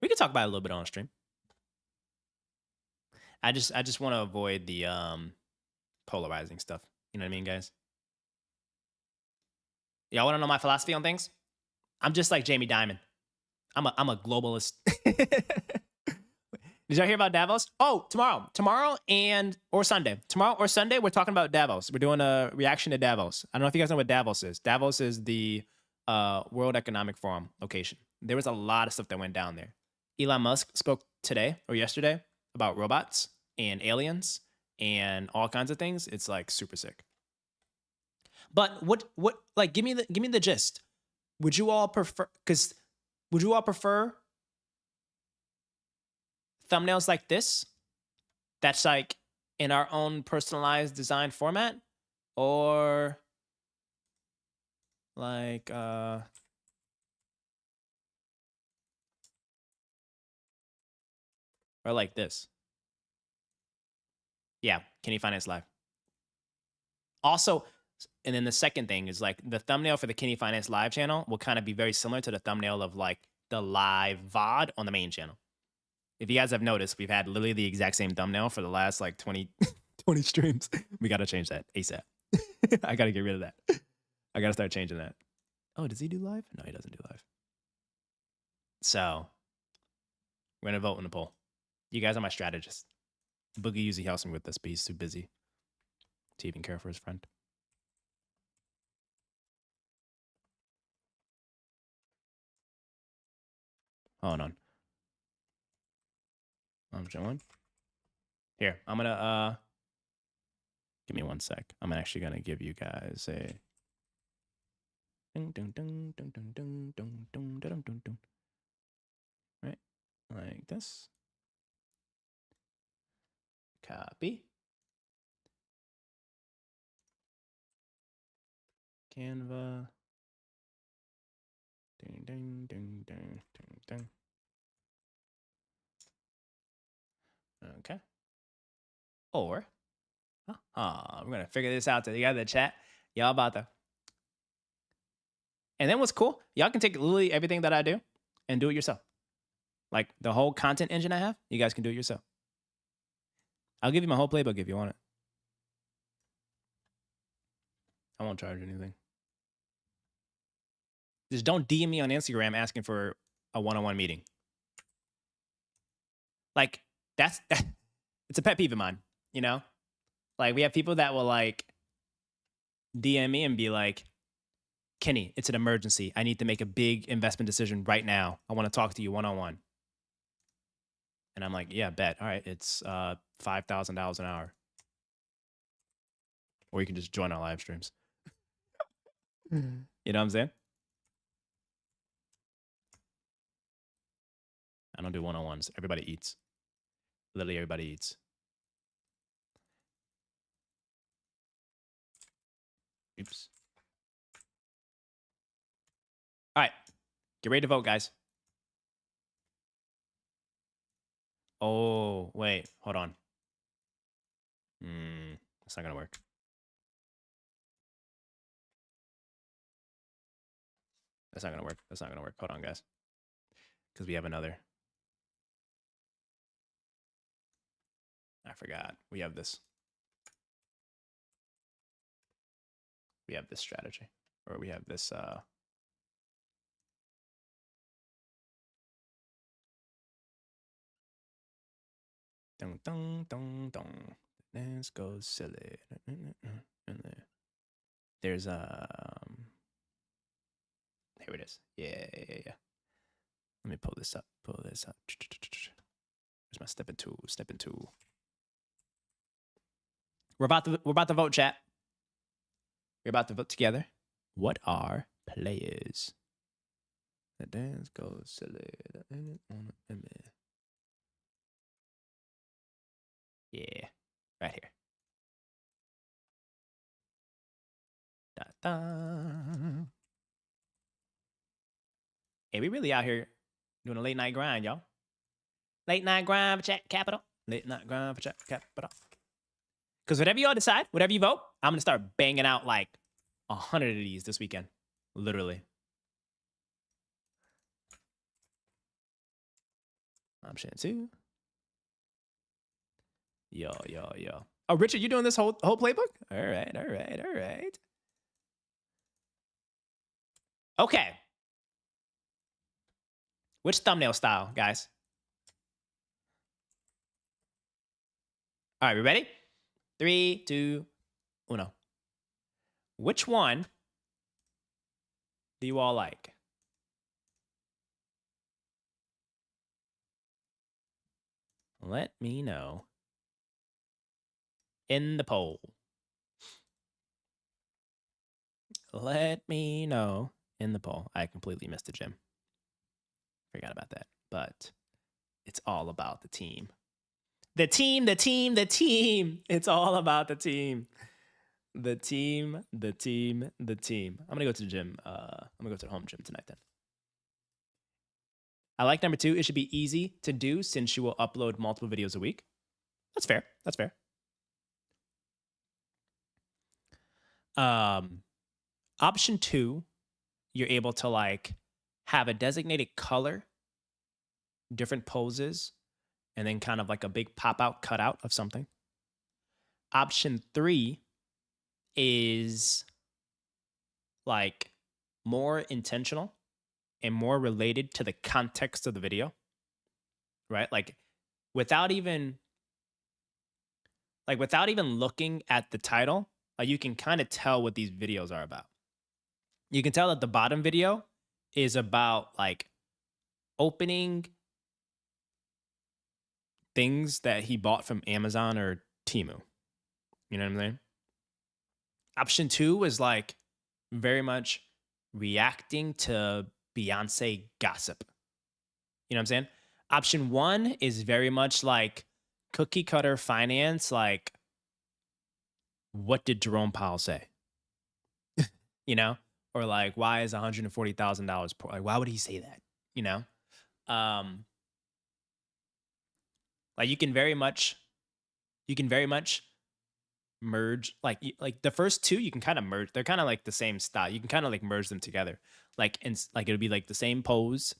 We could talk about it a little bit on stream. I just want to avoid the polarizing stuff. You know what I mean, guys? Y'all want to know my philosophy on things? I'm just like Jamie Dimon. I'm a globalist. Did y'all hear about Davos? Oh, tomorrow or Sunday. Tomorrow or Sunday, we're talking about Davos. We're doing a reaction to Davos. I don't know if you guys know what Davos is. Davos is the World Economic Forum location. There was a lot of stuff that went down there. Elon Musk spoke today or yesterday about robots and aliens and all kinds of things. It's like super sick. But what like give me the gist. Would you all prefer thumbnails like this? That's like in our own personalized design format, or like or like this. Yeah, Kenny Finance Live. Also, and then the second thing is like the thumbnail for the Kenny Finance Live channel will kind of be very similar to the thumbnail of like the live VOD on the main channel. If you guys have noticed, we've had literally the exact same thumbnail for the last like 20 streams. We got to change that ASAP. I got to get rid of that. I got to start changing that. Oh, does he do live? No, he doesn't do live. So we're going to vote in the poll. You guys are my strategists. Boogie usually helps me with this, but he's too busy to even care for his friend. Hold on. I'm showing. Here, I'm gonna give me 1 sec. I'm actually gonna give you guys a dun, dun, dun, dun, dun, dun, dun, dun, dun, dun, dun. Right? Like this. Copy. Canva. Ding, ding, ding, ding, ding, ding. Okay. Or, we're gonna figure this out together, the chat. Y'all about to. And then what's cool? Y'all can take literally everything that I do and do it yourself. Like the whole content engine I have, you guys can do it yourself. I'll give you my whole playbook if you want it. I won't charge anything. Just don't DM me on Instagram asking for a one-on-one meeting. Like it's a pet peeve of mine, you know? Like we have people that will like DM me and be like, Kenny, it's an emergency. I need to make a big investment decision right now. I want to talk to you one-on-one. And I'm like, yeah, bet. All right, it's $5,000 an hour. Or you can just join our live streams. You know what I'm saying? I don't do one-on-ones. Everybody eats. Literally everybody eats. Oops. All right. Get ready to vote, guys. Oh, wait. Hold on. That's not going to work. That's not going to work. That's not going to work. Hold on, guys. Because we have another. I forgot. We have this. We have this strategy. Or we have this... Dun, dun, dun, dun. Let's go silly. There's here it is. Yeah. Let me pull this up. Where's my stepping tool? We're about to vote, chat. We're about to vote together. What are players? The dance goes silly. Yeah, right here. Hey, we really out here doing a late night grind, y'all. Late night grind for chat capital. Late night grind for chat capital. Because whatever y'all decide, whatever you vote, I'm going to start banging out like 100 of these this weekend. Literally. Option 2. Yo. Oh, Richard, you doing this whole playbook? All right. Okay. Which thumbnail style, guys? All right, we ready? 3, 2, 1. Which one do you all like? Let me know in the poll. Let me know in the poll. I completely missed the gym. Forgot about that. But it's all about the team. The team. It's all about the team. The team. I'm going to go to the gym. I'm going to go to the home gym tonight then. I like number 2. It should be easy to do since you will upload multiple videos a week. That's fair. Option 2, you're able to like have a designated color, different poses, and then kind of like a big pop-out cutout of something. Option 3 is like more intentional and more related to the context of the video, right? Like without even looking at the title, you can kind of tell what these videos are about. You can tell that the bottom video is about like opening things that he bought from Amazon or Temu. You know what I'm saying? Option 2 was like very much reacting to Beyonce gossip. You know what I'm saying? Option 1 is very much like cookie cutter finance, like what did Jerome Powell say? You know? Or like, why is $140,000 poor? Like, why would he say that? You know? Like you can very much merge like the first two you can kind of merge. They're kind of like the same style. You can kind of like merge them together. Like like it would be like the same pose,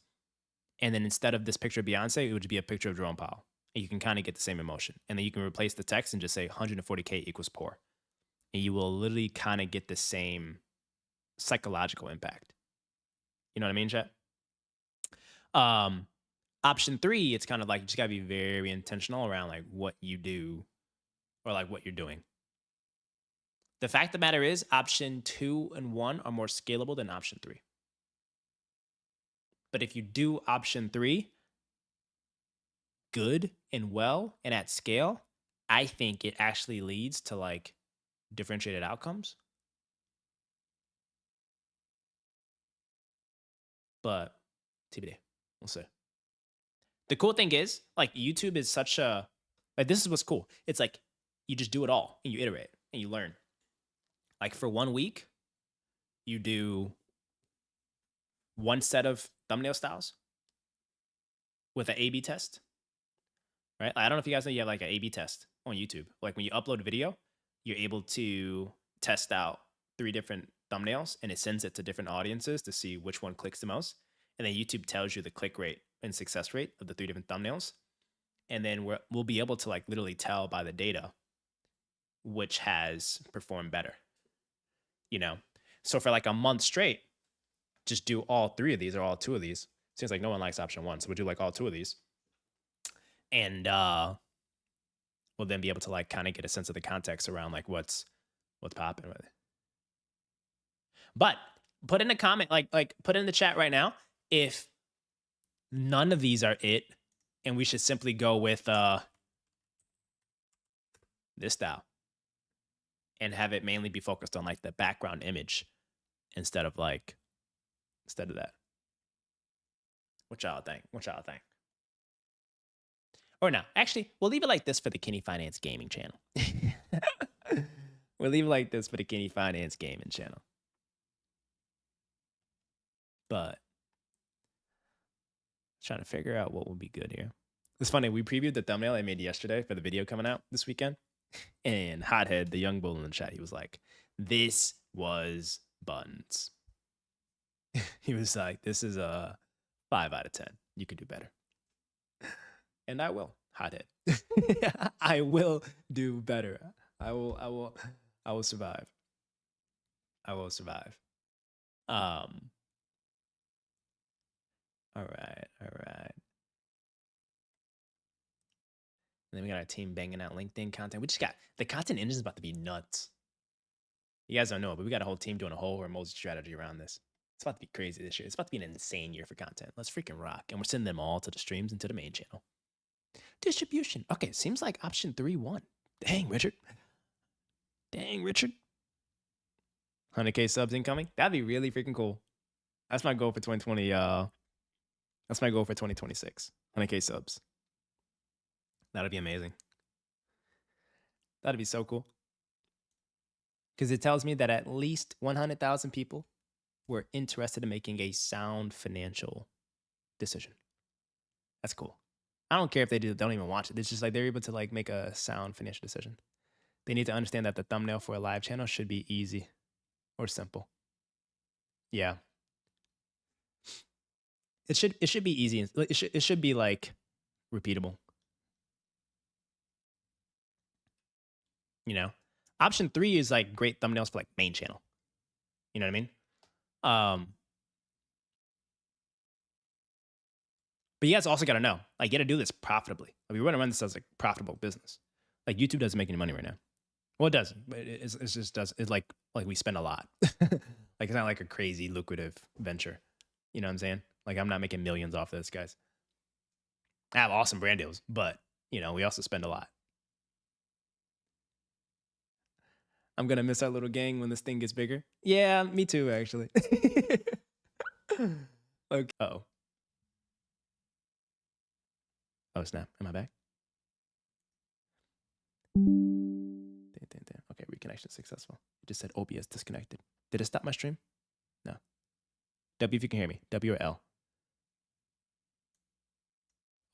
and then instead of this picture of Beyonce, it would be a picture of Jerome Powell. And you can kind of get the same emotion, and then you can replace the text and just say 140K equals poor, and you will literally kind of get the same psychological impact. You know what I mean, chat? Option 3, it's kind of like you just gotta be very intentional around like what you do or like what you're doing. The fact of the matter is, option 2 and 1 are more scalable than option 3. But if you do option 3 good and well and at scale, I think it actually leads to like differentiated outcomes. But TBD, we'll see. The cool thing is, like, YouTube is such a, like, this is what's cool. It's like you just do it all and you iterate and you learn. Like for 1 week, you do one set of thumbnail styles with an A/B test, right? I don't know if you guys know you have like an A/B test on YouTube. Like when you upload a video, you're able to test out 3 different thumbnails and it sends it to different audiences to see which one clicks the most. And then YouTube tells you the click rate and success rate of the 3 different thumbnails. And then we'll be able to like literally tell by the data which has performed better. You know, so for like a month straight, just do all 3 of these or all 2 of these. Seems like no one likes option 1, so we'll do like all 2 of these, and we'll then be able to like kind of get a sense of the context around like what's popping with it. But put in a comment, like put in the chat right now if none of these are it, and we should simply go with this style and have it mainly be focused on like the background image instead of that. What y'all think? Or no, actually, we'll leave it like this for the Kenny Finance Gaming channel. We'll leave it like this for the Kenny Finance Gaming channel. But trying to figure out what would be good here. It's funny, we previewed the thumbnail I made yesterday for the video coming out this weekend. And Hothead, the young bull in the chat, he was like, this was buns. He was like, this is a 5 out of 10. You could do better. And I will, Hothead. I will do better. I will survive. I will survive. All right. And then we got our team banging out LinkedIn content. We just got, the content engine is about to be nuts. You guys don't know, but we got a whole team doing a whole remote strategy around this. It's about to be crazy this year. It's about to be an insane year for content. Let's freaking rock. And we're sending them all to the streams and to the main channel. Distribution. Okay, seems like option 3 won. Dang, Richard. 100K subs incoming. That'd be really freaking cool. That's my goal for 2020. That's my goal for 2026. 100K subs. That'd be amazing. That'd be so cool. Because it tells me that at least 100,000 people were interested in making a sound financial decision. That's cool. I don't care if they don't even watch it. It's just like they're able to like make a sound financial decision. They need to understand that the thumbnail for a live channel should be easy or simple. Yeah. It should be easy. It should be like repeatable. You know, option 3 is like great thumbnails for like main channel. You know what I mean? But you guys also got to know, like, you got to do this profitably. Like, we want to run this as a profitable business. Like, YouTube doesn't make any money right now. Well, it doesn't, but it just does. It's like we spend a lot. Like, it's not like a crazy lucrative venture. You know what I'm saying? Like, I'm not making millions off this, guys. I have awesome brand deals, but, you know, we also spend a lot. I'm going to miss our little gang when this thing gets bigger. Yeah, me too, actually. Okay. Uh-oh. Oh, snap. Am I back? Okay, reconnection successful. It just said OBS disconnected. Did it stop my stream? No. W if you can hear me. W or L?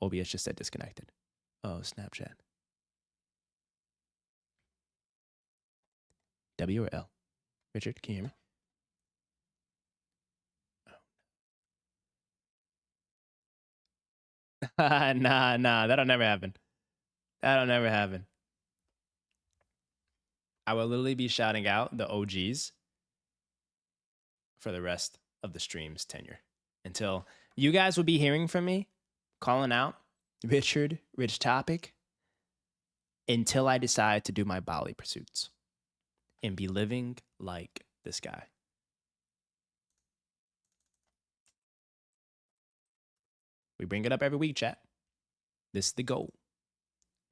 OBS just said disconnected. Oh, Snapchat. W or L? Richard, can you hear me? Oh. Nah. That'll never happen. That'll never happen. I will literally be shouting out the OGs for the rest of the stream's tenure until you guys will be hearing from me calling out Richard, Rich Topic, until I decide to do my Bali pursuits and be living like this guy. We bring it up every week, chat. This is the goal.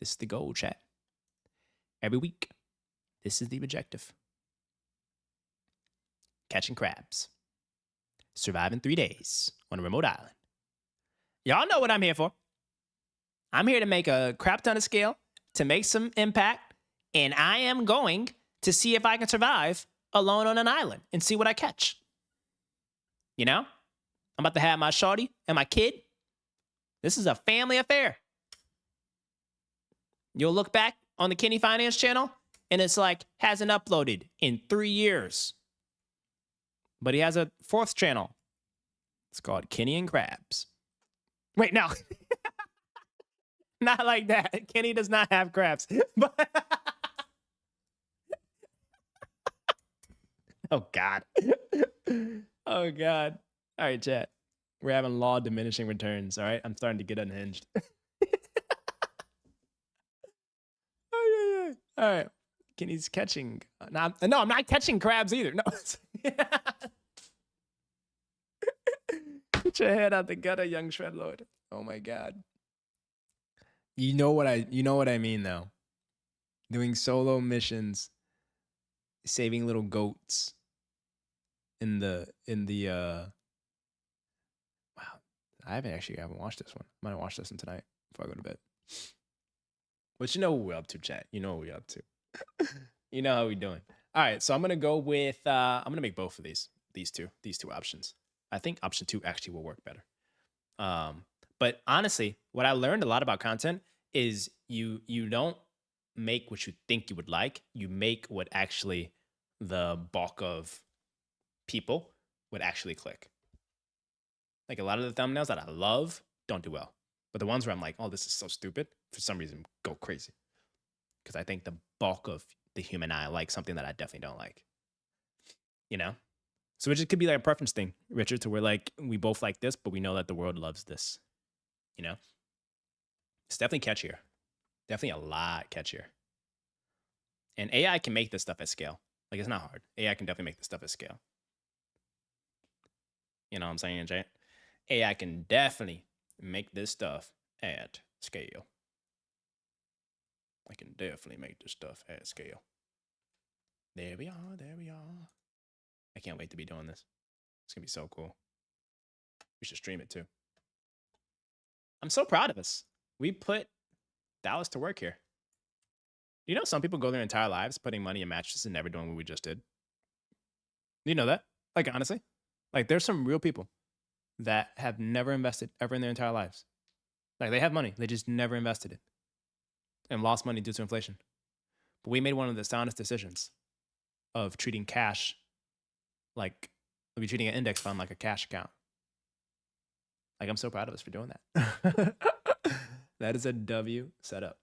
This is the goal, chat. Every week, this is the objective. Catching crabs. Surviving 3 days on a remote island. Y'all know what I'm here for. I'm here to make a crap ton of scale, to make some impact, and I am going to see if I can survive alone on an island and see what I catch. You know? I'm about to have my shorty and my kid. This is a family affair. You'll look back on the Kenny Finance channel, and it's like, hasn't uploaded in 3 years. But he has a 4th channel. It's called Kenny and Crabs. Wait, no. Not like that. Kenny does not have crabs. But oh, God. Oh, God. All right, chat. We're having law diminishing returns, all right? I'm starting to get unhinged. Oh, yeah. All right. Kenny's catching. No, I'm not catching crabs either. No. Get your head out the gutter, young Shredlord. Oh, my God. You know what I mean, though. Doing solo missions, saving little goats in the wow. I haven't watched this one. I might watch this one tonight before I go to bed. But you know what we're up to, chat. You know what we're up to. You know how we doing. All right, so I'm gonna go with I'm gonna make both of these two options. I think option 2 actually will work better. But honestly, what I learned a lot about content is you don't make what you think you would like. You make what actually the bulk of people would actually click. Like a lot of the thumbnails that I love don't do well. But the ones where I'm like, oh, this is so stupid, for some reason go crazy. Because I think the bulk of the human eye like something that I definitely don't like. You know? So it just could be like a preference thing, Richard, to where like we both like this, but we know that the world loves this. You know? It's definitely catchier. Definitely a lot catchier. And AI can make this stuff at scale. Like, it's not hard. AI can definitely make this stuff at scale. You know what I'm saying, Jay? AI can definitely make this stuff at scale. I can definitely make this stuff at scale. There we are. There we are. I can't wait to be doing this. It's going to be so cool. We should stream it too. I'm so proud of us. We put Dallas to work here. You know, some people go their entire lives putting money in matches and never doing what we just did. You know that? Like, honestly? Like, there's some real people that have never invested ever in their entire lives. Like, they have money. They just never invested it. And lost money due to inflation. But we made one of the soundest decisions of treating cash like, we'll be treating an index fund like a cash account. Like, I'm so proud of us for doing that. That is a W setup.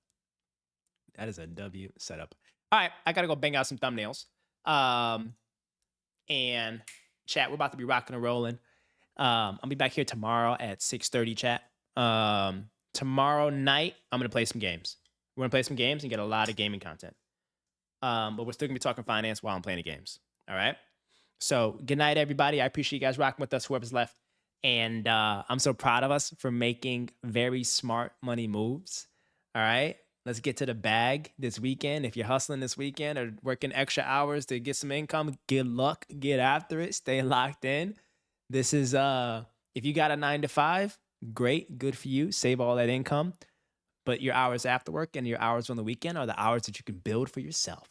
That is a W setup. All right, I gotta go bang out some thumbnails. And chat, we're about to be rocking and rolling. I'll be back here tomorrow at 6:30, chat. Tomorrow night, I'm gonna play some games. We're gonna play some games and get a lot of gaming content. But we're still gonna be talking finance while I'm playing the games. All right. So good night, everybody. I appreciate you guys rocking with us. Whoever's left, And I'm so proud of us for making very smart money moves. All right. Let's get to the bag this weekend. If you're hustling this weekend or working extra hours to get some income, good luck. Get after it. Stay locked in. This is if you got a 9 to 5, great, good for you. Save all that income. But your hours after work and your hours on the weekend are the hours that you can build for yourself.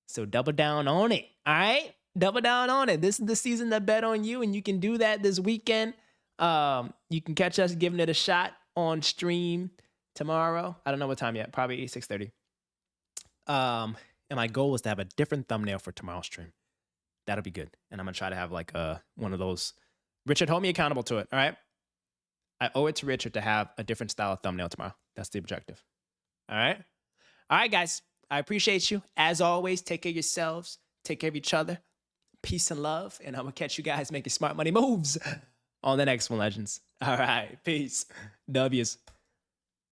So double down on it. All right? Double down on it. This is the season to bet on you, and you can do that this weekend. You can catch us giving it a shot on stream tomorrow. I don't know what time yet. Probably 6:30. And my goal was to have a different thumbnail for tomorrow's stream. That'll be good. And I'm gonna try to have like one of those. Richard, hold me accountable to it. All right. I owe it to Richard to have a different style of thumbnail tomorrow. That's the objective. All right. All right, guys. I appreciate you. As always, take care of yourselves. Take care of each other. Peace and love. And I'm gonna catch you guys making smart money moves on the next one, legends. All right. Peace. W's.